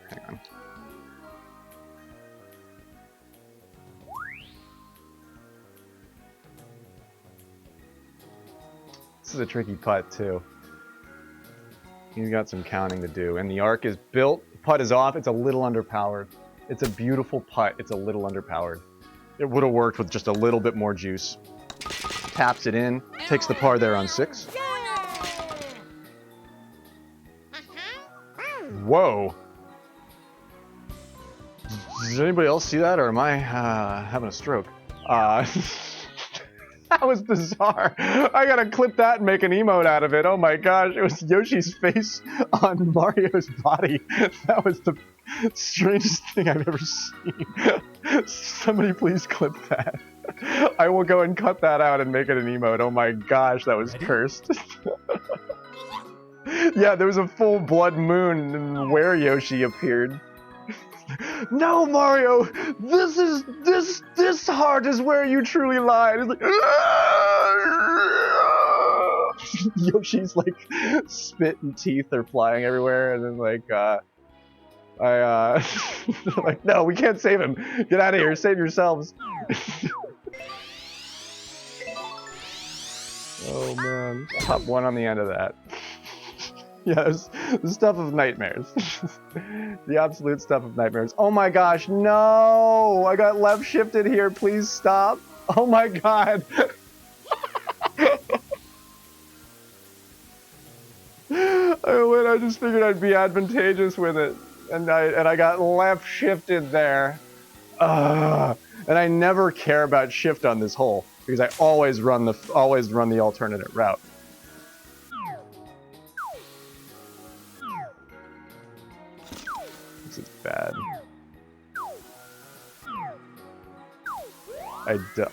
Hang on. This is a tricky putt too. He's got some counting to do, and the arc is built. Putt is off. It's a little underpowered. It's a beautiful putt. It's a little underpowered. It would have worked with just a little bit more juice. Taps it in. Takes the par there on 6. Whoa. Does anybody else see that, or am I having a stroke? That was bizarre. I gotta clip that and make an emote out of it. Oh my gosh, it was Yoshi's face on Mario's body. That was the strangest thing I've ever seen. Somebody please clip that. I will go and cut that out and make it an emote. Oh my gosh, that was cursed. Yeah, there was a full blood moon where Yoshi appeared. No, Mario! This heart is where you truly lie. It's like, Yoshi's like spit and teeth are flying everywhere, and then like like, no, we can't save him. Get out of here. Save yourselves. Oh man, pop one on the end of that. Yeah, it's the stuff of nightmares. The absolute stuff of nightmares. Oh my gosh, no! I got left shifted here. Please stop. Oh my god. I just figured I'd be advantageous with it, and I got left shifted there. And I never care about shift on this hole because I always run the alternate route. This is bad.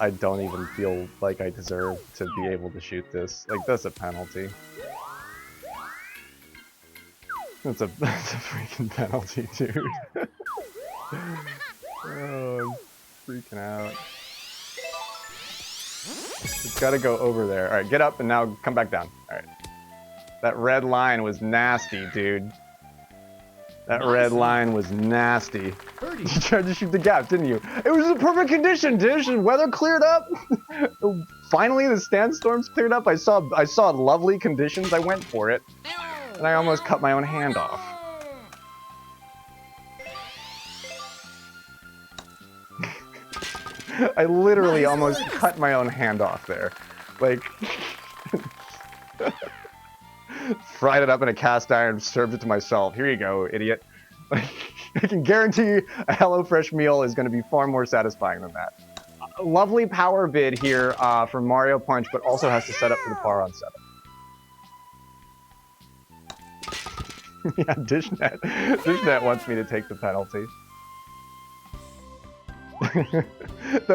I don't even feel like I deserve to be able to shoot this. Like, that's a penalty. That's a freaking penalty, dude. Oh, I'm freaking out. It's gotta go over there. Alright, get up and now come back down. Alright. That red line was nasty, dude. That red line was nasty. Birdie. You tried to shoot the gap, didn't you? It was a perfect condition, Dish, and weather cleared up. Finally, the sandstorms cleared up. I saw lovely conditions. I went for it, and I almost cut my own hand off. I literally almost cut my own hand off there. Like, fried it up in a cast iron, served it to myself. Here you go, idiot. I can guarantee you a HelloFresh meal is going to be far more satisfying than that. Lovely power bid here from Mario Punch, but also has to set up for the par on 7. Yeah, Dishnet wants me to take the penalty.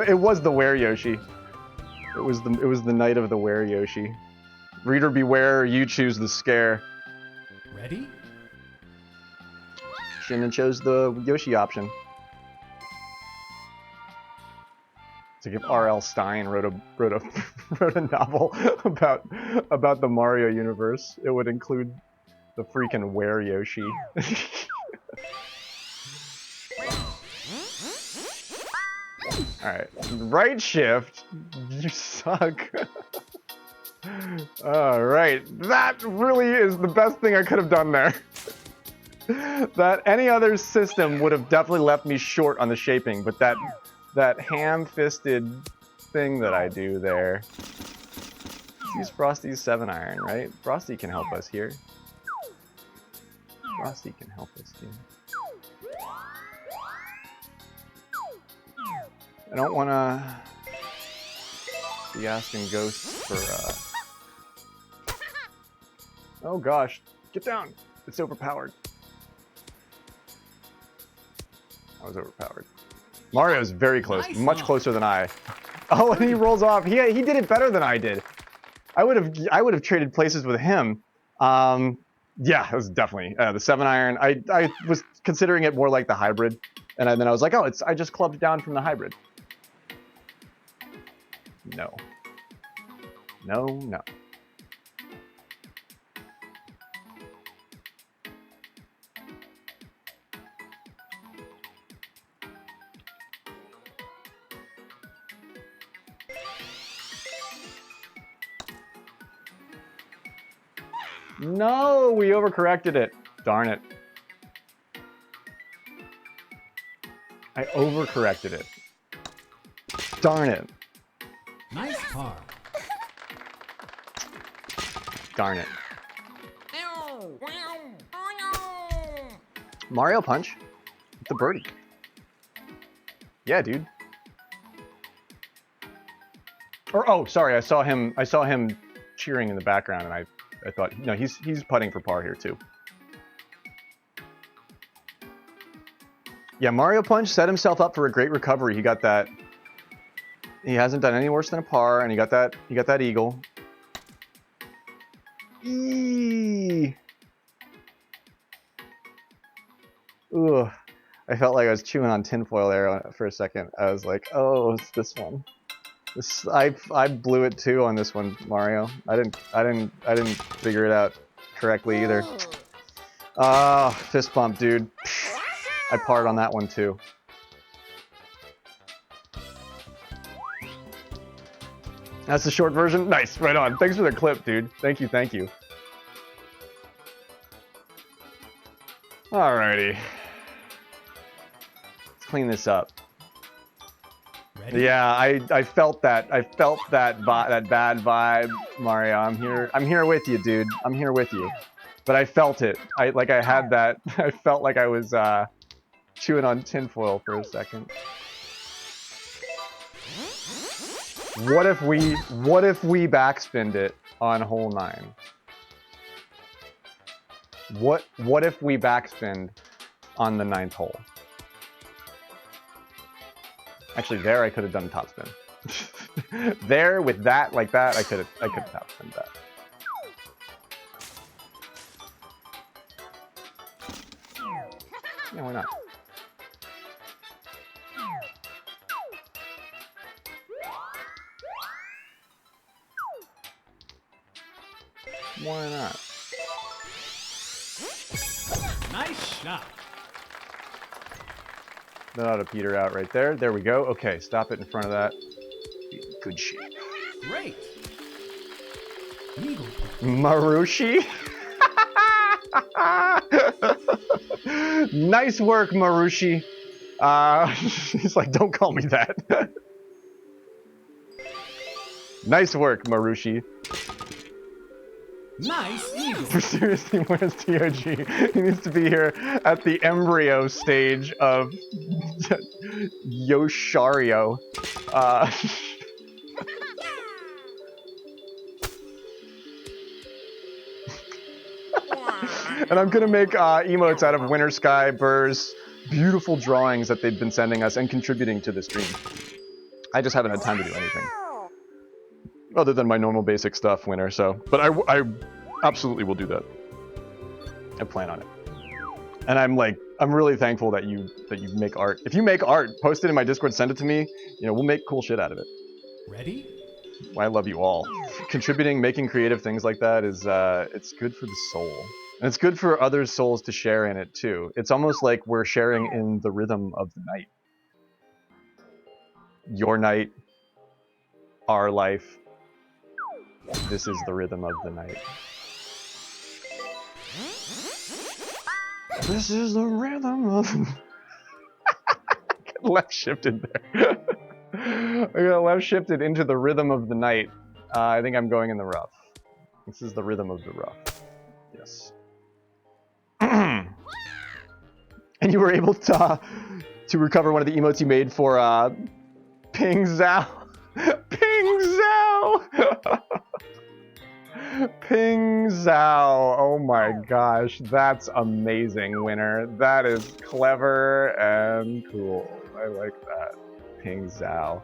It was the Were Yoshi. It was the night of the Were Yoshi. Reader beware, you choose the scare. Ready? Shinnon chose the Yoshi option. It's like if R.L. Stein wrote a novel about the Mario universe, it would include the freaking Were Yoshi. Alright, right shift. You suck. Alright, that really is the best thing I could have done there. That any other system would have definitely left me short on the shaping, but that ham-fisted thing that I do there. Let's use Frosty's 7-iron, right? Frosty can help us here. Frosty can help us here. I don't want to be asking ghosts for, Oh gosh, get down! It's overpowered. I was overpowered. Mario's very close, Nice much one. closer than I. Oh, and he rolls off. He did it better than I did. I would have traded places with him. Yeah, it was definitely the 7-iron. I was considering it more like the hybrid, and then I was like, oh, I just clubbed down from the hybrid. No. No, no. No, we overcorrected it. Darn it. I overcorrected it. Darn it. Nice par. Darn it. Mario Punch? The birdie. Yeah, dude. Or oh, sorry, I saw him cheering in the background, and I thought, no, he's putting for par here too. Yeah, Mario Punch set himself up for a great recovery. He got that. He hasn't done any worse than a par, and he got that eagle. Eee. Ugh. I felt like I was chewing on tinfoil there for a second. I was like, oh, it's this one. I blew it too on this one, Mario. I didn't figure it out correctly either. Ah, fist bump, dude. I parred on that one too. That's the short version? Nice, right on. Thanks for the clip, dude. Thank you, thank you. Alrighty. Let's clean this up. Ready? Yeah, I felt that. I felt that that bad vibe, Mario. I'm here with you, dude. I'm here with you. But I felt it. I had that. I felt like I was chewing on tinfoil for a second. What if we backspinned it on hole 9? What if we backspinned on the 9th hole? Actually, there I could have done topspin. There with that like that, I could have topspinned that. Yeah, why not? Why not? Nice shot. That ought to peter out right there. There we go. Okay, stop it in front of that. Good shape. Great. Eagle putt. Marushi? Nice work, Marushi. He's like, don't call me that. Nice work, Marushi. Nice eagle. Seriously, where's TOG? He needs to be here at the embryo stage of Yoshario. And I'm gonna make emotes out of Winter Sky, Burrs, beautiful drawings that they've been sending us and contributing to the stream. I just haven't had time to do anything other than my normal basic stuff, Winter. So, but I absolutely will do that. I plan on it. And I'm really thankful that you make art. If you make art, post it in my Discord, send it to me. You know, we'll make cool shit out of it. Ready? I love you all. Contributing, making creative things like that is it's good for the soul. And it's good for other souls to share in it too. It's almost like we're sharing in the rhythm of the night. Your night, our life. This is the rhythm of the night. This is the rhythm of left shifted there. I got left shifted into the rhythm of the night. I think I'm going in the rough. This is the rhythm of the rough. Yes. And you were able to recover one of the emotes you made for Ping Zhao. Ping Zhao! Ping Zhao. Oh my gosh, that's amazing, Winner. That is clever and cool. I like that. Ping Zhao.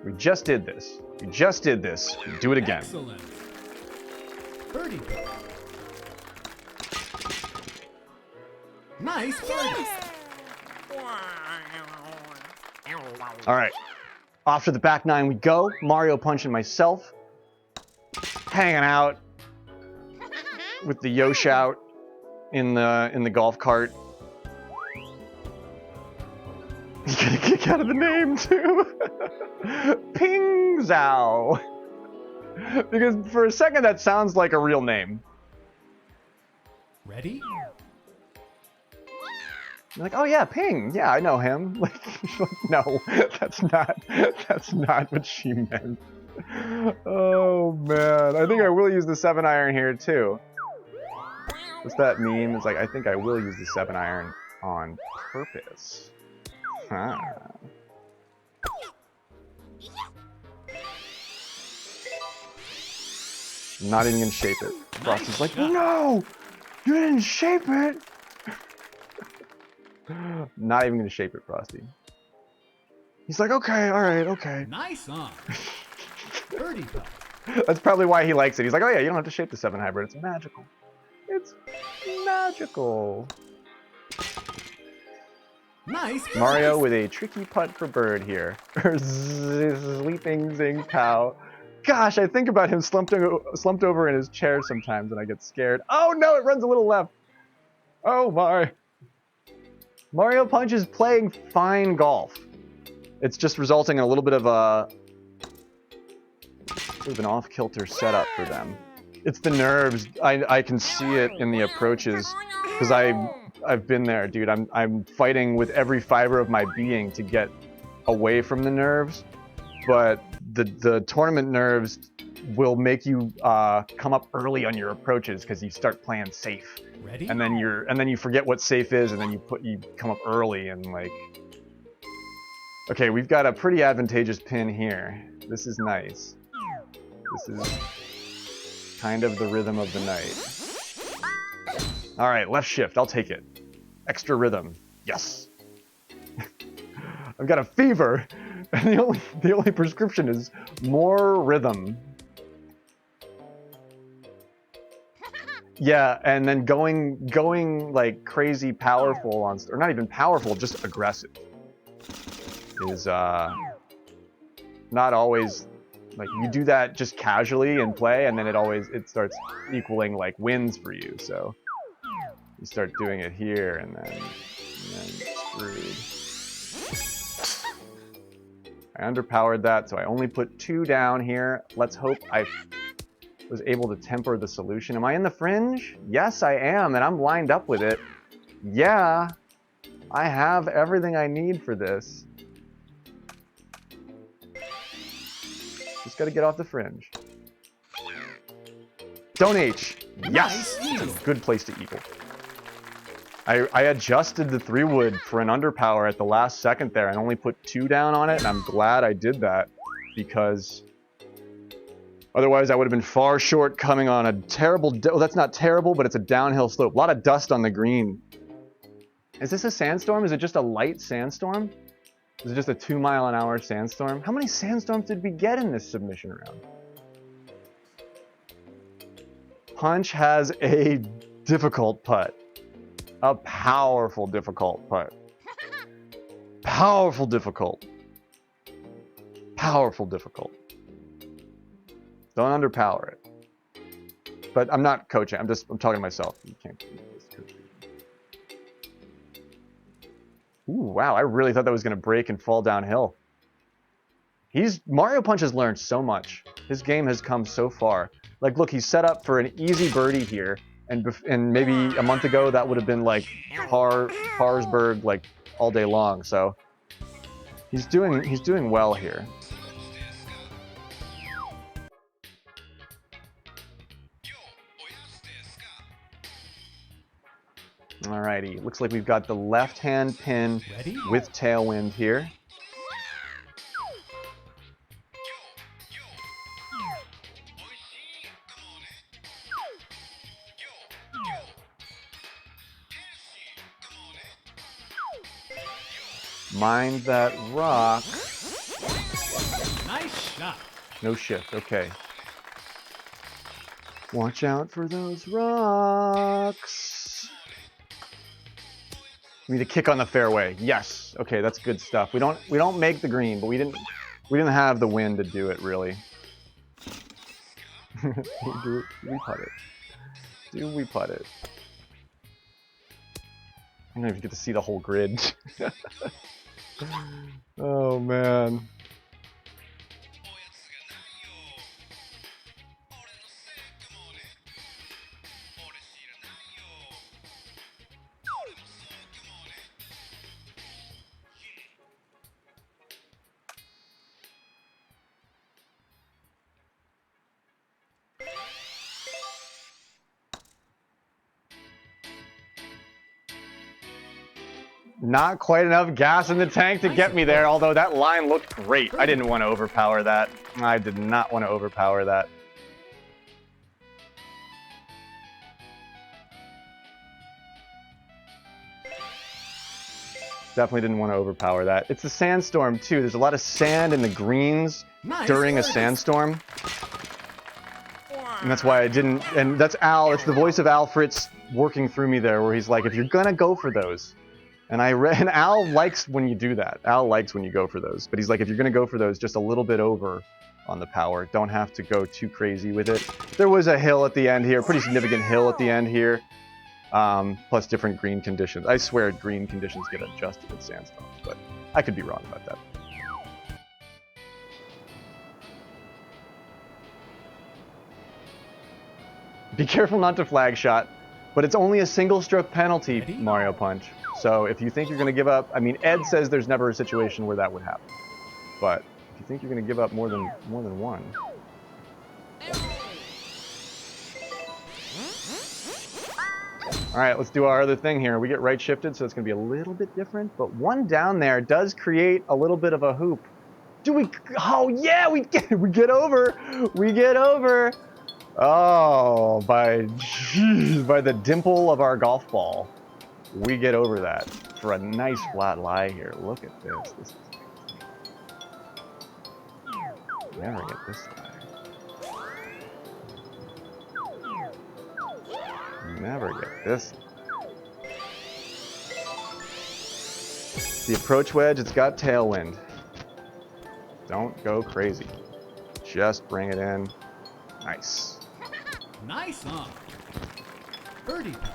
We just did this. We just did this. Do it again. Excellent. Birdie putt. Nice birdie. All right. Off to the back 9 we go. Mario Punch and myself. Hanging out with the Yosh out in the golf cart. You get a kick out of the name too. Ping Zhao. Because for a second that sounds like a real name. Ready? You're like, oh yeah, Ping. Yeah, I know him. Like, no, that's not what she meant. Oh man, I think I will use the 7-iron here too. What's that meme? It's like, I think I will use the 7-iron on purpose. Huh. Not even gonna shape it. Frosty's like, no! You didn't shape it! Not even gonna shape it, Frosty. He's like, okay, alright, okay. Nice on. Birdie putt. That's probably why he likes it. He's like, oh yeah, you don't have to shape the 7 hybrid. It's magical. It's magical. Nice. Mario pass. with a tricky putt for bird here. Sleeping Zing Pow. Gosh, I think about him slumped over in his chair sometimes and I get scared. Oh no, it runs a little left. Oh my. Mario Punch is playing fine golf. It's just resulting in a little bit of a sort of an off-kilter setup for them. It's the nerves. I can see it in the approaches because I've been there, dude. I'm fighting with every fiber of my being to get away from the nerves, but the tournament nerves will make you come up early on your approaches because you start playing safe. Ready? And then you forget what safe is, and then you come up early and like. Okay, we've got a pretty advantageous pin here. This is nice. This is kind of the rhythm of the night. All right, left shift. I'll take it. Extra rhythm. Yes. I've got a fever, and the only prescription is more rhythm. Yeah, and then going like crazy powerful on, or not even powerful, just aggressive is not always like you do that just casually and play, and then it starts equaling like wins for you. So you start doing it here, and then screwed. I underpowered that, so I only put 2 down here. Let's hope I was able to temper the solution. Am I in the fringe? Yes, I am, and I'm lined up with it. Yeah, I have everything I need for this. Just gotta get off the fringe. Don't H. Yes! Nice. It's a good place to eagle. I adjusted the 3-wood for an underpower at the last second there and only put 2 down on it, and I'm glad I did that because otherwise I would have been far short coming on a terrible, oh, that's not terrible, but it's a downhill slope. A lot of dust on the green. Is this a sandstorm? Is it just a light sandstorm? Is it just a 2-mile-an-hour sandstorm? How many sandstorms did we get in this submission round? Punch has a difficult putt. A powerful difficult putt. Powerful difficult. Powerful difficult. Don't underpower it. But I'm not coaching. I'm talking to myself. You can't do this. Ooh, wow, I really thought that was going to break and fall downhill. Mario Punch has learned so much. His game has come so far. Like, look, he's set up for an easy birdie here, and maybe a month ago that would have been like Parsberg like all day long. So he's doing well here. Alrighty, looks like we've got the left-hand pin Ready? with tailwind here. Mind that rock. Nice shot. No shift, okay. Watch out for those rocks. We need a kick on the fairway. Yes. Okay, that's good stuff. We don't make the green, but we didn't have the wind to do it really. Do we putt it? Do we putt it? I don't even get to see the whole grid. Oh man. Not quite enough gas in the tank to get me there, although that line looked great. I didn't want to overpower that. I did not want to overpower that. Definitely didn't want to overpower that. It's a sandstorm too. There's a lot of sand in the greens Nice during a birdie. sandstorm. And that's why I didn't, and that's Al, it's the voice of Al Fritz working through me there, where he's like, if you're gonna go for those, and Al likes when you do that. Al likes when you go for those, but he's like, if you're gonna go for those, just a little bit over on the power. Don't have to go too crazy with it. There was a hill at the end here, pretty significant hill at the end here, plus different green conditions. I swear green conditions get adjusted in sandstorms, but I could be wrong about that. Be careful not to flag shot, but it's only a single stroke penalty, Ready? Mario Punch. So if you think you're going to give up, I mean, Ed says there's never a situation where that would happen. But if you think you're going to give up more than one. All right, let's do our other thing here. We get right shifted, so it's going to be a little bit different. But one down there does create a little bit of a hoop. Do we? Oh yeah, we get over. We get over. Oh, by the dimple of our golf ball, we get over that for a nice flat lie here. Look at this. This is amazing. Never get this lie. Never get this. The approach wedge, it's got tailwind. Don't go crazy. Just bring it in. Nice. Nice on. Birdie putt.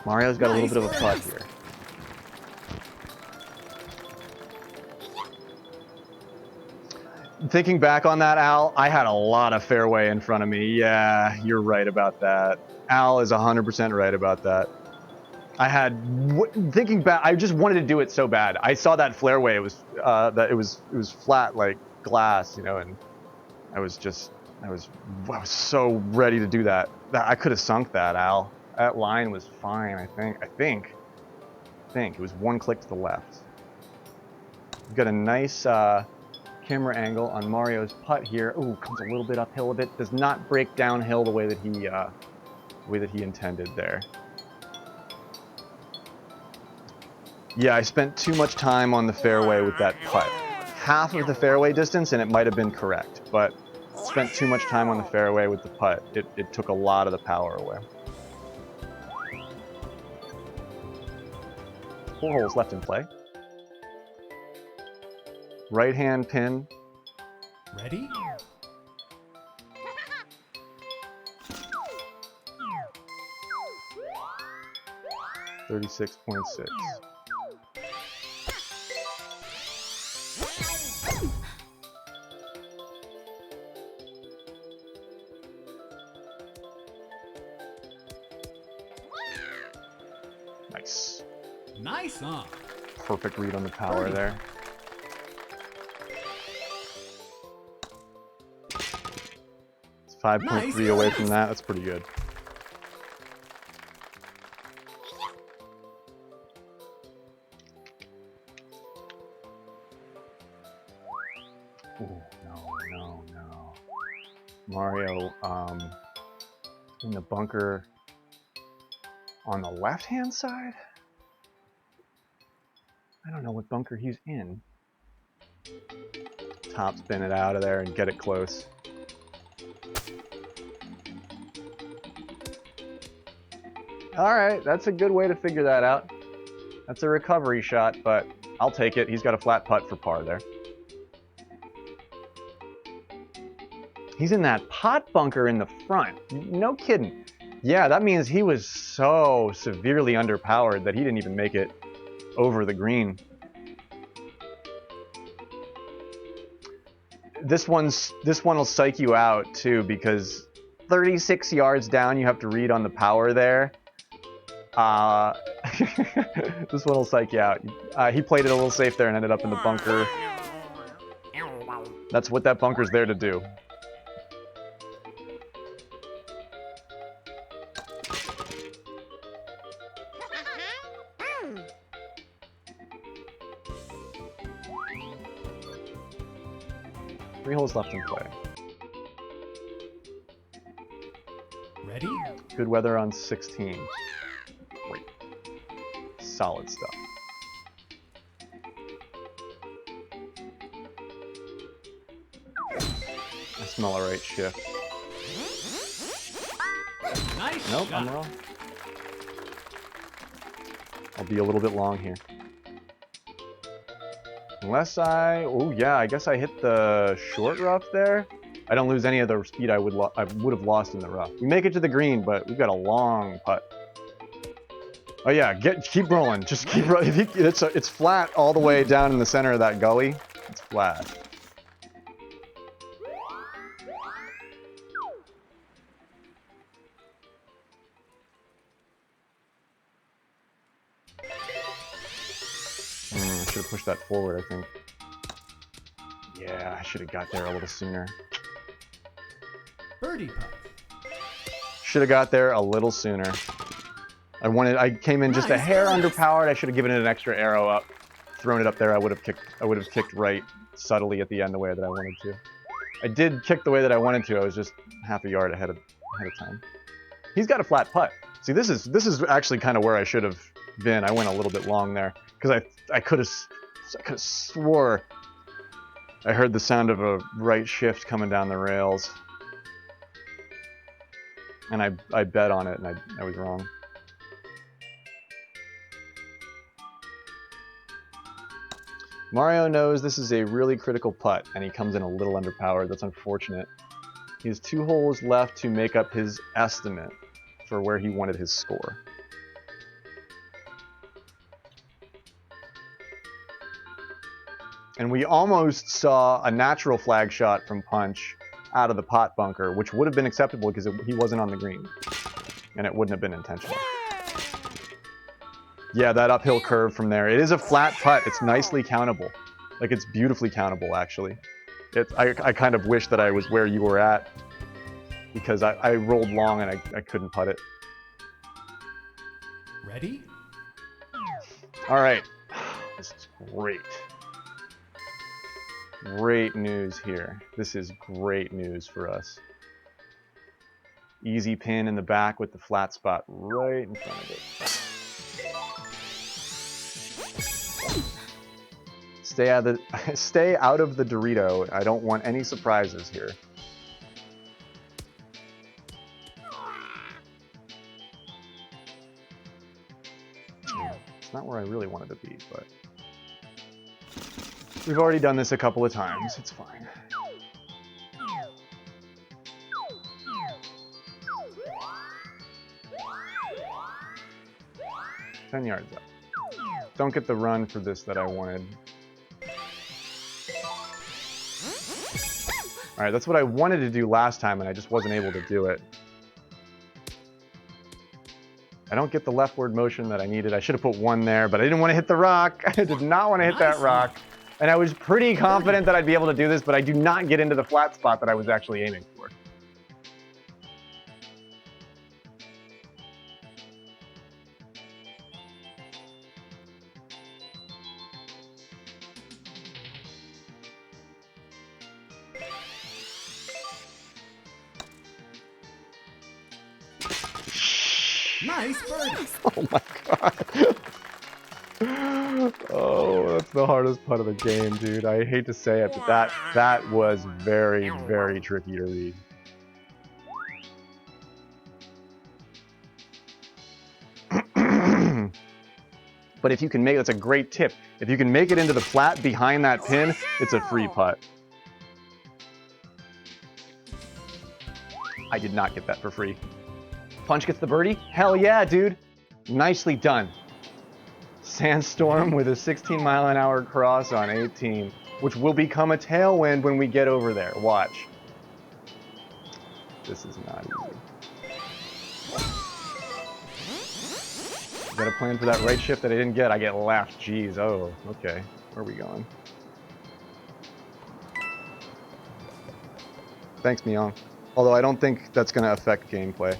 Mario's got a little Nice bit of a putt birdie. here. Thinking back on that, Al, I had a lot of fairway in front of me. Yeah, you're right about that. Al is 100% right about that. I had thinking back, I just wanted to do it so bad. I saw that fairway. It was flat like glass, you know, and I was so ready to do that. I could have sunk that, Al. That line was fine. I think it was one click to the left. We've got a nice camera angle on Mario's putt here. Ooh, comes a little bit uphill a bit. Does not break downhill the way that he intended there. Yeah, I spent too much time on the fairway with that putt. Half of the fairway distance, and it might have been correct, but spent too much time on the fairway with the putt. It took a lot of the power away. 4 holes left in play. Right hand pin. Ready? 36.6. Nice. Nice on. Perfect read on the power Birdie. there. It's 5.3 Nice. away from that. That's pretty good. Ooh, no. Mario, in the bunker on the left-hand side? I don't know what bunker he's in. Top spin it out of there and get it close. Alright, that's a good way to figure that out. That's a recovery shot, but I'll take it. He's got a flat putt for par there. He's in that pot bunker in the front. No kidding. Yeah, that means he was so severely underpowered that he didn't even make it over the green. This one will psych you out too, because 36 yards down you have to read on the power there. This one will psych you out. He played it a little safe there and ended up in the bunker. That's what that bunker's there to do. Three holes left in play. Ready? Good weather on 16. Great. Solid stuff. I smell a right shift. Nice Nope, shot. I'm wrong. I'll be a little bit long here. Unless oh yeah, I guess I hit the short rough there. I don't lose any of the speed I would have lost in the rough. We make it to the green, but we've got a long putt. Oh yeah, keep rolling. Just keep rolling. It's flat all the way down in the center of that gully. It's flat. I should have pushed that forward, I think. Yeah, I should have got there a little sooner. Birdie putt. Should have got there a little sooner. I came in just a hair underpowered. I should have given it an extra arrow up, thrown it up there. I would have kicked right subtly at the end the way that I wanted to. I did kick the way that I wanted to. I was just half a yard ahead of time. He's got a flat putt. See, this is actually kind of where I should have been. I went a little bit long there because I could have swore I heard the sound of a right shift coming down the rails, and I bet on it, and I was wrong. Mario knows this is a really critical putt, and he comes in a little underpowered. That's unfortunate. He has 2 holes left to make up his estimate for where he wanted his score. And we almost saw a natural flag shot from Punch out of the pot bunker, which would have been acceptable because he wasn't on the green, and it wouldn't have been intentional. Yeah, that uphill curve from there. It is a flat putt. It's nicely countable. Like, it's beautifully countable, actually. I kind of wish that I was where you were at, because I rolled long and I couldn't putt it. Ready? All right. This is great. Great news here. This is great news for us. Easy pin in the back with the flat spot right in front of it. Stay out of the Dorito. I don't want any surprises here. It's not where I really wanted to be, but we've already done this a couple of times. It's fine. $10 yards up. Don't get the run for this that I wanted. All right, that's what I wanted to do last time, and I just wasn't able to do it. I don't get the leftward motion that I needed. I should have put 1 there, but I didn't want to hit the rock. I did not want to hit that rock. And I was pretty confident that I'd be able to do this, but I do not get into the flat spot that I was actually aiming for. Nice birdie. Oh my god. Oh, that's the hardest putt of the game, dude. I hate to say it, but that was very, very tricky to read. But if you can make, that's a great tip. If you can make it into the flat behind that pin, it's a free putt. I did not get that for free. Punch gets the birdie? Hell yeah, dude. Nicely done. Sandstorm with a 16-mile-an-hour cross on 18, which will become a tailwind when we get over there. Watch. This is not easy. Got a plan for that right shift that I didn't get. I get left. Jeez. Oh, okay. Where are we going? Thanks, Myung. Although I don't think that's going to affect gameplay.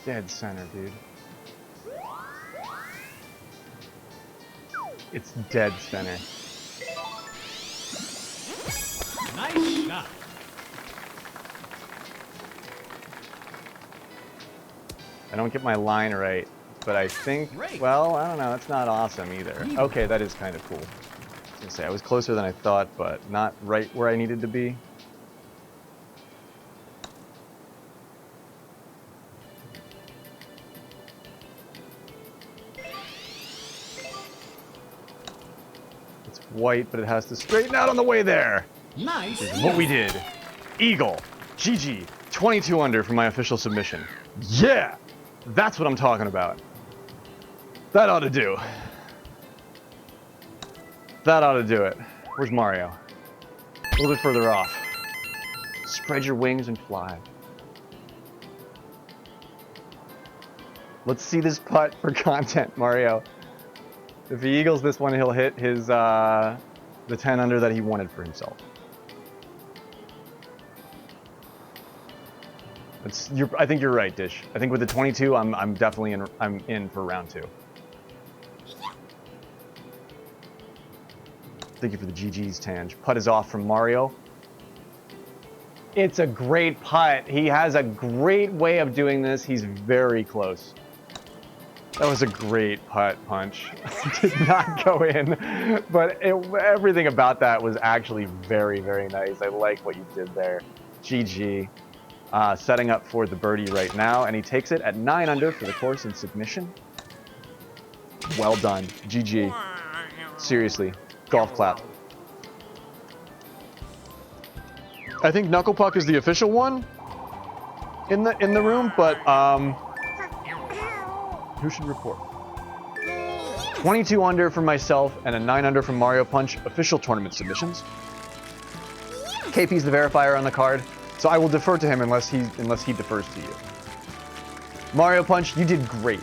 Dead center, dude. It's dead center. Nice shot. I don't get my line right, but I think, Great. well, I don't know, that's not awesome either. Okay, that is kind of cool. I was gonna say, I was closer than I thought, but not right where I needed to be. It's white, but it has to straighten out on the way there. Nice. This is what we did. Eagle. GG. 22 under for my official submission. Yeah! That's what I'm talking about. That ought to do. That ought to do it. Where's Mario? A little bit further off. Spread your wings and fly. Let's see this putt for content, Mario. If he eagles this one, he'll hit his the 10 under that he wanted for himself. I think you're right, Dish. I think with the 22, I'm definitely in for round 2. Thank you for the GG's, Tange. Putt is off from Mario. It's a great putt. He has a great way of doing this. He's very close. That was a great putt punch. Did not go in, but everything about that was actually very, very nice. I like what you did there. GG. Setting up for the birdie right now, and he takes it at 9 under for the course in submission. Well done. GG. Seriously. Golf clap. I think Knuckle Puck is the official one in the room, but who should report? 22 under for myself and a 9 under from Mario Punch. Official tournament submissions. KP's the verifier on the card. So I will defer to him unless he defers to you. Mario Punch, you did great.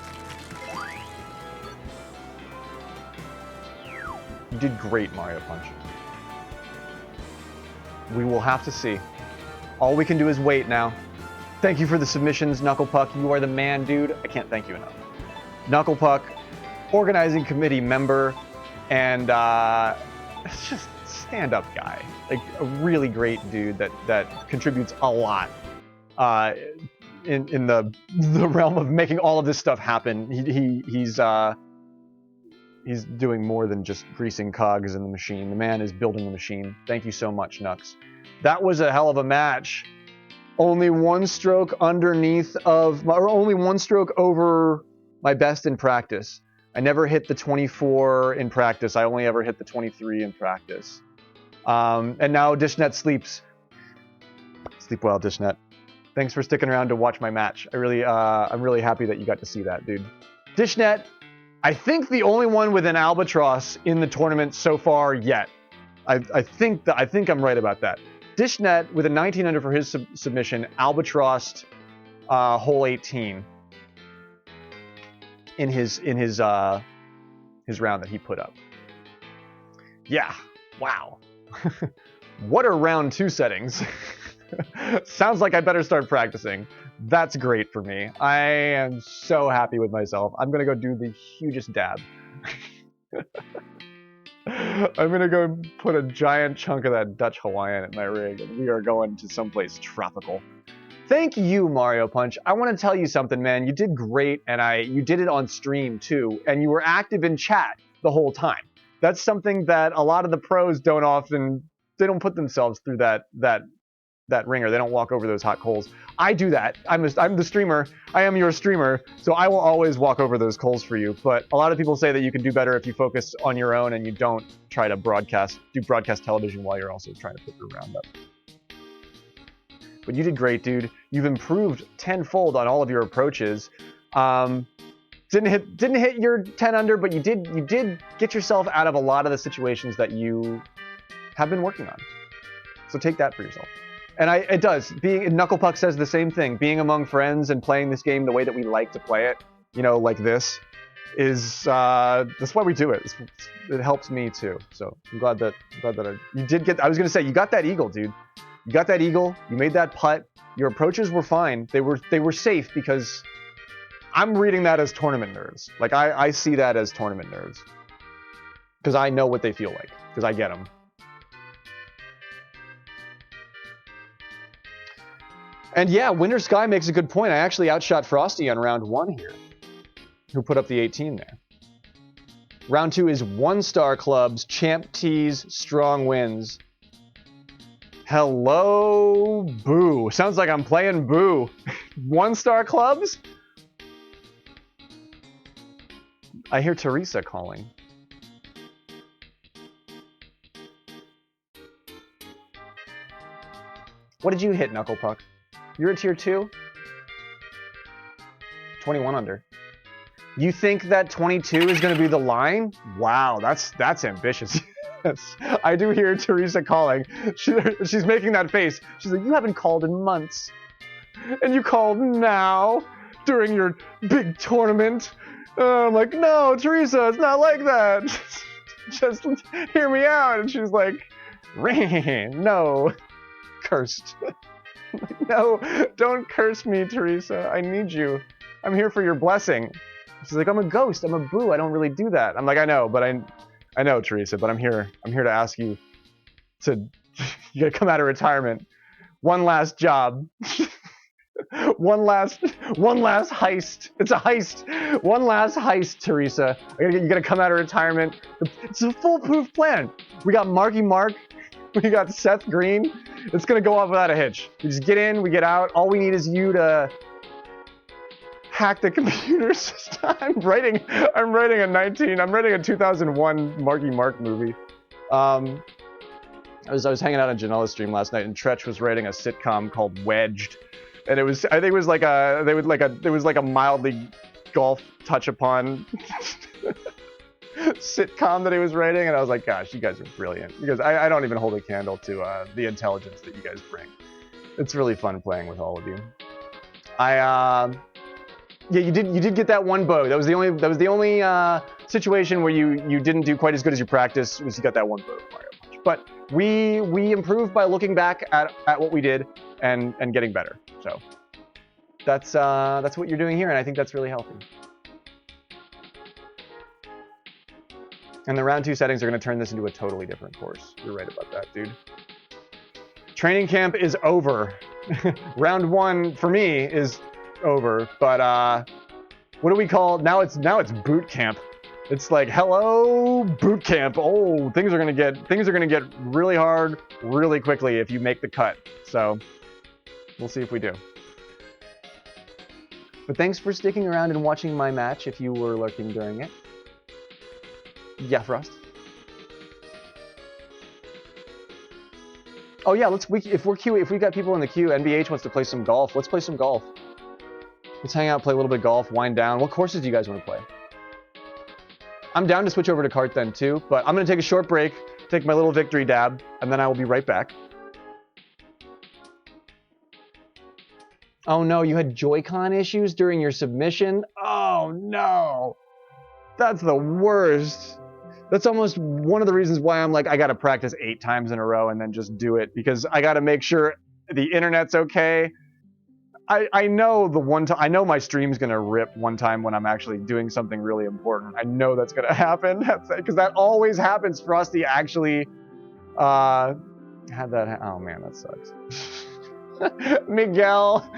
You did great, Mario Punch. We will have to see. All we can do is wait now. Thank you for the submissions, Knuckle Puck. You are the man, dude. I can't thank you enough. Knuckle Puck, organizing committee member, and just stand-up guy. Like a really great dude that contributes a lot in the realm of making all of this stuff happen. He's doing more than just greasing cogs in the machine. The man is building the machine. Thank you so much, Nux. That was a hell of a match. Only one stroke only one stroke over my best in practice. I never hit the 24 in practice. I only ever hit the 23 in practice. And now Dishnet sleeps. Sleep well, Dishnet. Thanks for sticking around to watch my match. I'm really happy that you got to see that, dude. Dishnet, I think the only one with an albatross in the tournament so far yet. I think I'm right about that. Dishnet with a 19 under for his submission, albatrossed hole 18 in his round that he put up. Yeah, wow. What are round 2 settings? Sounds like I better start practicing. That's great for me. I am so happy with myself. I'm gonna go do the hugest dab. I'm gonna go put a giant chunk of that Dutch Hawaiian in my rig, and we are going to someplace tropical. Thank you, Mario Punch. I want to tell you something, man. You did great, and you did it on stream too, and you were active in chat the whole time. That's something that a lot of the pros they don't put themselves through that ringer. They don't walk over those hot coals. I do that. I'm the streamer. I am your streamer, so I will always walk over those coals for you. But a lot of people say that you can do better if you focus on your own and you don't try to do broadcast television while you're also trying to put your round up. But you did great, dude. You've improved tenfold on all of your approaches. Didn't hit your 10 under, but you did get yourself out of a lot of the situations that you have been working on. So take that for yourself. And it does. Knuckle Puck says the same thing. Being among friends and playing this game the way that we like to play it, like this, is that's why we do it. It helps me too. So I'm glad that you did get. I was gonna say you got that eagle, dude. You got that eagle. You made that putt. Your approaches were fine. They were safe because I'm reading that as tournament nerves. Like, I see that as tournament nerves. Because I know what they feel like. Because I get them. And yeah, Winter Sky makes a good point. I actually outshot Frosty on round 1 here, who put up the 18 there. Round 2 is 1-star clubs, champ tees, strong wins. Hello, Boo. Sounds like I'm playing Boo. 1-star clubs? I hear Teresa calling. What did you hit, Knuckle Puck? You're a tier 2? 21 under. You think that 22 is going to be the line? Wow, that's ambitious. Yes. I do hear Teresa calling. She's making that face. She's like, you haven't called in months. And you called now during your big tournament. I'm like, no, Teresa, it's not like that. Just hear me out. And she's like, Rain, no. Cursed. No, don't curse me, Teresa. I need you. I'm here for your blessing. She's like, I'm a ghost. I'm a Boo. I don't really do that. I'm like, I know, but I know, Teresa, but I'm here to ask you to you gotta come out of retirement. One last job. one last heist. It's a heist. One last heist, Teresa. You gotta come out of retirement. It's a foolproof plan. We got Marky Mark. We got Seth Green. It's gonna go off without a hitch. We just get in, we get out. All we need is you to hack the computer system. I'm writing a 2001 Marky Mark movie. I was hanging out on Janela's stream last night, and Tretch was writing a sitcom called Wedged, and it was like a mildly golf touch upon sitcom that he was writing, and I was like, gosh, you guys are brilliant, because I don't even hold a candle to the intelligence that you guys bring. It's really fun playing with all of you. Yeah, you did get that one bow. That was the only situation where you didn't do quite as good as you practiced, was you got that one bow Mario Punch. But we improved by looking back at what we did and getting better. So that's what you're doing here, and I think that's really healthy. And the round 2 settings are going to turn this into a totally different course. You're right about that, dude. Training camp is over. Round 1 for me is over, but what do we call now? It's boot camp. It's like, hello, boot camp. Oh, things are gonna get really hard really quickly if you make the cut. So we'll see if we do. But thanks for sticking around and watching my match if you were lurking during it. Yeah, Frost. Oh yeah, if we got people in the queue, NBH wants to play some golf. Let's play some golf. Let's hang out, play a little bit of golf, wind down. What courses do you guys want to play? I'm down to switch over to kart then too, but I'm going to take a short break, take my little victory dab, and then I will be right back. Oh no, you had Joy-Con issues during your submission? Oh no! That's the worst. That's almost one of the reasons why I'm like, I got to practice 8 times in a row and then just do it, because I got to make sure the internet's okay. I know I know my stream's gonna rip one time when I'm actually doing something really important. I know that's gonna happen, because that always happens. Frosty actually had that. Oh man, that sucks. Miguel,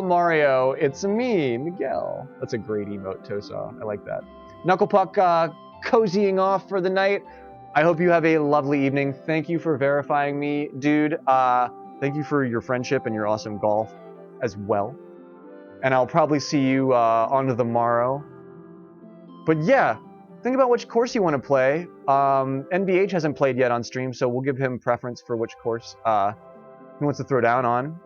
Mario, it's me, Miguel. That's a great emote, Tosa. I like that. Knucklepuck cozying off for the night. I hope you have a lovely evening. Thank you for verifying me, dude. Thank you for your friendship and your awesome golf as well. And I'll probably see you on the morrow. But yeah, think about which course you want to play. NBH hasn't played yet on stream, so we'll give him preference for which course he wants to throw down on.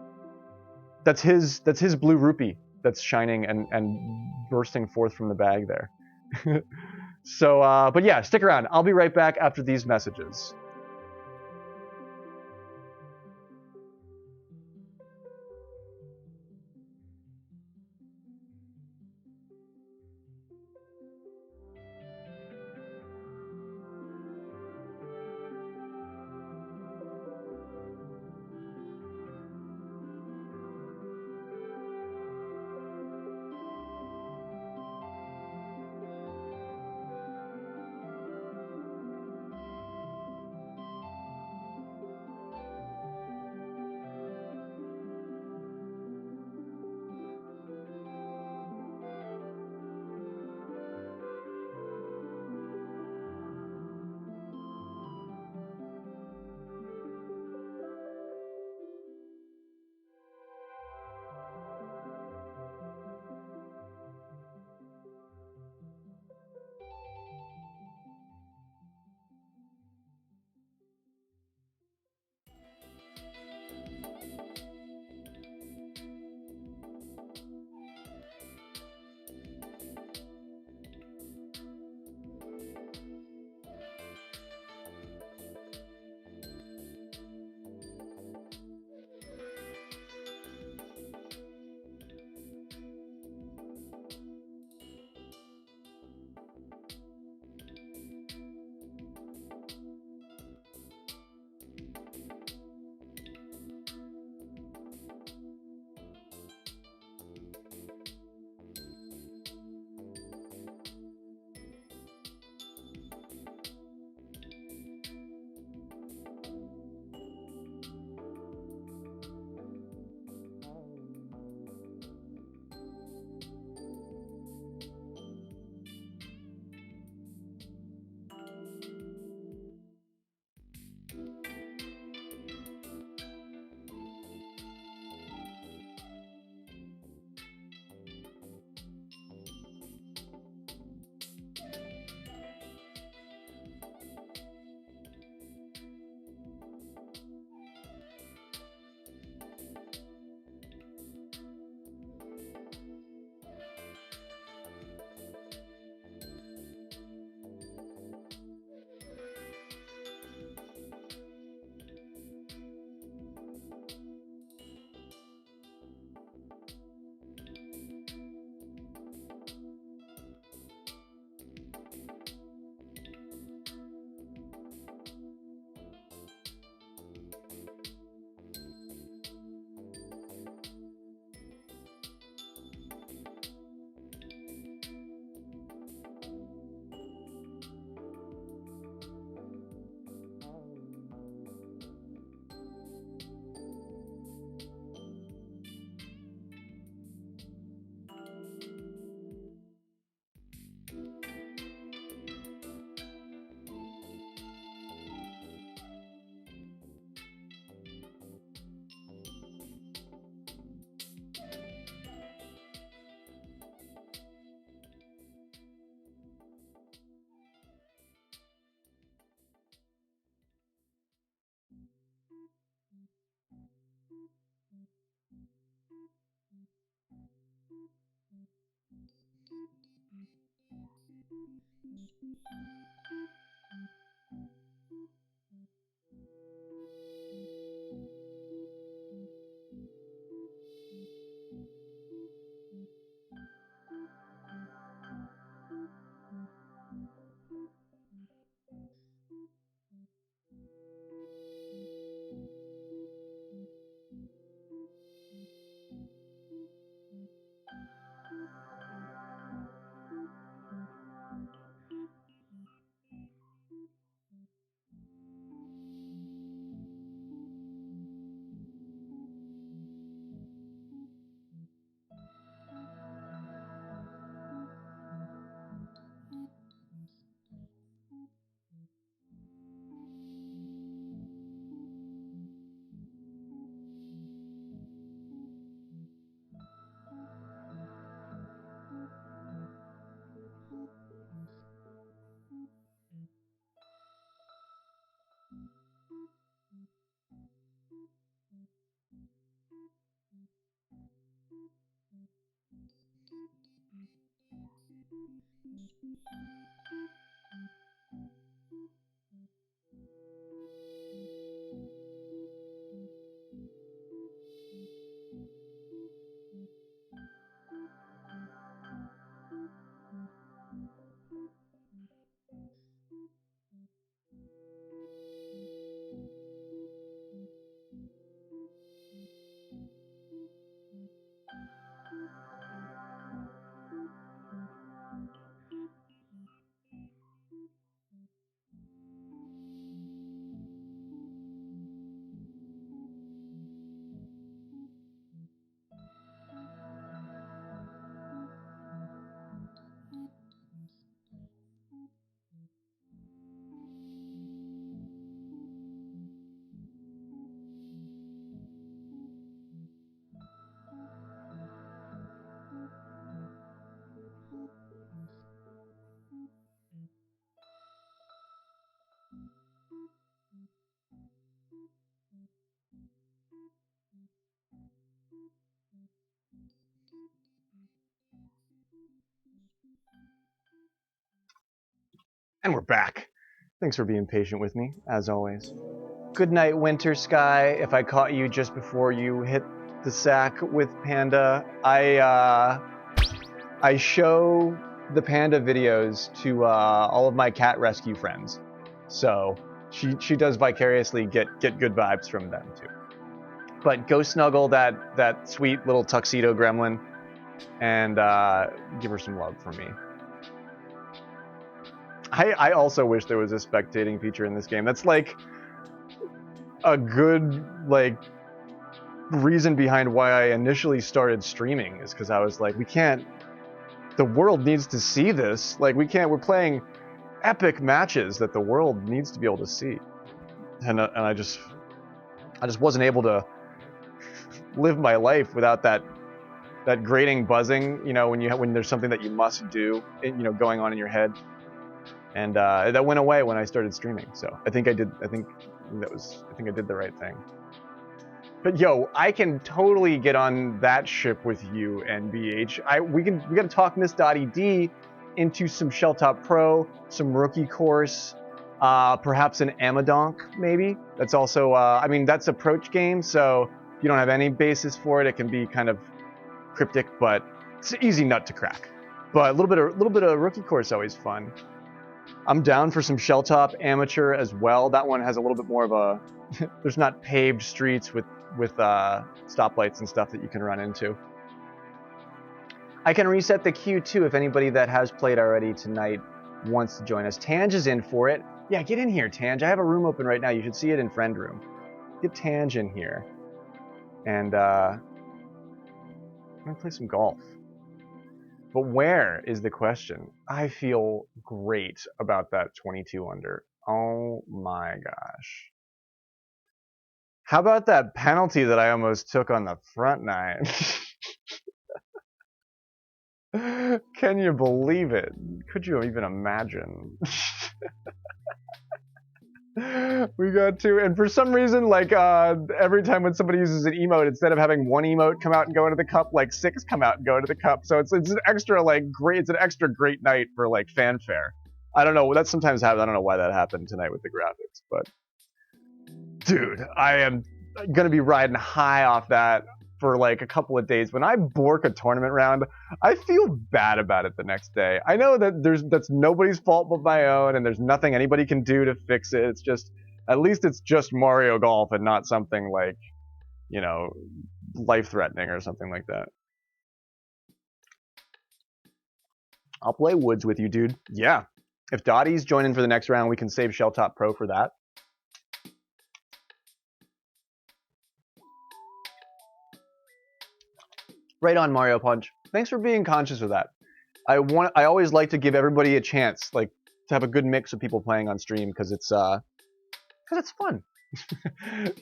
That's his blue rupee that's shining and bursting forth from the bag there. So, but yeah, stick around. I'll be right back after these messages. And we're back. Thanks for being patient with me, as always. Good night, Winter Sky. If I caught you just before you hit the sack with Panda, I show the Panda videos to all of my cat rescue friends, so she does vicariously get good vibes from them too. But go snuggle that sweet little tuxedo gremlin, and give her some love from me. I also wish there was a spectating feature in this game. That's like a good reason behind why I initially started streaming, is because I was like, the world needs to see this. Like, we're playing epic matches that the world needs to be able to see. And I just wasn't able to live my life without that grating buzzing, when there's something that you must do, going on in your head. And that went away when I started streaming. So I think I did the right thing. But yo, I can totally get on that ship with you, NBH. We gotta talk Miss.ed into some Shelltop Pro, some rookie course, perhaps an Amadonk, maybe. That's also, that's approach game, so if you don't have any basis for it, it can be kind of cryptic, but it's an easy nut to crack. But a little bit of rookie course always fun. I'm down for some Shelltop Amateur as well. That one has a little bit more of a there's not paved streets with stoplights and stuff that you can run into. I can reset the queue too if anybody that has played already tonight wants to join us. Tange is in for it. Yeah, get in here, Tange. I have a room open right now. You should see it in friend room. Get Tange in here. And I'm gonna play some golf. But where is the question? I feel great about that 22 under. Oh my gosh. How about that penalty that I almost took on the front nine? Can you believe it? Could you even imagine? We got to, and for some reason, every time when somebody uses an emote, instead of having one emote come out and go into the cup, 6 come out and go into the cup. So it's an extra great, it's an extra great night for fanfare. I don't know. That sometimes happens. I don't know why that happened tonight with the graphics, but dude, I am gonna be riding high off that for like a couple of days. When I bork a tournament round, I feel bad about it the next day. I know that that's nobody's fault but my own, and there's nothing anybody can do to fix it. It's just, at least it's just Mario Golf and not something like, you know, life-threatening or something like that. I'll play Woods with you, dude. Yeah. If Dottie's joining for the next round, we can save Shelltop Pro for that. Right on, Mario Punch. Thanks for being conscious of that. I always like to give everybody a chance, like, to have a good mix of people playing on stream, because it's fun.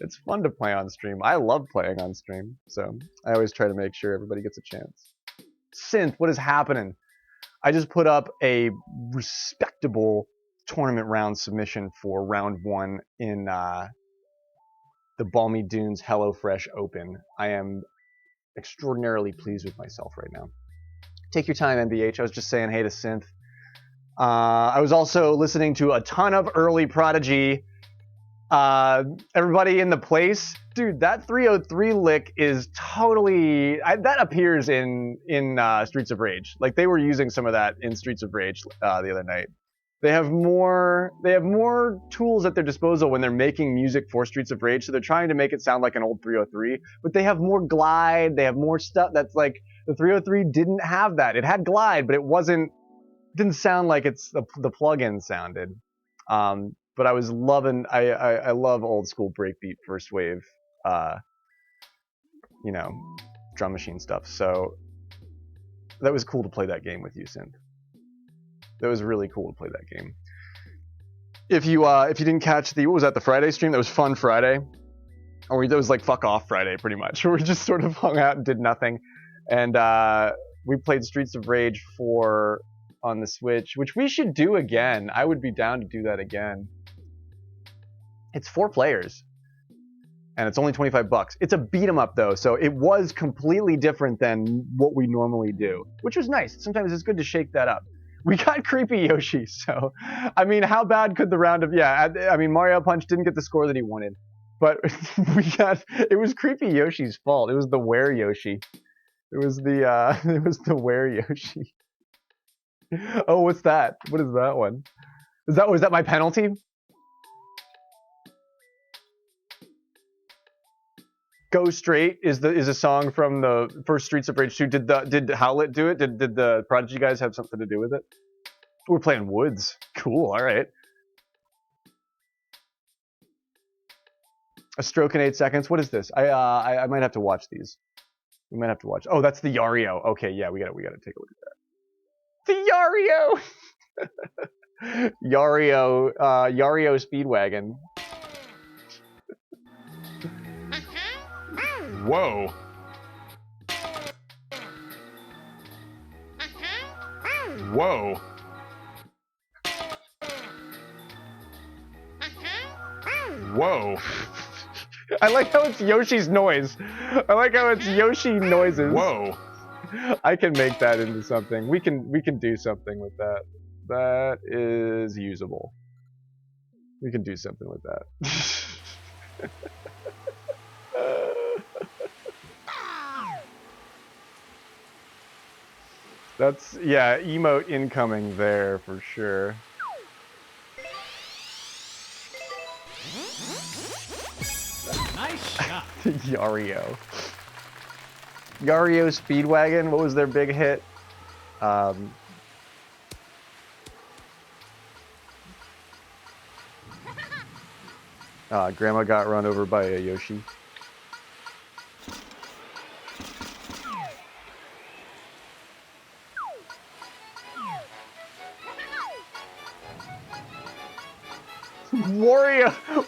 It's fun to play on stream. I love playing on stream, so I always try to make sure everybody gets a chance. Synth, what is happening? I just put up a respectable tournament round submission for round 1 in the Balmy Dunes HelloFresh Open. I am extraordinarily pleased with myself right now. Take your time, NBH. I was just saying hey to Synth. I was also listening to a ton of early Prodigy. Everybody in the place, dude. That 303 lick is totally that appears in Streets of Rage. Like, they were using some of that in Streets of Rage the other night. They have more tools at their disposal when they're making music for Streets of Rage, so they're trying to make it sound like an old 303, but they have more glide, they have more stuff that's like, the 303 didn't have that. It had glide, but it didn't sound like it's the plug-in sounded. But I was loving, I love old school breakbeat first wave, you know, drum machine stuff. So that was cool to play that game with you, Synth. That was really cool to play that game. If you didn't catch what was that, the Friday stream? That was Fun Friday. Or that was like Fuck Off Friday, pretty much. Where we just sort of hung out and did nothing. And we played Streets of Rage 4 on the Switch, which we should do again. I would be down to do that again. It's 4 players. And it's only $25. It's a beat 'em up though, so it was completely different than what we normally do, which was nice. Sometimes it's good to shake that up. We got Creepy Yoshi, so I mean, how bad could the round of I mean, Mario Punch didn't get the score that he wanted, but it was Creepy Yoshi's fault. It was the Where Yoshi. It was the Where Yoshi. Oh, what's that? What is that one? Was that my penalty? Go Straight is a song from the first Streets of Rage 2. Did Howlett do it? Did the Prodigy guys have something to do with it? We're playing Woods. Cool, alright. A stroke in 8 seconds. What is this? I might have to watch these. We might have to watch. Oh, that's the Yario. Okay, yeah, we gotta take a look at that. The Yario! Yario Speedwagon. Whoa. Whoa. Whoa. I like how it's Yoshi's noise. I like how it's Yoshi noises. Whoa. I can make that into something. We can do something with that. That is usable. We can do something with that. That's, yeah, emote incoming there for sure. Nice shot. Yario. Yario Speedwagon, what was their big hit? Grandma got run over by a Yoshi.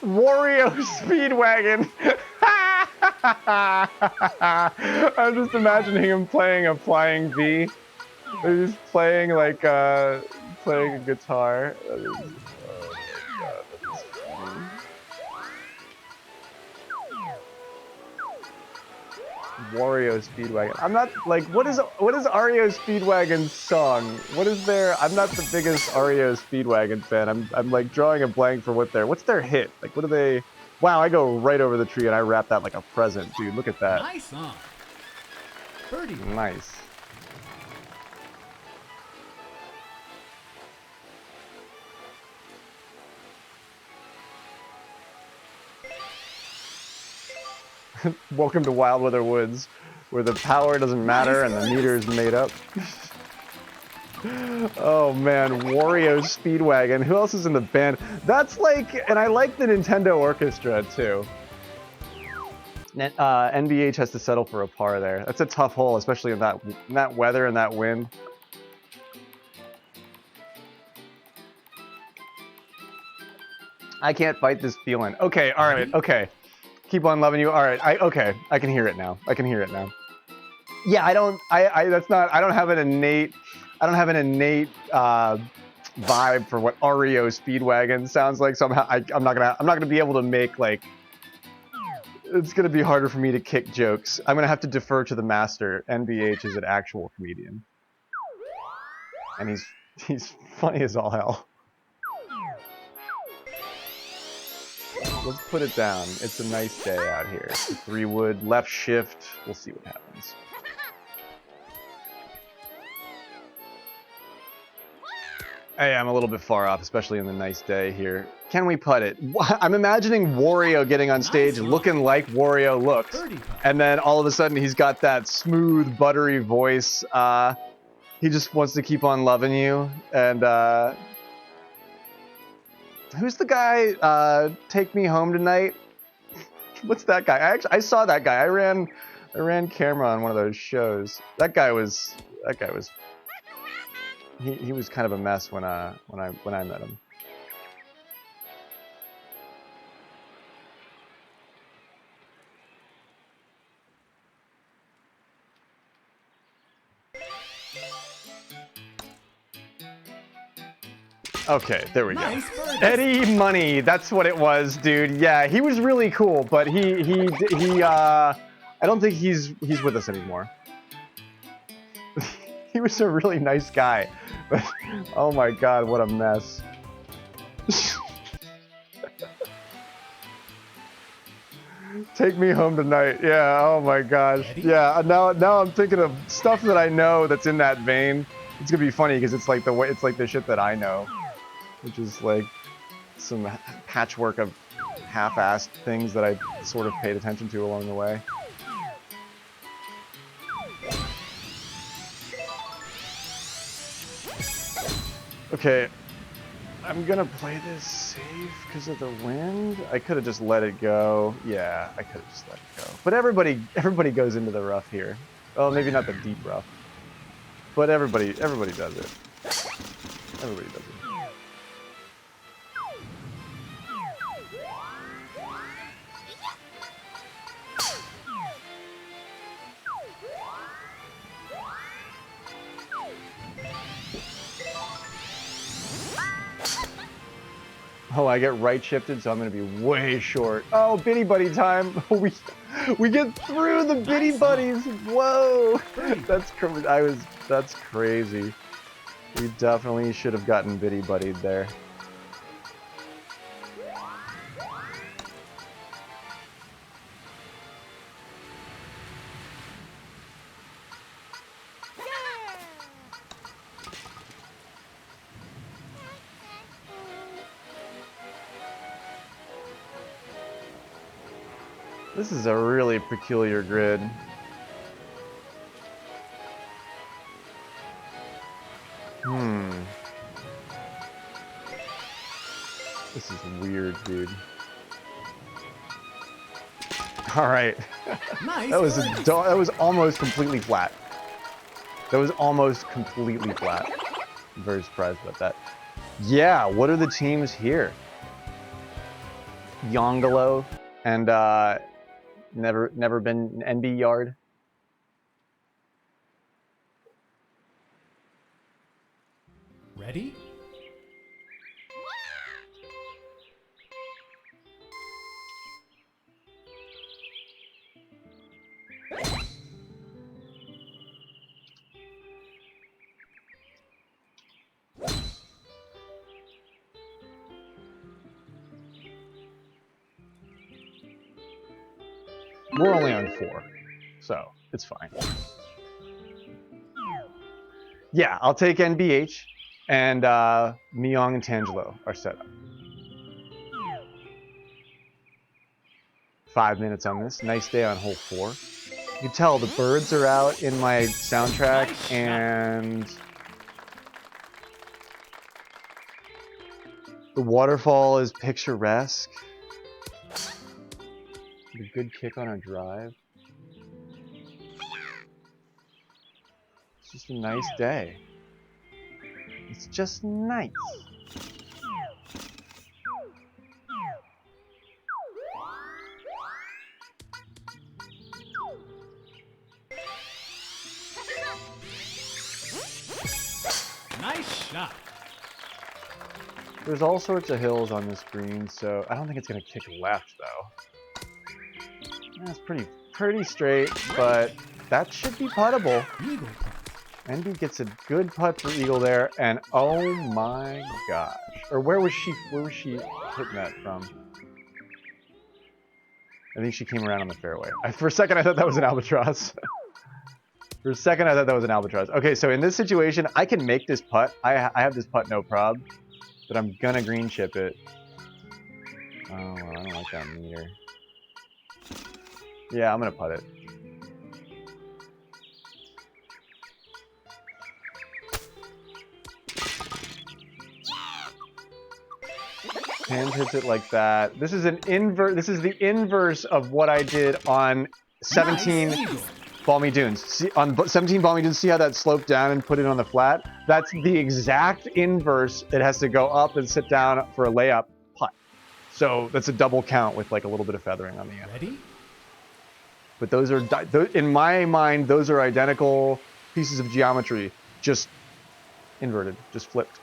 Wario Speedwagon. I'm just imagining him playing a flying V. They're just playing like playing a guitar. Wario Speedwagon. I'm not like what is Ario Speedwagon's song? What is their? I'm not the biggest Ario Speedwagon fan. I'm like drawing a blank for what's their hit? Like what do they? Wow, I go right over the tree and I wrap that like a present, dude. Look at that. Nice on. Birdie. Nice. Welcome to Wild Weather Woods, where the power doesn't matter and the meter is made up. Oh man, Wario Speedwagon. Who else is in the band? That's like, and I like the Nintendo Orchestra too. NBH has to settle for a par there. That's a tough hole, especially in that weather and that wind. I can't fight this feeling. Okay, all right, okay. Keep on loving you. All right, okay. I can hear it now. I can hear it now. Yeah, I don't have an innate vibe for what REO Speedwagon sounds like. Somehow I'm not gonna be able to make like. It's gonna be harder for me to kick jokes. I'm gonna have to defer to the master. NBH is an actual comedian, and he's funny as all hell. Let's put it down. It's a nice day out here. 3-wood, left shift. We'll see what happens. Hey, I'm a little bit far off, especially in the nice day here. Can we putt it? I'm imagining Wario getting on stage looking like Wario looks. And then all of a sudden he's got that smooth, buttery voice. He just wants to keep on loving you. And who's the guy, Take Me Home Tonight? What's that guy? I saw that guy. I ran camera on one of those shows. That guy was he was kind of a mess when I met him. Okay, there we go. Eddie Money, that's what it was, dude. Yeah, he was really cool, but I don't think he's with us anymore. He was a really nice guy, but oh my god, what a mess. Take Me Home Tonight. Yeah, oh my gosh. Yeah, now I'm thinking of stuff that I know that's in that vein. It's gonna be funny because it's like the shit that I know, which is like some patchwork of half-assed things that I sort of paid attention to along the way. Okay, I'm gonna play this safe because of the wind. I could have just let it go. Yeah, I could have just let it go. But everybody goes into the rough here. Well, maybe not the deep rough, but everybody does it. Everybody does it. Oh, I get right shifted, so I'm gonna be way short. Oh, Biddy Buddy time! We get through the Biddy Buddies. Whoa, that's crazy. We definitely should have gotten Biddy Buddied there. This is a really peculiar grid. This is weird, dude. All right. Nice. That was almost completely flat. That was almost completely flat. I'm very surprised about that. Yeah, what are the teams here? Yongalo and never been NB Yard. Ready? We're only on 4, so it's fine. Yeah, I'll take NBH, and Myong and Tangelo are set up. 5 minutes on this. Nice day on hole 4. You can tell the birds are out in my soundtrack, and the waterfall is picturesque. A good kick on our drive. It's just a nice day. It's just nice. Nice shot. There's all sorts of hills on this green, so I don't think it's gonna kick left though. Yeah, it's pretty straight, but that should be puttable. Eagle putt. Envy gets a good putt for eagle there, and oh my gosh! Or where was she hitting that from? I think she came around on the fairway. For a second, I thought that was an albatross. For a second, I thought that was an albatross. Okay, so in this situation, I can make this putt. I have this putt no prob, but I'm gonna green chip it. Oh, well, I don't like that meter. Yeah, I'm gonna putt it. Hand hits it like that. This is the inverse of what I did on 17 Nice. Balmy Dunes. See, on 17 Balmy Dunes, see how that sloped down and put it on the flat? That's the exact inverse. It has to go up and sit down for a layup putt. So that's a double count with like a little bit of feathering on the end. Ready? But those are, in my mind, those are identical pieces of geometry, just inverted, just flipped.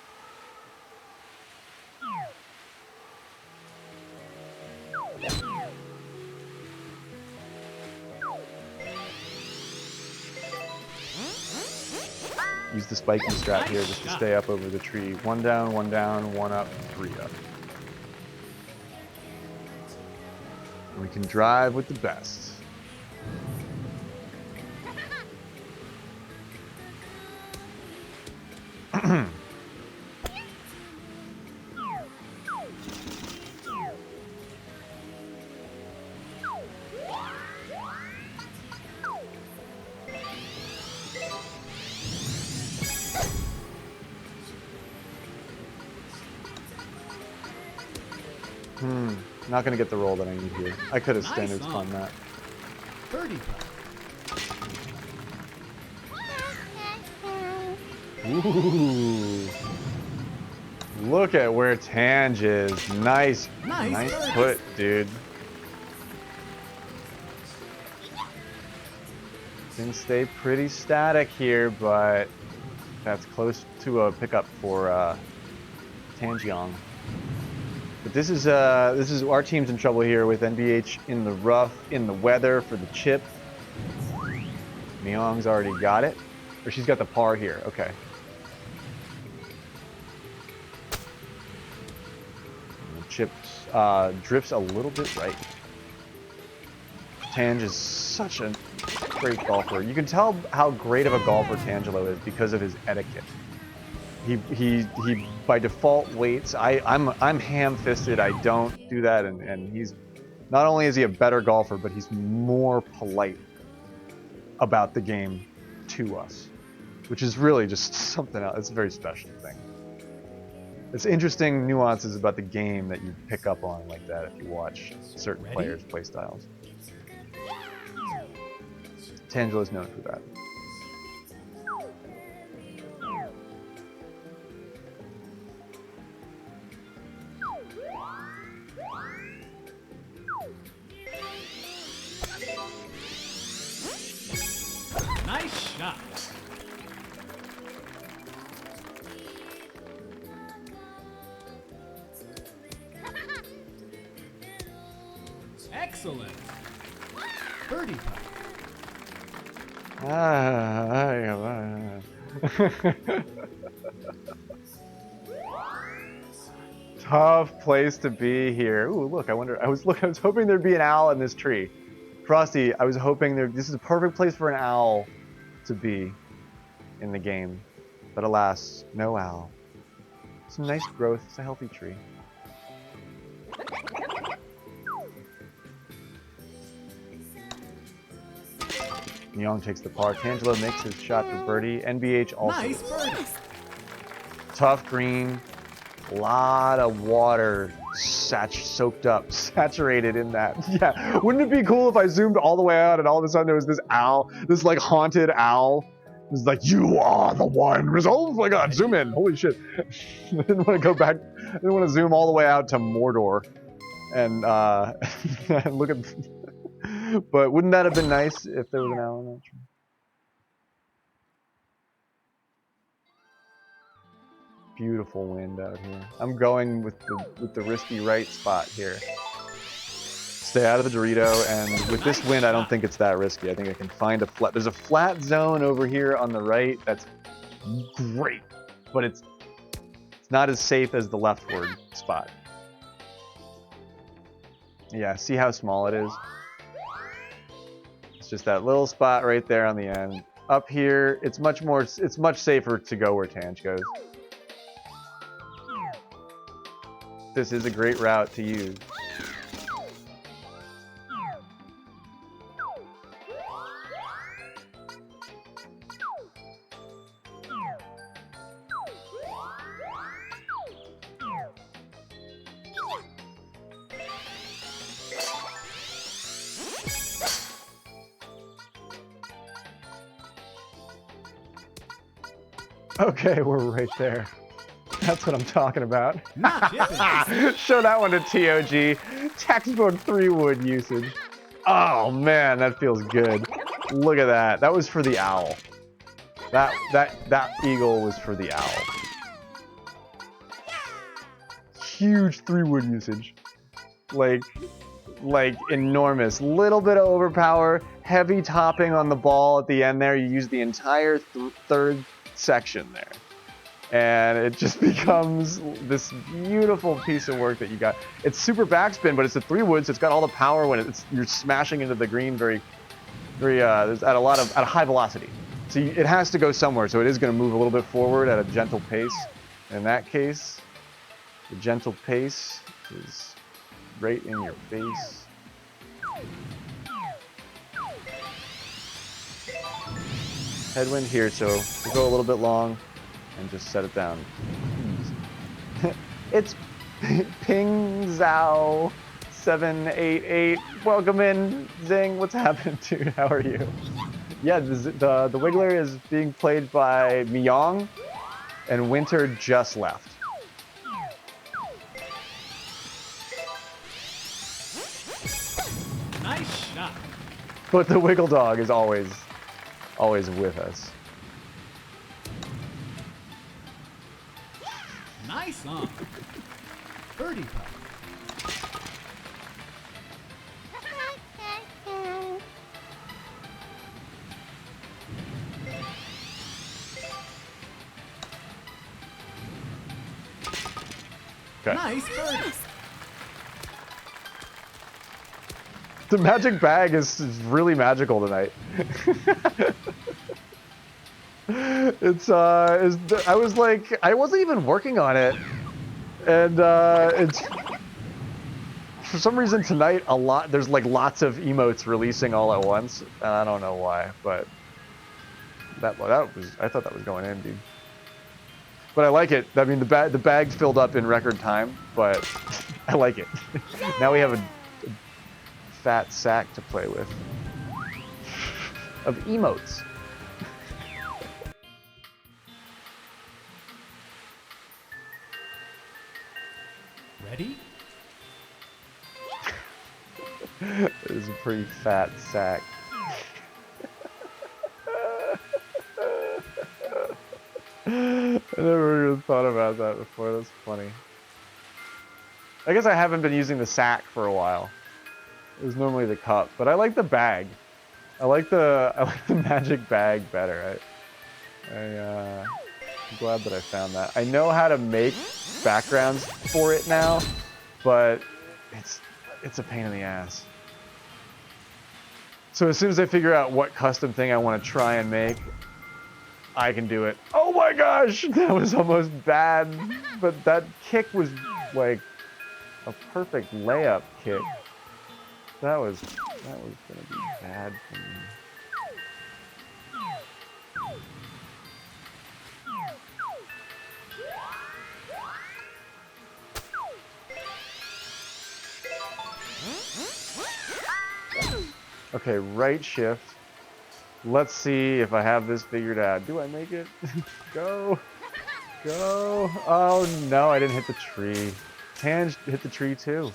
Use the spiky strat here just to stay up over the tree. 1 down, 1 down, 1 up, 3 up. And we can drive with the best. Not gonna get the roll that I need here. I could have Nice standard on. spun that. Birdie putt. Ooh. Look at where Tange is. Nice Nice put, dude. Things stay pretty static here, but that's close to a pickup for Tanjeong. But this is our team's in trouble here with NBH in the rough, in the weather for the chip. Myong's already got it, or she's got the par here. Okay. And the chip drifts a little bit right. Tange is such a great golfer. You can tell how great of a golfer Tangelo is because of his etiquette. He by default waits. I'm ham-fisted. I don't do that, and he's not only is he a better golfer, but he's more polite about the game to us, which is really just something else. It's a very special thing. It's interesting nuances about the game that you pick up on like that if you watch certain players' play styles. Tangelo's known for that. Nice shot. Excellent. Birdie putt. Tough place to be here. Ooh, look! I was hoping there'd be an owl in this tree. Frosty, I was hoping this is a perfect place for an owl to be in the game. But alas, no owl. Some nice growth. It's a healthy tree. Myong takes the par. Tangelo makes his shot for birdie. NBH also. Nice birdie. Tough green. A lot of water soaked up, saturated in that. Yeah, wouldn't it be cool if I zoomed all the way out and all of a sudden there was this owl, this like haunted owl. It was like, you are the one. Oh my god, zoom in. Holy shit. I didn't want to go back. I didn't want to zoom all the way out to Mordor and and look at. But wouldn't that have been nice if there was an owl in that tree? Beautiful wind out here. I'm going with the risky right spot here. Stay out of the Dorito, and with this wind, I don't think it's that risky. I think I can find a flat. There's a flat zone over here on the right that's great, but it's not as safe as the leftward spot. Yeah, see how small it is? It's just that little spot right there on the end. Up here, it's much safer to go where Tange goes. This is a great route to use. Okay, we're right there. That's what I'm talking about. Not chipping. Show that one to TOG. Textbook 3-wood usage. Oh man, that feels good. Look at that. That was for the owl. That eagle was for the owl. Huge 3-wood usage. Like enormous. Little bit of overpower. Heavy topping on the ball at the end there. You use the entire third section there. And it just becomes this beautiful piece of work that you got. It's super backspin, but it's a 3-wood, so it's got all the power when you're smashing into the green very at a high velocity. So it has to go somewhere, so it is going to move a little bit forward at a gentle pace. In that case, the gentle pace is right in your face. Headwind here, so we'll go a little bit long and just set it down. It's Ping Zhao 788. Welcome in, Zing. What's happening, dude? How are you? Yeah, the Wiggler is being played by Myong, and Winter just left. Nice shot. But the Wiggle Dog is always with us. Nice on. Birdie putt. Okay. Nice birdie. The magic bag is really magical tonight. I was like, I wasn't even working on it, and it's for some reason tonight there's like lots of emotes releasing all at once, and I don't know why, but I thought that was going in, dude. But I like it. I mean, the bag's filled up in record time, but I like it. Now we have a fat sack to play with of emotes. Ready? It is a pretty fat sack. I never even thought about that before. That's funny. I guess I haven't been using the sack for a while. It was normally the cup, but I like the bag. I like the magic bag better. I'm glad that I found that. I know how to make backgrounds for it now, but it's a pain in the ass. So as soon as I figure out what custom thing I want to try and make, I can do it. Oh my gosh, that was almost bad, but that kick was like a perfect layup kick. That was gonna be bad for me. Okay, right shift. Let's see if I have this figured out. Do I make it? Go. Go. Oh no, I didn't hit the tree. Tange hit the tree too.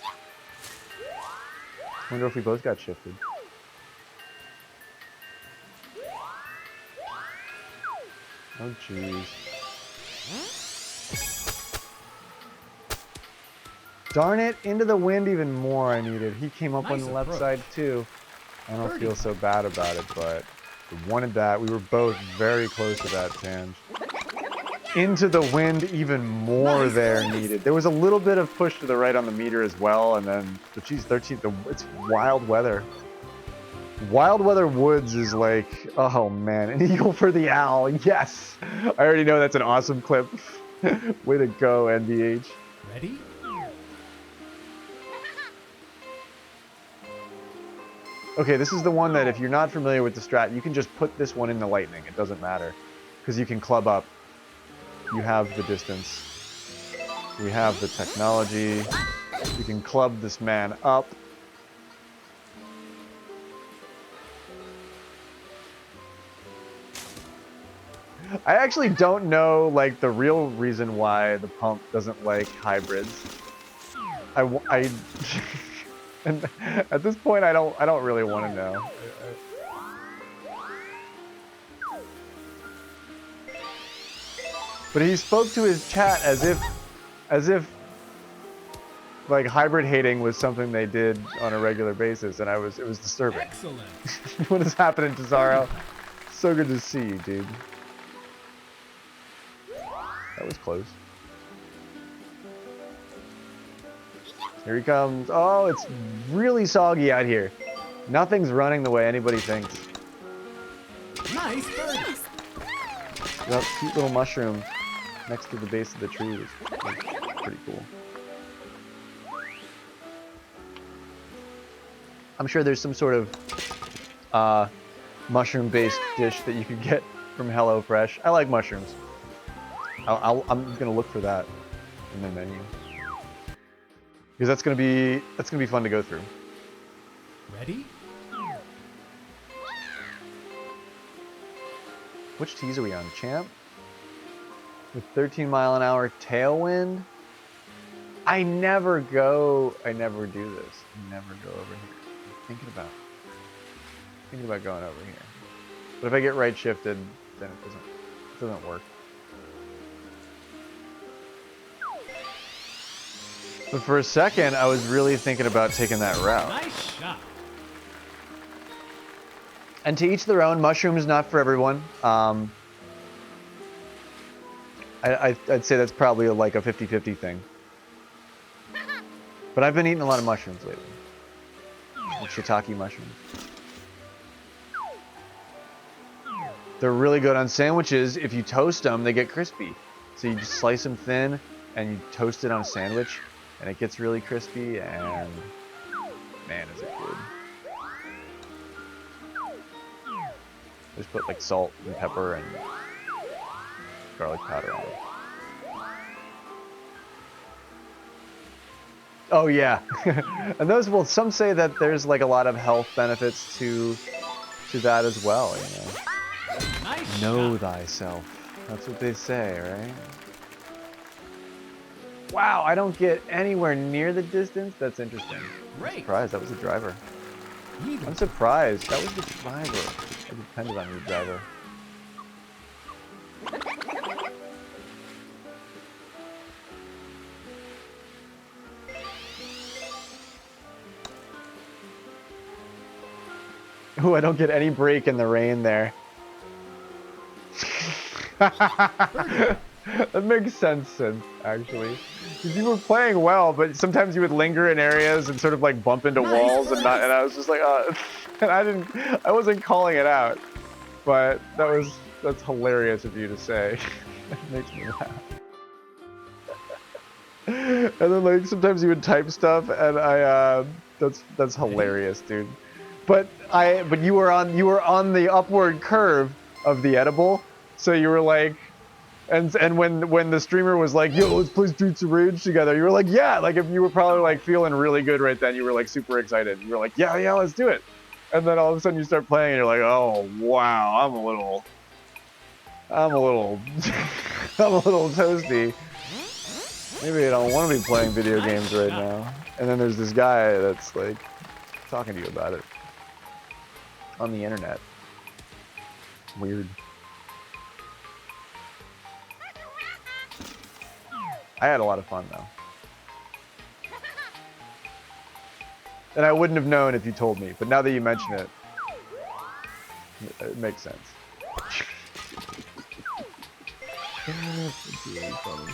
Wonder if we both got shifted. Oh jeez. Darn it, into the wind even more I needed. He came up on the left side too. I don't feel so bad about it, but we wanted that. We were both very close to that, Tange. Into the wind even more there needed. There was a little bit of push to the right on the meter as well, and then, but geez, 13th, it's wild weather. Wild Weather Woods is like, oh man, an eagle for the owl, yes! I already know that's an awesome clip. Way to go, NDH. Ready? Okay, this is the one that if you're not familiar with the strat, you can just put this one in the lightning. It doesn't matter. Because you can club up. You have the distance. We have the technology. You can club this man up. I actually don't know, like, the real reason why the pump doesn't like hybrids. And at this point, I don't really want to know. But he spoke to his chat as if like hybrid hating was something they did on a regular basis, and it was disturbing. Excellent. What is happening, Tazaro? So good to see you, dude. That was close. Here he comes. Oh, it's really soggy out here. Nothing's running the way anybody thinks. Nice birdie. That cute little mushroom next to the base of the tree was pretty cool. I'm sure there's some sort of mushroom-based dish that you could get from HelloFresh. I like mushrooms. I'm gonna look for that in the menu because that's gonna be fun to go through. Ready? Which tees are we on, champ? With 13-mile-an-hour tailwind? I never do this. I never go over here. I'm thinking about going over here. But if I get right shifted, then it doesn't work. But for a second, I was really thinking about taking that route. Nice shot. And to each their own. Mushroom is not for everyone. I'd say that's probably like a 50-50 thing. But I've been eating a lot of mushrooms lately. Like shiitake mushrooms. They're really good on sandwiches. If you toast them, they get crispy. So you just slice them thin and you toast it on a sandwich. And it gets really crispy, and man, is it good. Just put like salt and pepper and garlic powder on it. Oh yeah, and those, well, some say that there's like a lot of health benefits to that as well, you know. Nice Know shot. thyself. That's what they say, right? Wow, I don't get anywhere near the distance. That's interesting. Great. I'm surprised that was a driver. Even. I'm surprised. That was the driver. I depended on the driver. Ooh, I don't get any break in the rain there. That makes sense, actually. Because you were playing well, but sometimes you would linger in areas and sort of like bump into Nice walls and not. And I was just like, and I wasn't calling it out, but that's hilarious of you to say. That makes me laugh. And then like sometimes you would type stuff, and that's hilarious, dude. But you were on the upward curve of the edible, so you were like. And when the streamer was like, "Yo, let's play Streets of Rage together," you were like, "Yeah!" Like if you were probably like feeling really good right then, you were like super excited. You were like, "Yeah, yeah, let's do it." And then all of a sudden you start playing, and you're like, "Oh wow, I'm a little, I'm a little toasty. Maybe I don't want to be playing video games right now." And then there's this guy that's like talking to you about it on the internet. Weird. I had a lot of fun though. And I wouldn't have known if you told me, but now that you mention it, it makes sense. It's really funny.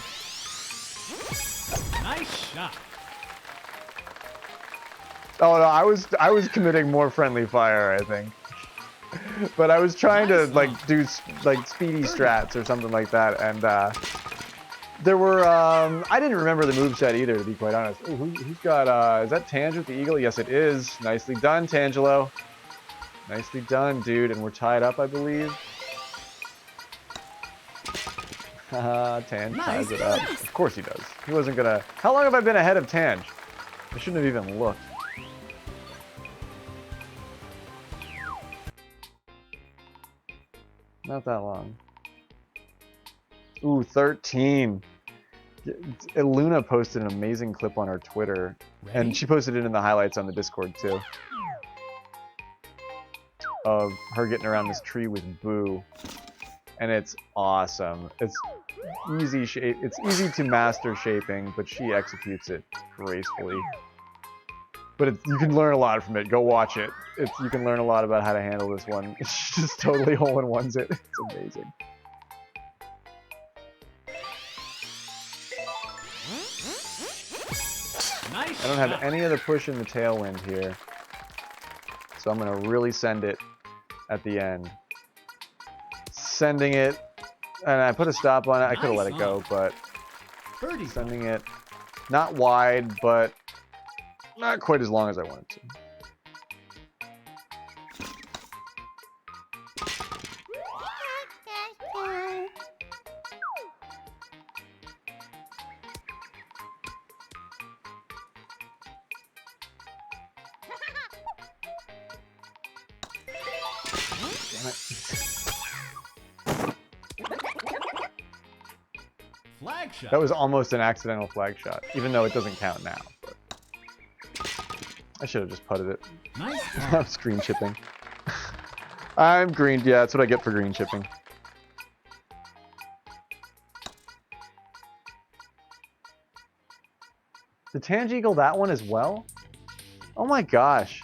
Nice shot. Oh no, I was committing more friendly fire, I think. But I was trying to like do like speedy strats or something like that, and there were, I didn't remember the moveset either, to be quite honest. Ooh, who's got, is that Tange with the eagle? Yes, it is. Nicely done, Tangelo. Nicely done, dude. And we're tied up, I believe. Haha, Tange ties it up. Of course he does. He wasn't gonna... How long have I been ahead of Tange? I shouldn't have even looked. Not that long. Ooh, 13. Luna posted an amazing clip on her Twitter, and she posted it in the highlights on the Discord too, of her getting around this tree with Boo, and it's awesome. It's easy shape. It's easy to master shaping, but she executes it gracefully. But you can learn a lot from it. Go watch it. You can learn a lot about how to handle this one. She just totally hole-in-ones it. It's amazing. I don't have any of the push in the tailwind here, so I'm going to really send it at the end. Sending it, and I put a stop on it. I could have let it go, but sending it not wide, but not quite as long as I wanted to. Flag shot. That was almost an accidental flag shot, even though it doesn't count now. But I should have just putted it. Nice. I'm screen chipping. I'm green. Yeah, that's what I get for green chipping. Did Tange Eagle that one as well? Oh my gosh.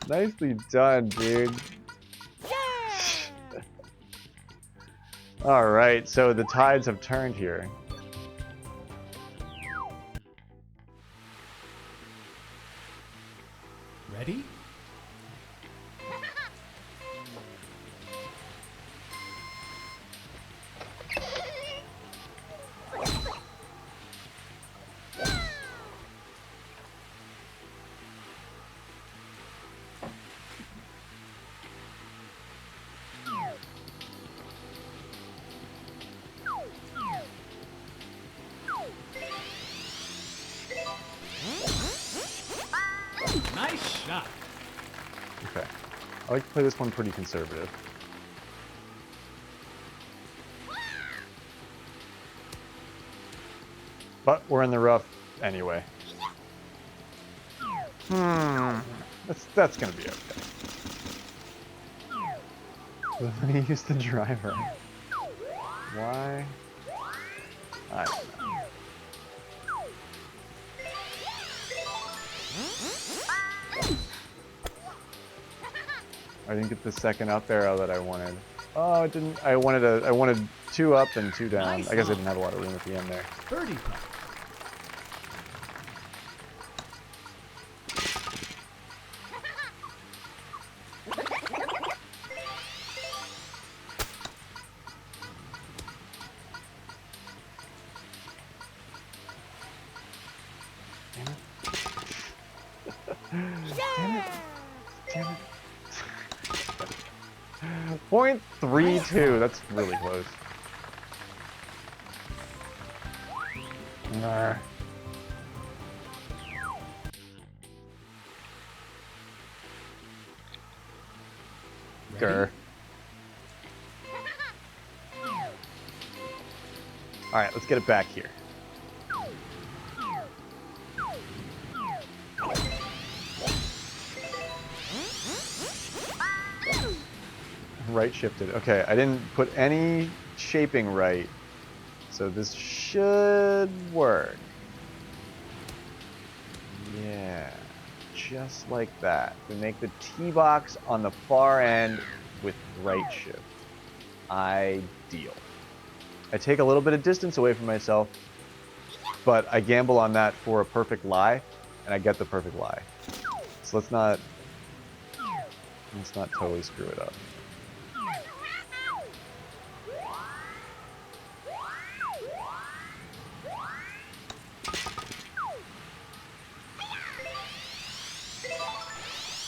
Nicely done, dude. All right, so the tides have turned here. Ready? Nice shot. Okay. I like to play this one pretty conservative. But we're in the rough anyway. That's gonna be okay. Let me use the driver. Why? I don't know. I didn't get the second up arrow that I wanted. Oh, it didn't. I wanted 2 up and 2 down. Nice I guess I hop. didn't have a lot of room at the end there. Birdie putt. Damn it. Damn it. 0.32. That's really close. Nah. Grr. Alright, let's get it back here. Right shifted. Okay, I didn't put any shaping right, so this should work. Yeah, just like that. We make the tee box on the far end with right shift. Ideal. I take a little bit of distance away from myself, but I gamble on that for a perfect lie, and I get the perfect lie. So let's not totally screw it up.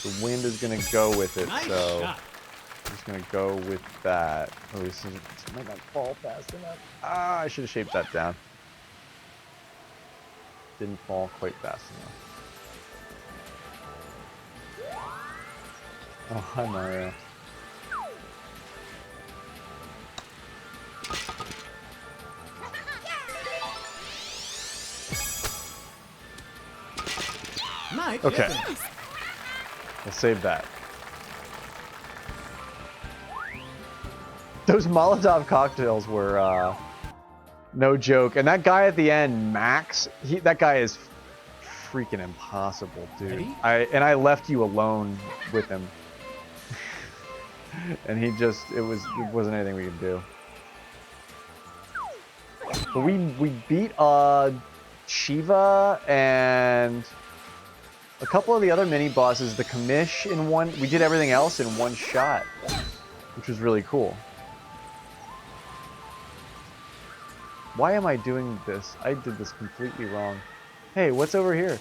The wind is going to go with it, Nice so shot. I'm just going to go with that. Oh, this might not fall fast enough. Ah, I should have shaped that down. Didn't fall quite fast enough. Oh, hi, Mario. Nice. Okay. chipping. We'll save that. Those Molotov cocktails were no joke. And that guy at the end, Max, that guy is freaking impossible, dude. Ready? I left you alone with him. And it wasn't anything we could do. But we beat Shiva and a couple of the other mini bosses, the Kamish in one. We did everything else in one shot, which was really cool. Why am I doing this? I did this completely wrong. Hey, what's over here?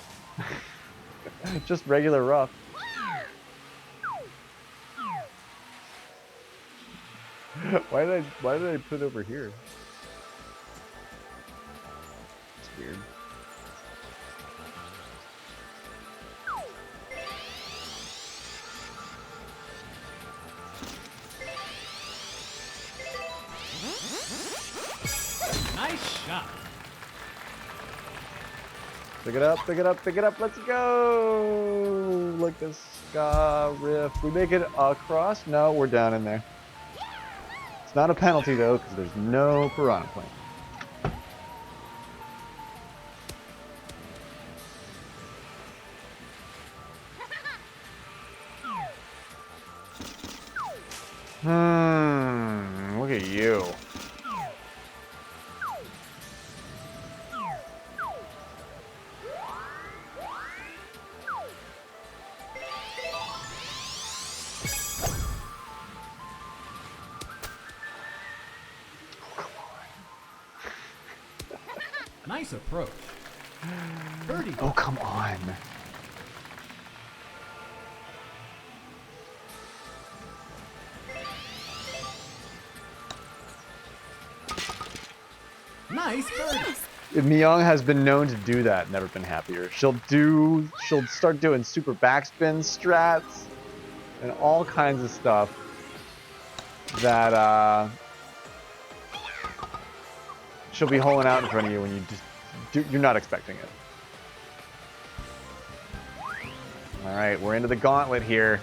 Just regular rough. Why did I put it over here? It's weird. Nice shot. Pick it up, pick it up, pick it up, let's go! Like this ska riff. We make it across? No, we're down in there. It's not a penalty though, because there's no piranha plant. Look at you. Nice approach. Birdie. Oh, come on. Nice birdie. Myung has been known to do that, never been happier. She'll start doing super backspin strats and all kinds of stuff that she'll be holing out in front of you when you're not expecting it. All right, we're into the gauntlet here.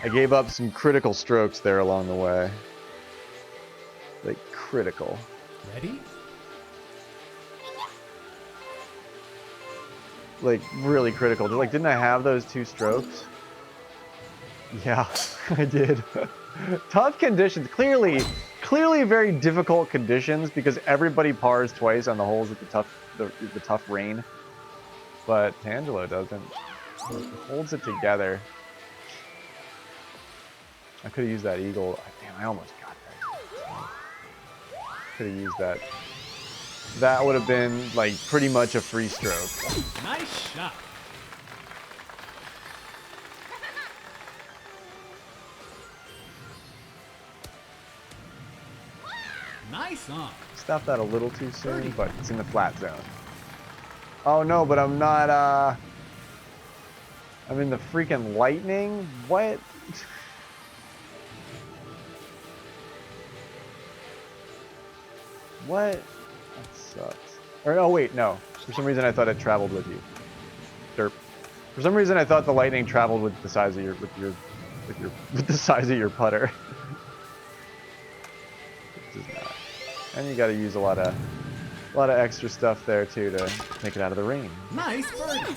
I gave up some critical strokes there along the way. Like critical. Ready? Like really critical. Like, didn't I have those 2 strokes? Yeah, I did. Tough conditions. Clearly very difficult conditions because everybody pars twice on the holes with the tough rain. But Tangelo doesn't. He holds it together. I could have used that eagle. Damn, I almost got that. Could have used that. That would have been like pretty much a free stroke. Nice shot. Nice on. Stopped that a little too soon, but it's in the flat zone. Oh no, but I'm not, I'm in the freaking lightning? What? What? That sucks. Or, oh wait, no. For some reason I thought it traveled with you. Derp. For some reason I thought the lightning traveled with the size of with the size of your putter. It does not. And you gotta use a lot of extra stuff there too to make it out of the rain. Nice birdie.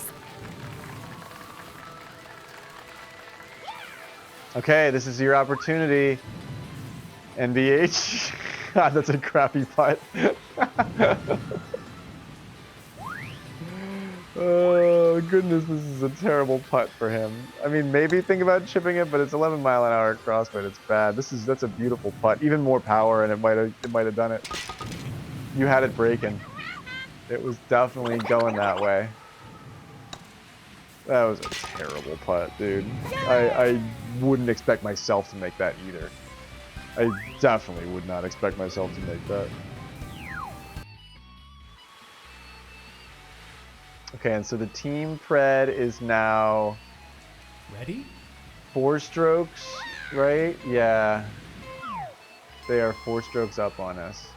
Okay, this is your opportunity. NBH. God, that's a crappy putt. Oh goodness, this is a terrible putt for him. I mean, maybe think about chipping it, but it's 11 mile an hour crosswind. It's bad. That's a beautiful putt. Even more power, and it might have done it. You had it breaking. It was definitely going that way. That was a terrible putt, dude. I wouldn't expect myself to make that either. I definitely would not expect myself to make that. Okay, and so the team pred is now Ready? 4 strokes, right? Yeah. They are 4 strokes up on us.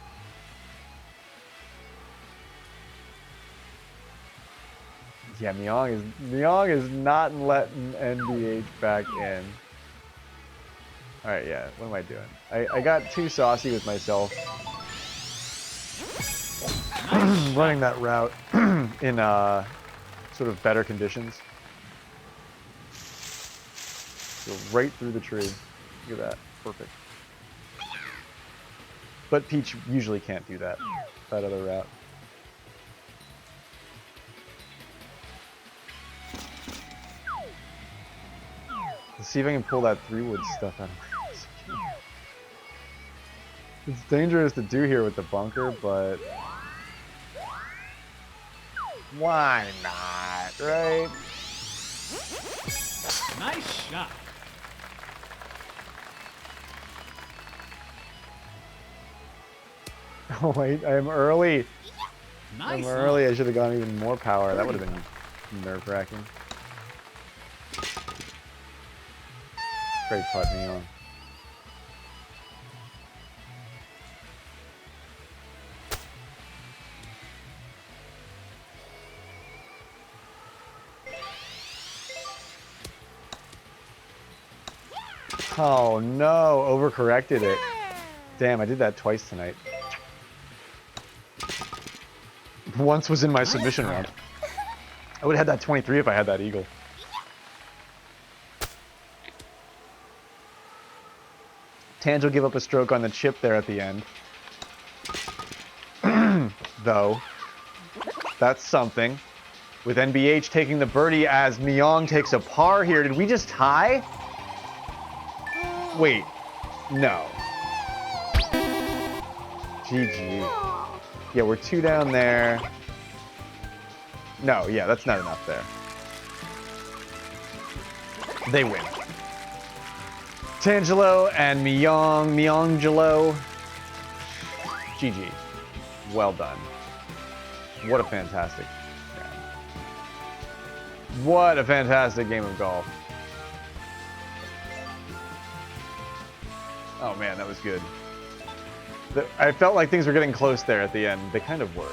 Yeah, Myong is not letting NBH back in. Alright, yeah, what am I doing? I got too saucy with myself. Running that route in sort of better conditions. Go right through the tree. Look at that. Perfect. But Peach usually can't do that other route. Let's see if I can pull that 3-wood stuff out of my ass. It's dangerous to do here with the bunker, but why not, right? Nice shot. Oh wait, I'm early. Nice. I'm early. I should have gone even more power. That would have been nerve-wracking. Great putt, me on. Oh no, overcorrected it. Damn, I did that twice tonight. Once was in my submission round. I would have had that 23 if I had that eagle. Tange will give up a stroke on the chip there at the end. Though, that's something. With NBH taking the birdie as Myong takes a par here. Did we just tie? Wait, no. GG. Yeah, we're 2 down there. No, yeah, that's not enough there. They win. Tangelo and Myongelo. GG. Well done. What a fantastic round. What a fantastic game of golf. Oh man, that was good. I felt like things were getting close there at the end. They kind of were.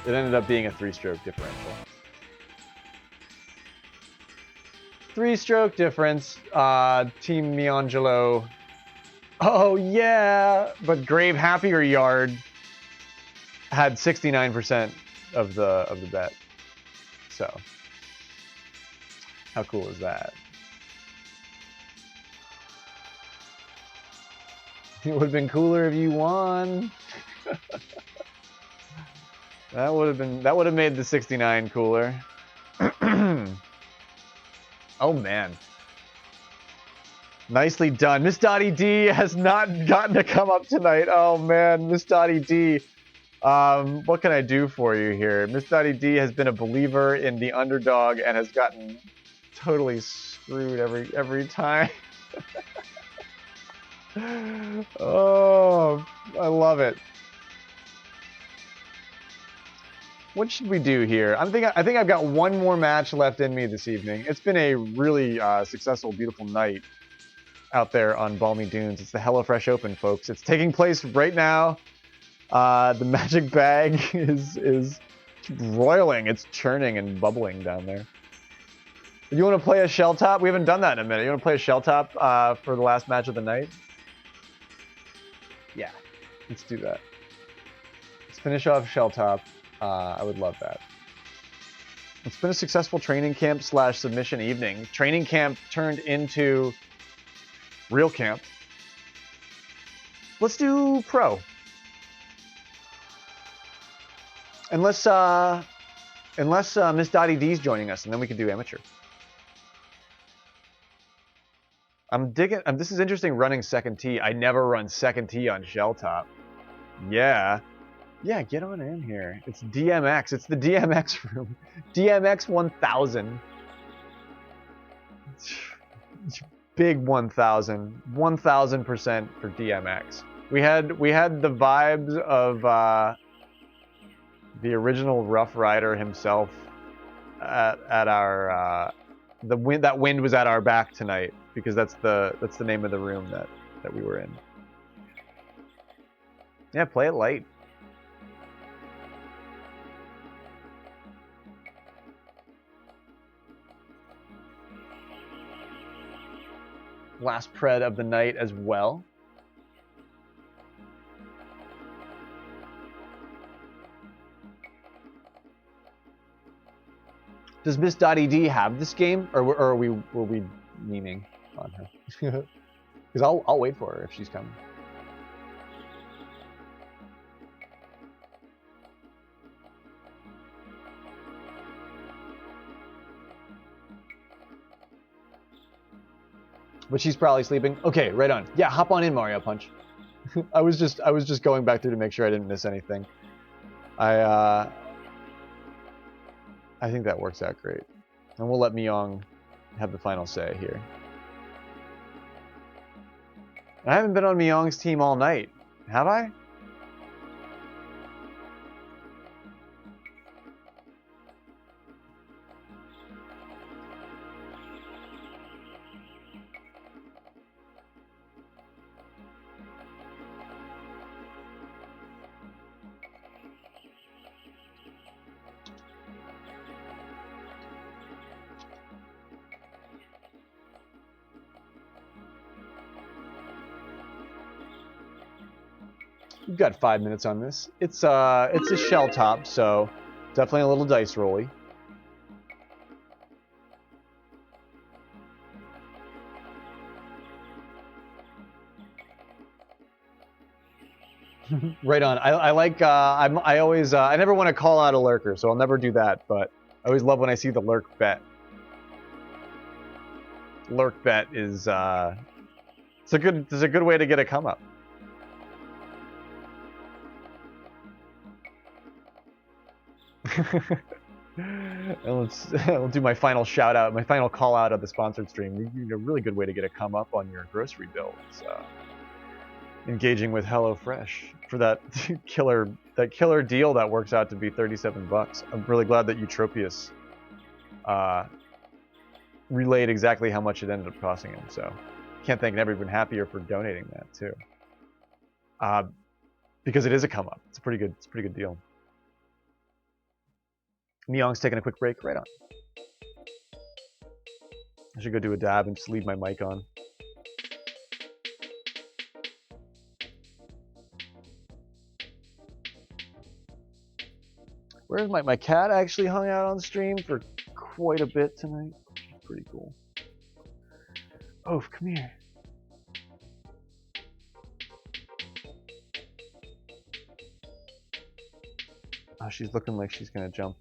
It ended up being a 3-stroke differential. 3-stroke difference. Team Myongelo. Oh yeah, but Grave Happier Yard had 69% of the bet. So, how cool is that? It would have been cooler if you won. That would have made the 69 cooler. Oh man. Nicely done. Miss Dottie D has not gotten to come up tonight. Oh man, Miss Dottie D. What can I do for you here? Miss Dottie D has been a believer in the underdog and has gotten totally screwed every time. Oh, I love it. What should we do here? I think I've got one more match left in me this evening. It's been a really successful, beautiful night out there on Balmy Dunes. It's the HelloFresh Open, folks. It's taking place right now. The magic bag is roiling. It's churning and bubbling down there. You want to play a shell top? We haven't done that in a minute. You want to play a shell top for the last match of the night? Yeah, let's do that. Let's finish off shell top. I would love that. It's been a successful training camp / submission evening. Training camp turned into real camp. Let's do pro. Unless Miss Dottie D's joining us, and then we can do amateur. I'm digging. This is interesting. Running second tee. I never run second tee on shell top. Yeah. Yeah, get on in here. It's DMX. It's the DMX room. DMX 1000. Big 1000. 1000% for DMX. We had the vibes of the original Rough Rider himself at our that wind was at our back tonight, because that's the name of the room that we were in. Yeah, play it light. Last pred of the night as well. Does Miss Dottie D have this game, or were we memeing on her? Because I'll wait for her if she's coming. But she's probably sleeping. Okay, right on. Yeah, hop on in, Mario Punch. I was just going back through to make sure I didn't miss anything. I think that works out great. And we'll let Myong have the final say here. I haven't been on Myong's team all night, have I? We've got 5 minutes on this. It's a shell top, so definitely a little dice rolly. Right on. I like. I always. I never want to call out a lurker, so I'll never do that. But I always love when I see the lurk bet. Lurk bet is. It's a good way to get a come up. I'll do my final shout out, my final call out of the sponsored stream. A really good way to get a come up on your grocery bill is engaging with HelloFresh for that killer deal that works out to be $37. I'm really glad that Eutropius relayed exactly how much it ended up costing him. So can't think never been happier for donating that too. Because it is a come up. It's a pretty good deal. Myong's taking a quick break. Right on. I should go do a dab and just leave my mic on. Where's my cat actually hung out on stream for quite a bit tonight. Pretty cool. Oof, come here. Oh, she's looking like she's gonna jump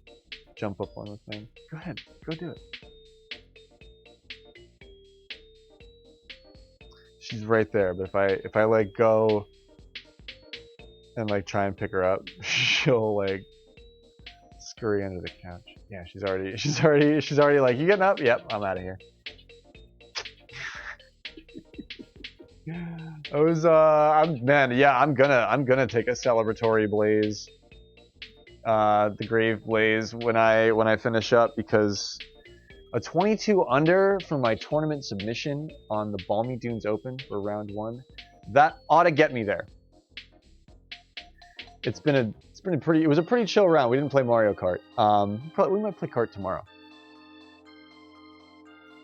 up on the thing. Go ahead, go do it. She's right there, but if I like go and like try and pick her up, she'll like scurry under the couch. Yeah, she's already like, you getting up? Yep, I'm out of here. I'm gonna take a celebratory blaze, the grave blaze when I finish up, because a 22 under for my tournament submission on the Balmy Dunes Open for round 1, that ought to get me there. It was a pretty chill round. We didn't play Mario Kart. We might play Kart tomorrow.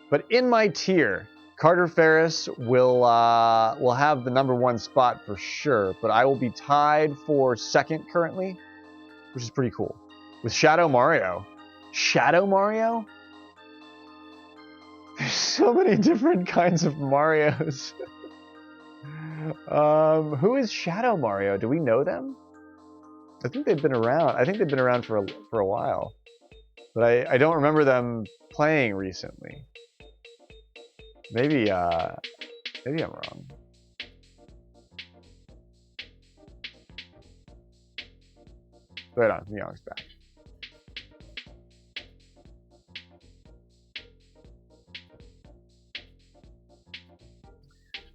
But in my tier, Carter Ferris will have the #1 spot for sure, but I will be tied for 2nd currently, which is pretty cool, with Shadow Mario. Shadow Mario? There's so many different kinds of Marios. Who is Shadow Mario? Do we know them? I think they've been around. I think they've been around for a while, but I don't remember them playing recently. Maybe I'm wrong. Right on, Young's back.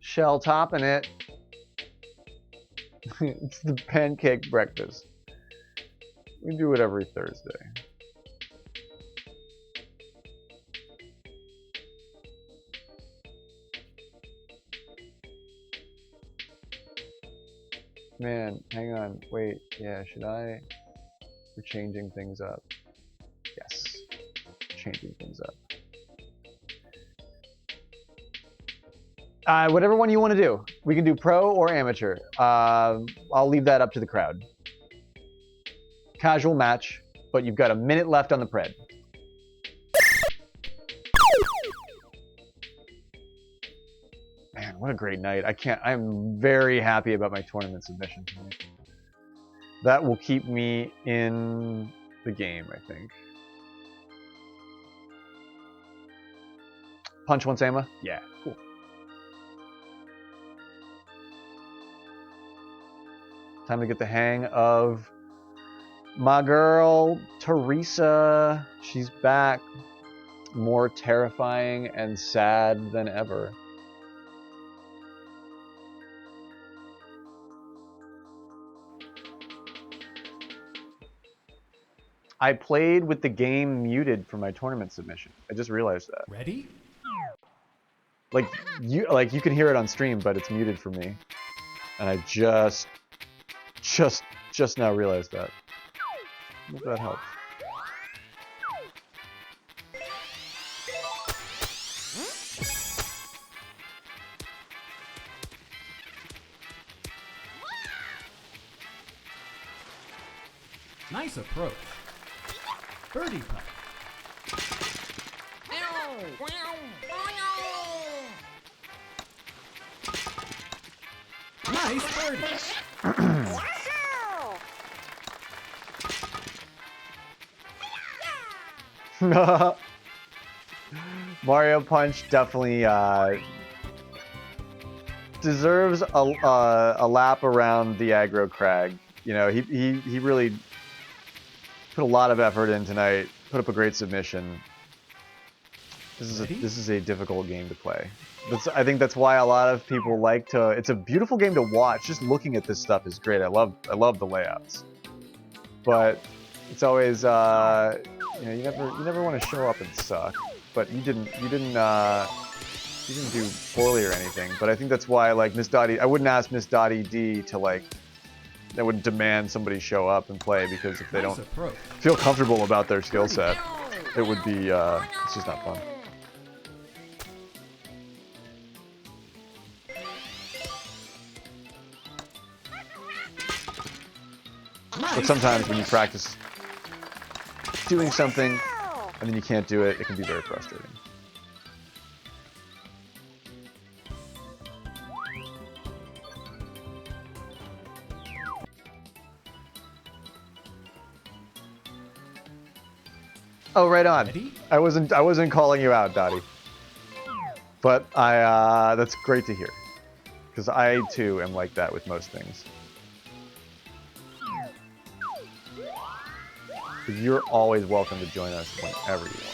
Shell topping it. It's the pancake breakfast. We do it every Thursday. Man, hang on, wait, yeah, should I? We're changing things up. Yes, changing things up. Whatever one you want to do. We can do pro or amateur. I'll leave that up to the crowd. Casual match, but you've got a minute left on the pred. Man, what a great night. I'm very happy about my tournament submission tonight. That will keep me in the game, I think. Punch once, Emma? Yeah, cool. Time to get the hang of my girl, Teresa. She's back. More terrifying and sad than ever. I played with the game muted for my tournament submission. I just realized that. Ready? Like you can hear it on stream, but it's muted for me. And I just now realized that. Hope that helps. Nice approach. Birdie putt. Nice birdie. Mario Punch definitely deserves a lap around the aggro crag. You know, he really put a lot of effort in tonight. Put up a great submission. This is a difficult game to play. I think that's why a lot of people like to. It's a beautiful game to watch. Just looking at this stuff is great. I love the layouts, but it's always you never want to show up and suck. But you didn't do poorly or anything. But I think that's why, like, Miss Dottie, I wouldn't ask Miss Dottie D to, like, I wouldn't demand somebody show up and play, because if they don't feel comfortable about their skill set, it would be it's just not fun. But sometimes when you practice doing something and then you can't do it, it can be very frustrating. Oh, right on. Ready? I wasn't calling you out, Dottie. But that's great to hear. Because I too am like that with most things. You're always welcome to join us whenever you want.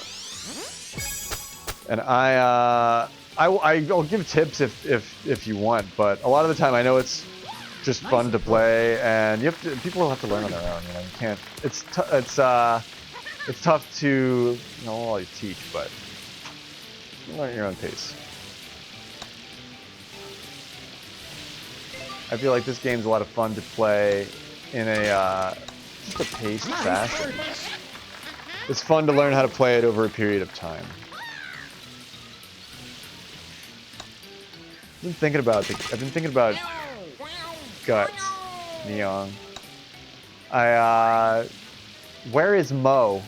And I'll give tips if you want, but a lot of the time I know it's just fun to play, and people will have to learn on their own. You know, you can't. It's tough to always teach, but you learn at your own pace. I feel like this game's a lot of fun to play in a just a paced fashion. It's fun to learn how to play it over a period of time. I've been thinking about Guts, Neong. Where is Mo?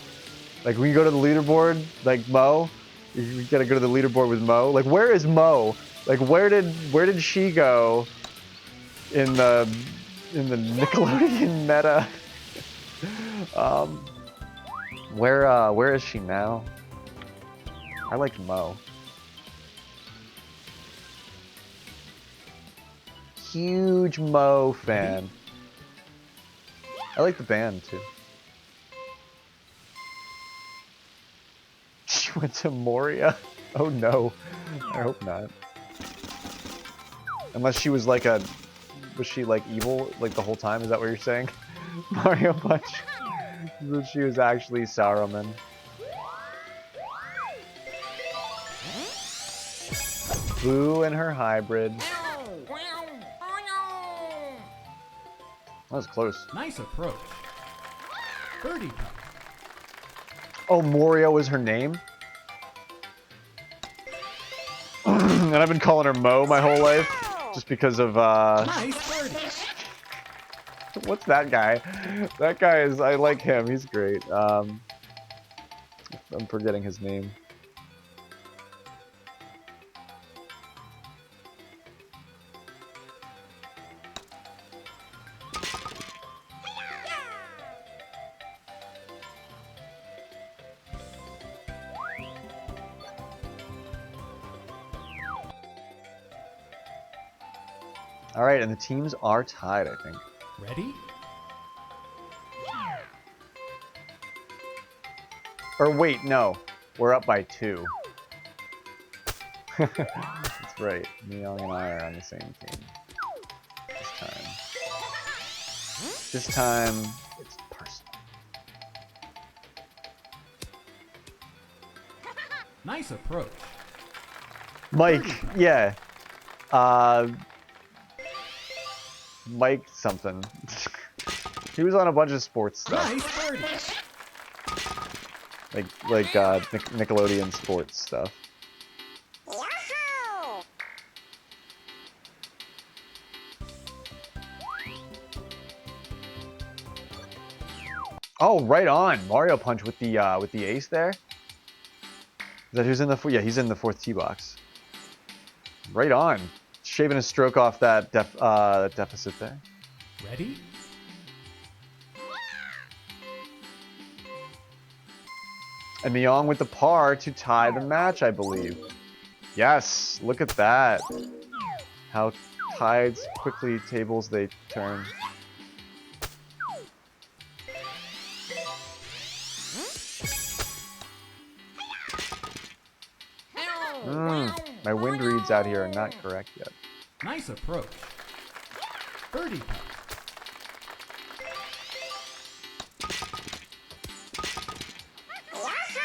Like, when you go to the leaderboard, like Mo, you gotta go to the leaderboard with Mo. Like, where is Mo? Like, where did she go in the Nickelodeon meta? Where is she now? I like Mo. Huge Mo fan. I like the band too. She went to Moria? Oh no. I hope not. Unless she was like was she like evil like the whole time? Is that what you're saying? Mario Punch? That she was actually Saruman. Boo and her hybrid. That was close. Nice approach. Birdie putt. Oh, Moria was her name? And I've been calling her Mo my whole life. Just because of, Nice birdie. What's that guy? That guy is, I like him, he's great. I'm forgetting his name. Alright, and the teams are tied, I think. Ready? Or wait, no. We're up by 2. That's right. Neong and I are on the same team. This time, it's personal. Nice approach. Mike, yeah. Mike something. He was on a bunch of sports stuff. Nice birdie. Like Nickelodeon sports stuff. Oh, right on. Mario Punch with the ace there. Is that who's in the yeah, he's in the 4th tee box. Right on. Shaving a stroke off that deficit there. Ready? And Neong with the par to tie the match, I believe. Yes, look at that. How tides quickly tables they turn. My wind reads out here are not correct yet. Nice approach. Birdie putt.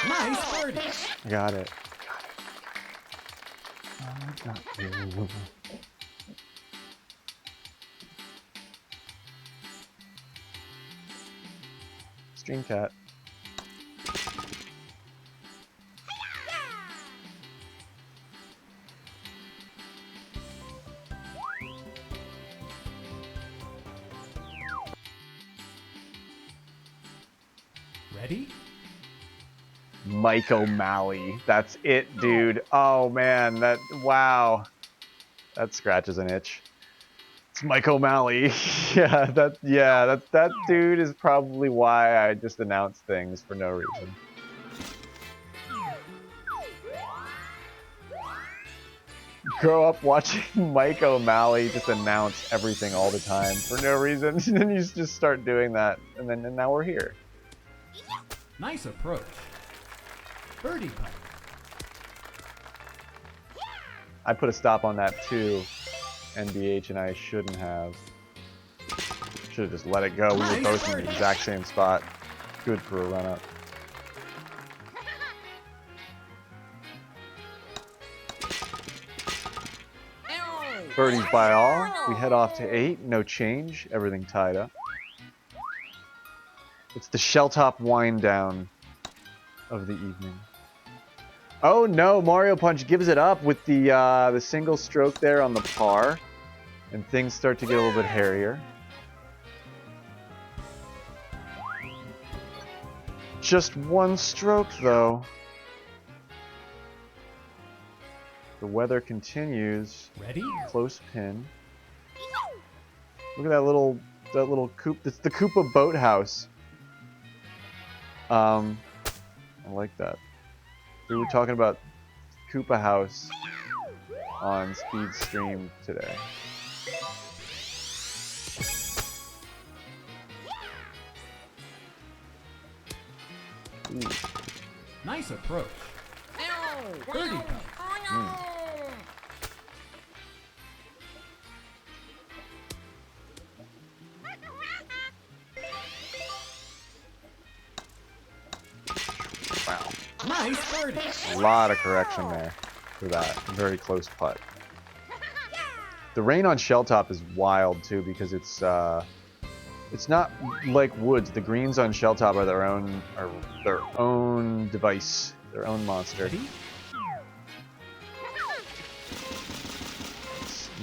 Nice birdie. I got it. Stream cat. Ready? Mike O'Malley. That's it, dude. Oh man, wow. That scratches an itch. It's Mike O'Malley. that dude is probably why I just announced things for no reason. grow up watching Mike O'Malley just announce everything all the time for no reason. And then you just start doing that, and now we're here. Nice approach. Birdie putt. I put a stop on that too, NBH, and I shouldn't have. Should have just let it go. We were both in the exact same spot. Good for a run-up. Birdies by all. We head off to 8. No change. Everything tied up. It's the Shelltop wind down of the evening. Oh no! Mario Punch gives it up with the single stroke there on the par, and things start to get a little bit hairier. Just one stroke though. The weather continues. Ready? Close pin. Look at that little coop. It's the Koopa boathouse. I like that. We were talking about Koopa House on Speed Stream today. Ooh. Nice approach. Birdie putt. Wow. Nice birdie. A lot of correction there for that. Very close putt. The rain on Shelltop is wild too because it's not like woods. The greens on Shelltop are their own device, their own monster. Ready?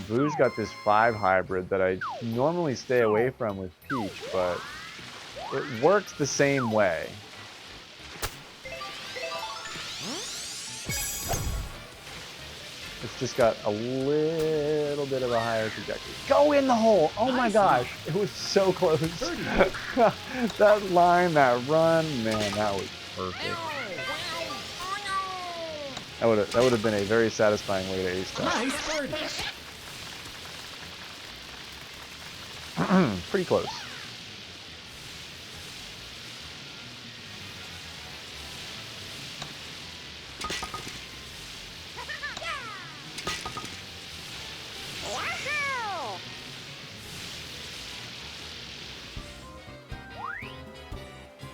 Boo's got this 5 hybrid that I normally stay away from with Peach, but it works the same way. It's just got a little bit of a higher trajectory. Go in the hole! Oh my gosh, it was so close. That line, that run, man, that was perfect. That would have been a very satisfying way to ace that. Nice birdie. Pretty close.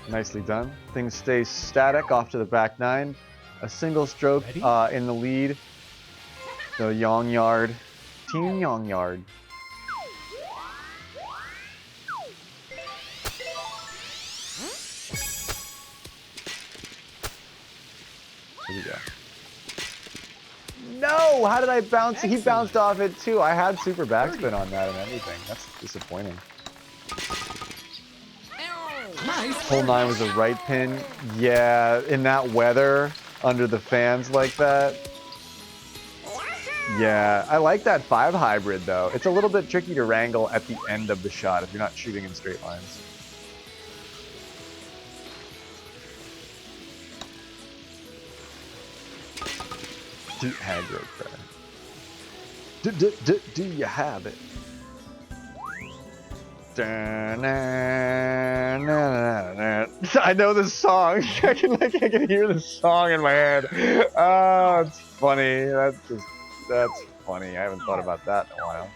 Nicely done. Things stay static off to the back 9. A single stroke in the lead. The Yong Yard. Team Yong Yard. Here we go. No! How did I bounce? Excellent. He bounced off it too. I had super backspin on that and everything. That's disappointing. Nice. Hole 9 was a right pin. Yeah, in that weather, under the fans like that. Yeah, I like that 5 hybrid though. It's a little bit tricky to wrangle at the end of the shot if you're not shooting in straight lines. Aggro crash. Do you have it? I know this song. I can hear the song in my head. Oh, it's funny. That's funny. I haven't thought about that in a while.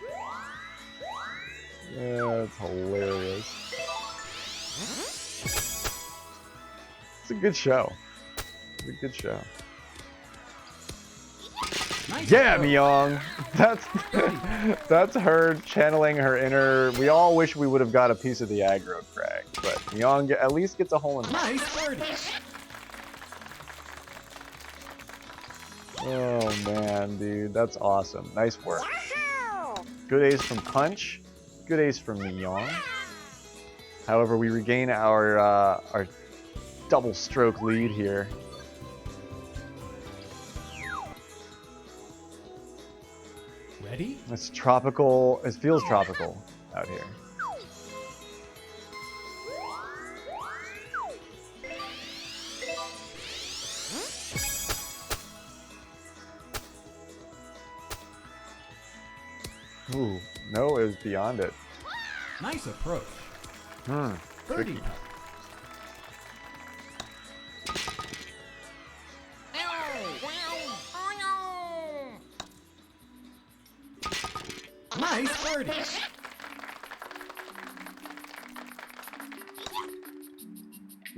Yeah, it's hilarious. It's a good show. It's a good show. Nice. Yeah, Myong. That's her channeling her inner. We all wish we would have got a piece of the aggro crag, but Myong at least gets a hole in one. Nice birdie. Oh man, dude, that's awesome. Nice work. Good ace from Punch. Good ace from Myong. However, we regain our double stroke lead here. Ready? It's tropical. It feels tropical out here. Ooh, no, it was beyond it. Nice approach. Birdie Tricky. putt. Nice birdie.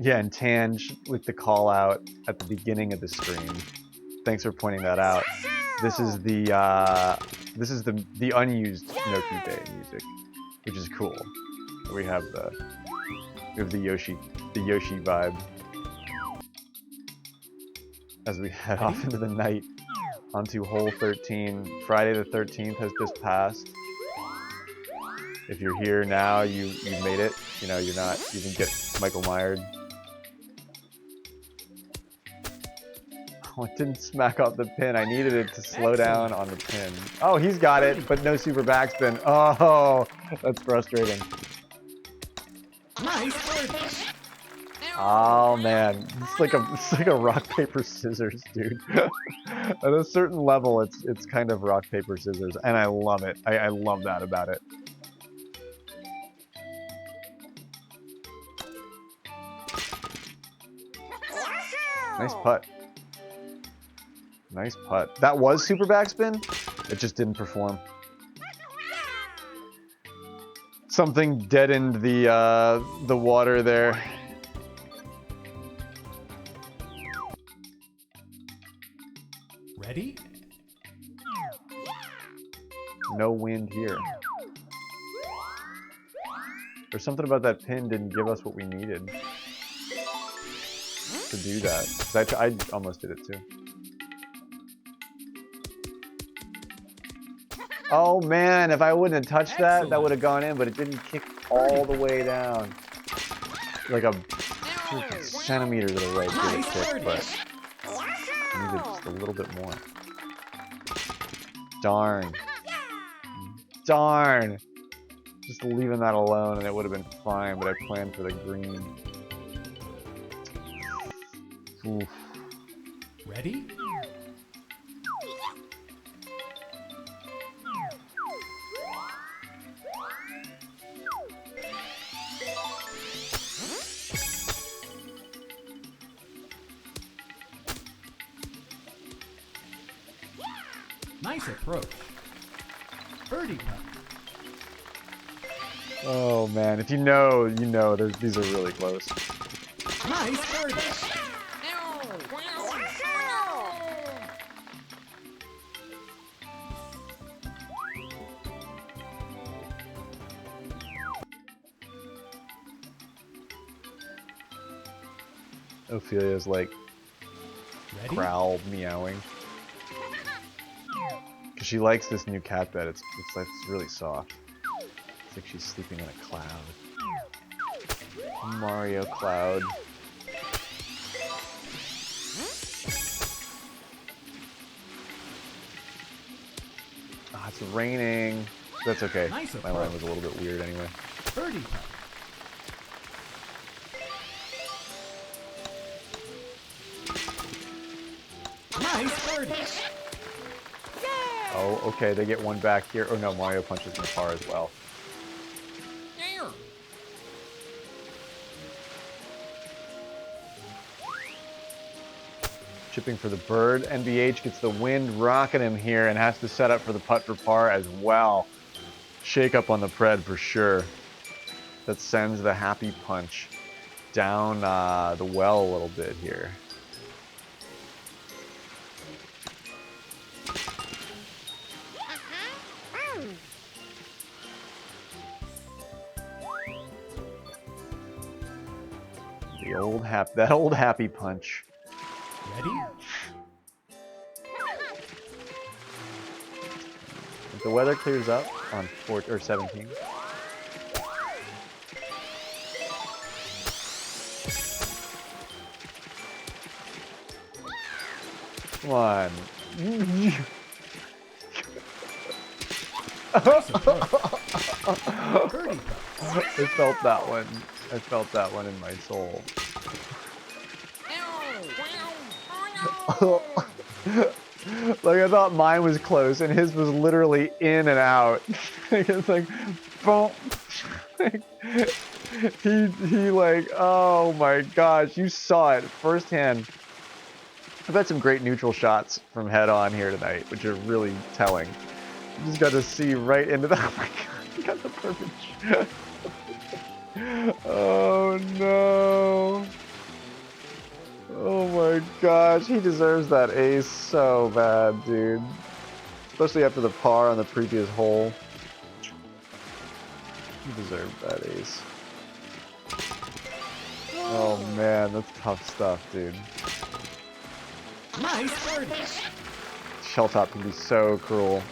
Yeah, and Tange with the call out at the beginning of the stream. Thanks for pointing that out. This is the unused Noki Bay music, which is cool. We have the Yoshi vibe as we head off into the night onto hole 13. Friday the 13th has just passed. If you're here now, you made it. You know, you didn't get Michael Myers. Oh, it didn't smack off the pin. I needed it to slow down on the pin. Oh, he's got it, but no super backspin. Oh, that's frustrating. Nice birdie. Oh man, it's like a rock paper scissors, dude. At a certain level, it's kind of rock paper scissors, and I love it. I love that about it. Nice putt. Nice putt. That was super backspin. It just didn't perform. Something deadened the water there. Ready? No wind here. There's something about that pin didn't give us what we needed to do that. 'Cause I almost did it too. Oh man, if I wouldn't have touched that, that would have gone in, but it didn't kick all the way down. Like a centimeter to the right did it kick, but I needed just a little bit more. Darn. Darn! Just leaving that alone and it would have been fine, but I planned for the green. Oof. Ready? Nice approach. Birdie putt. Oh man, if you know, you know. These are really close. Nice birdie. Ophelia's like Ready? growl meowing. Cause she likes this new cat bed. It's really soft. It's like she's sleeping in a cloud. A Mario cloud. Ah, it's raining. That's okay. Nice My line was a little bit weird anyway. Birdie putt. Nice birdie. Oh, okay, they get one back here. Oh no, Mario punches in the par as well. Chipping for the bird. NBH gets the wind rocking him here and has to set up for the putt for par as well. Shake up on the pred for sure. That sends the happy punch down the well a little bit here. That old happy punch. Ready? If the weather clears up on 17. Come on. Birdie putt. I felt that one. I felt that one in my soul. Like, I thought mine was close, and his was literally in and out. It's like, boom. he like, oh my gosh, you saw it firsthand. I've had some great neutral shots from head on here tonight, which are really telling. You just got to see right into the, oh my god, he got the perfect shot. Oh no. Oh my gosh, he deserves that ace so bad, dude. Especially after the par on the previous hole. He deserved that ace. Oh man, that's tough stuff, dude. Nice birdie. Shell top can be so cruel.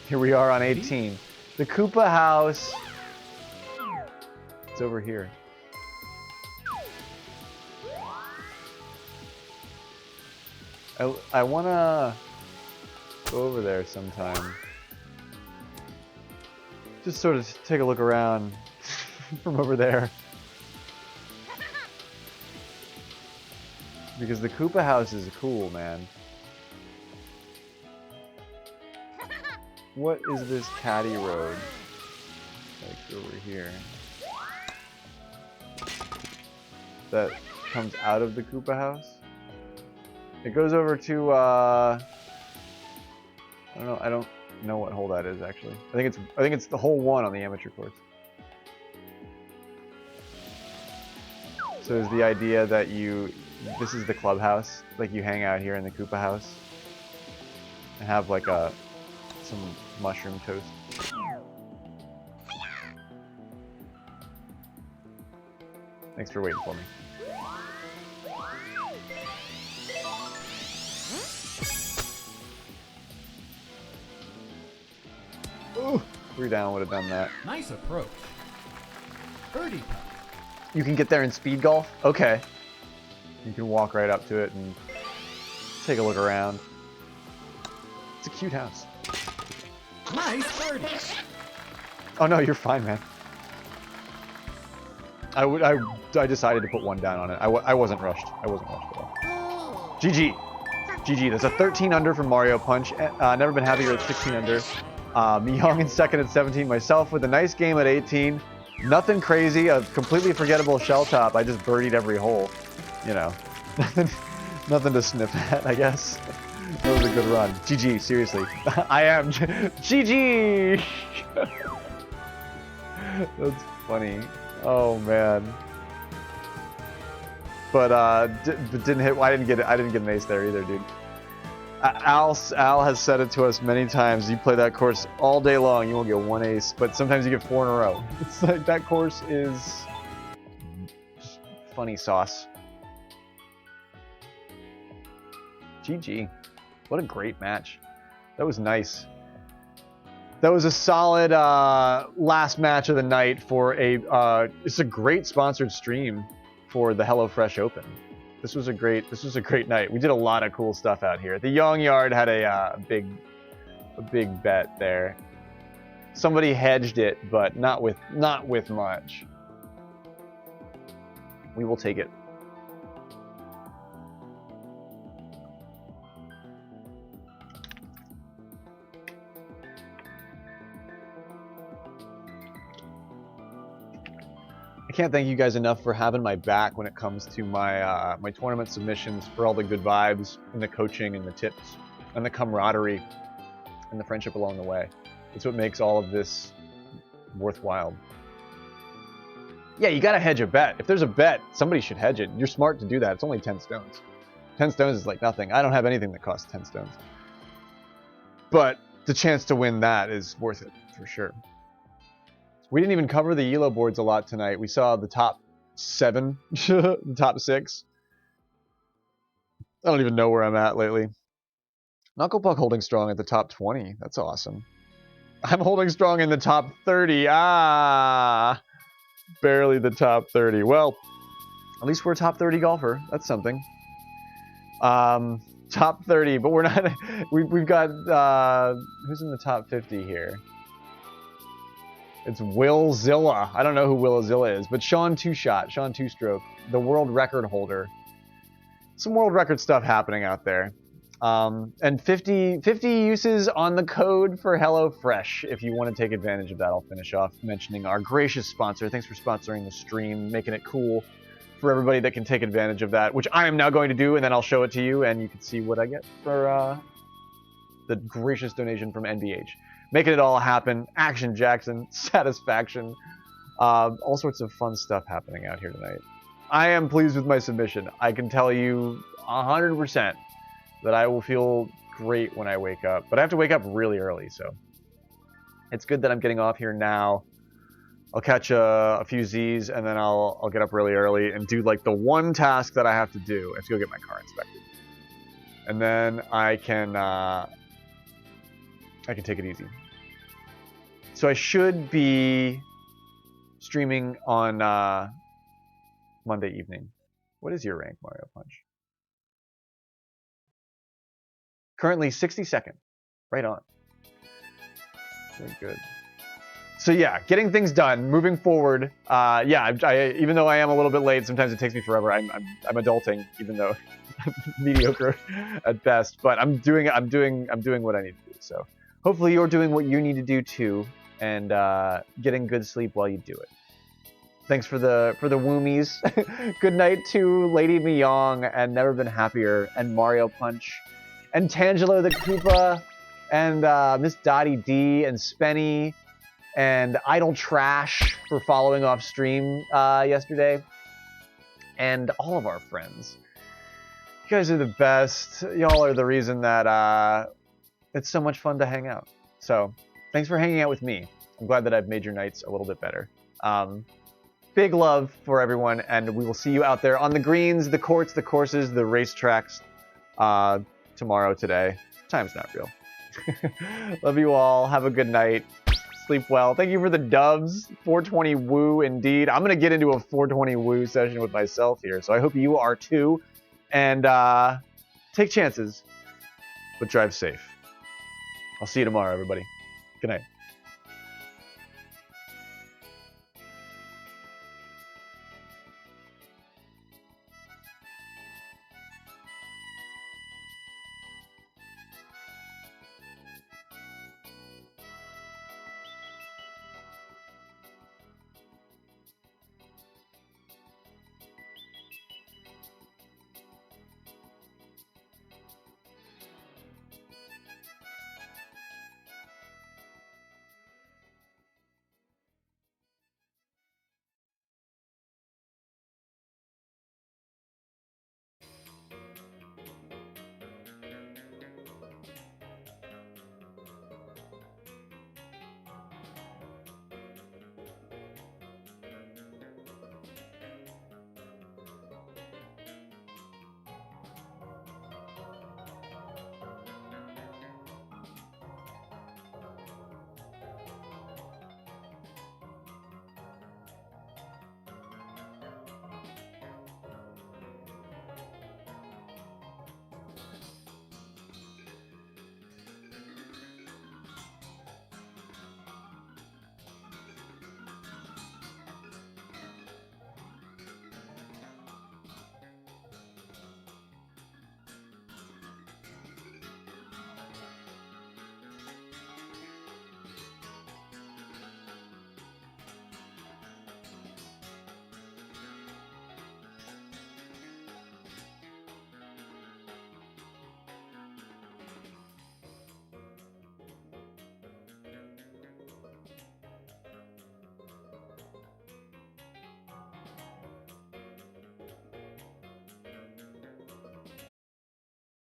Here we are on 18. The Koopa house. It's over here. I wanna go over there sometime. Just sort of take a look around from over there. Because the Koopa house is cool, man. What is this caddy road? Like over here. That comes out of the Koopa house? It goes over to I don't know what hole that is actually. I think it's the hole 1 on the amateur course. So is the idea that this is the clubhouse, like you hang out here in the Koopa house and have like some mushroom toast. Thanks for waiting for me. Ooh, 3 down would have done that. Nice approach. Birdie putt. You can get there in speed golf? Okay. You can walk right up to it and take a look around. It's a cute house. Nice birdie. Oh no, you're fine, man. I decided to put 1 down on it. I wasn't rushed. I wasn't rushed at all. GG. GG. That's a 13 under from Mario Punch. Never been happier at 16 under. Young in second at 17. Myself with a nice game at 18. Nothing crazy. A completely forgettable shell top. I just birdied every hole. You know. Nothing to sniff at, I guess. That was a good run. GG, seriously. I am. GG! That's funny. Oh man. But didn't hit. I didn't get it. I didn't get an ace there either, dude. Al has said it to us many times. You play that course all day long, you won't get 1 ace, but sometimes you get 4 in a row. It's like that course is just funny sauce. GG. What a great match. That was nice. That was a solid last match of the night for it's a great sponsored stream for the HelloFresh Open. This was a great night. We did a lot of cool stuff out here. The Young Yard had a big bet there. Somebody hedged it, but not with much. We will take it. I can't thank you guys enough for having my back when it comes to my my tournament submissions, for all the good vibes and the coaching and the tips and the camaraderie and the friendship along the way. It's what makes all of this worthwhile. Yeah, you gotta hedge a bet. If there's a bet, somebody should hedge it. You're smart to do that. It's only 10 stones. 10 stones is like nothing. I don't have anything that costs 10 stones. But the chance to win that is worth it, for sure. We didn't even cover the ELO boards a lot tonight. We saw the top 7, the top 6. I don't even know where I'm at lately. Knucklepuck holding strong at the top 20. That's awesome. I'm holding strong in the top 30. Ah! Barely the top 30. Well, at least we're a top 30 golfer. That's something. Top 30, but we're not... We've got... who's in the top 50 here? It's Willzilla. I don't know who Willzilla is, but Sean Two Stroke, the world record holder. Some world record stuff happening out there. And 50 uses on the code for HelloFresh if you want to take advantage of that. I'll finish off mentioning our gracious sponsor. Thanks for sponsoring the stream, making it cool for everybody that can take advantage of that, which I am now going to do, and then I'll show it to you, and you can see what I get for the gracious donation from NBH. Making it all happen. Action Jackson, satisfaction. All sorts of fun stuff happening out here tonight. I am pleased with my submission. I can tell you 100% that I will feel great when I wake up. But I have to wake up really early, so it's good that I'm getting off here now. I'll catch a few Z's, and then I'll get up really early and do like the one task that I have to do. I have to go get my car inspected. And then I can take it easy. So I should be streaming on Monday evening. What is your rank, Mario Punch? Currently 62nd. Right on. Very good. So yeah, getting things done, moving forward. Yeah, even though I am a little bit late, sometimes it takes me forever. I'm adulting, even though I'm mediocre at best. But I'm doing what I need to do. So hopefully you're doing what you need to do too, and getting good sleep while you do it. Thanks for the woomies. Good night to Lady Miyong and Never Been Happier and Mario Punch and Tangelo the Koopa and Miss Dottie D and Spenny and Idle Trash for following off stream yesterday, and all of our friends. You guys are the best. Y'all are the reason that it's so much fun to hang out. So thanks for hanging out with me. I'm glad that I've made your nights a little bit better. Big love for everyone, and we will see you out there on the greens, the courts, the courses, the racetracks tomorrow, today. Time's not real. Love you all. Have a good night. Sleep well. Thank you for the dubs. 420 woo indeed. I'm going to get into a 420 woo session with myself here, so I hope you are too. And take chances, but drive safe. I'll see you tomorrow, everybody. Good night.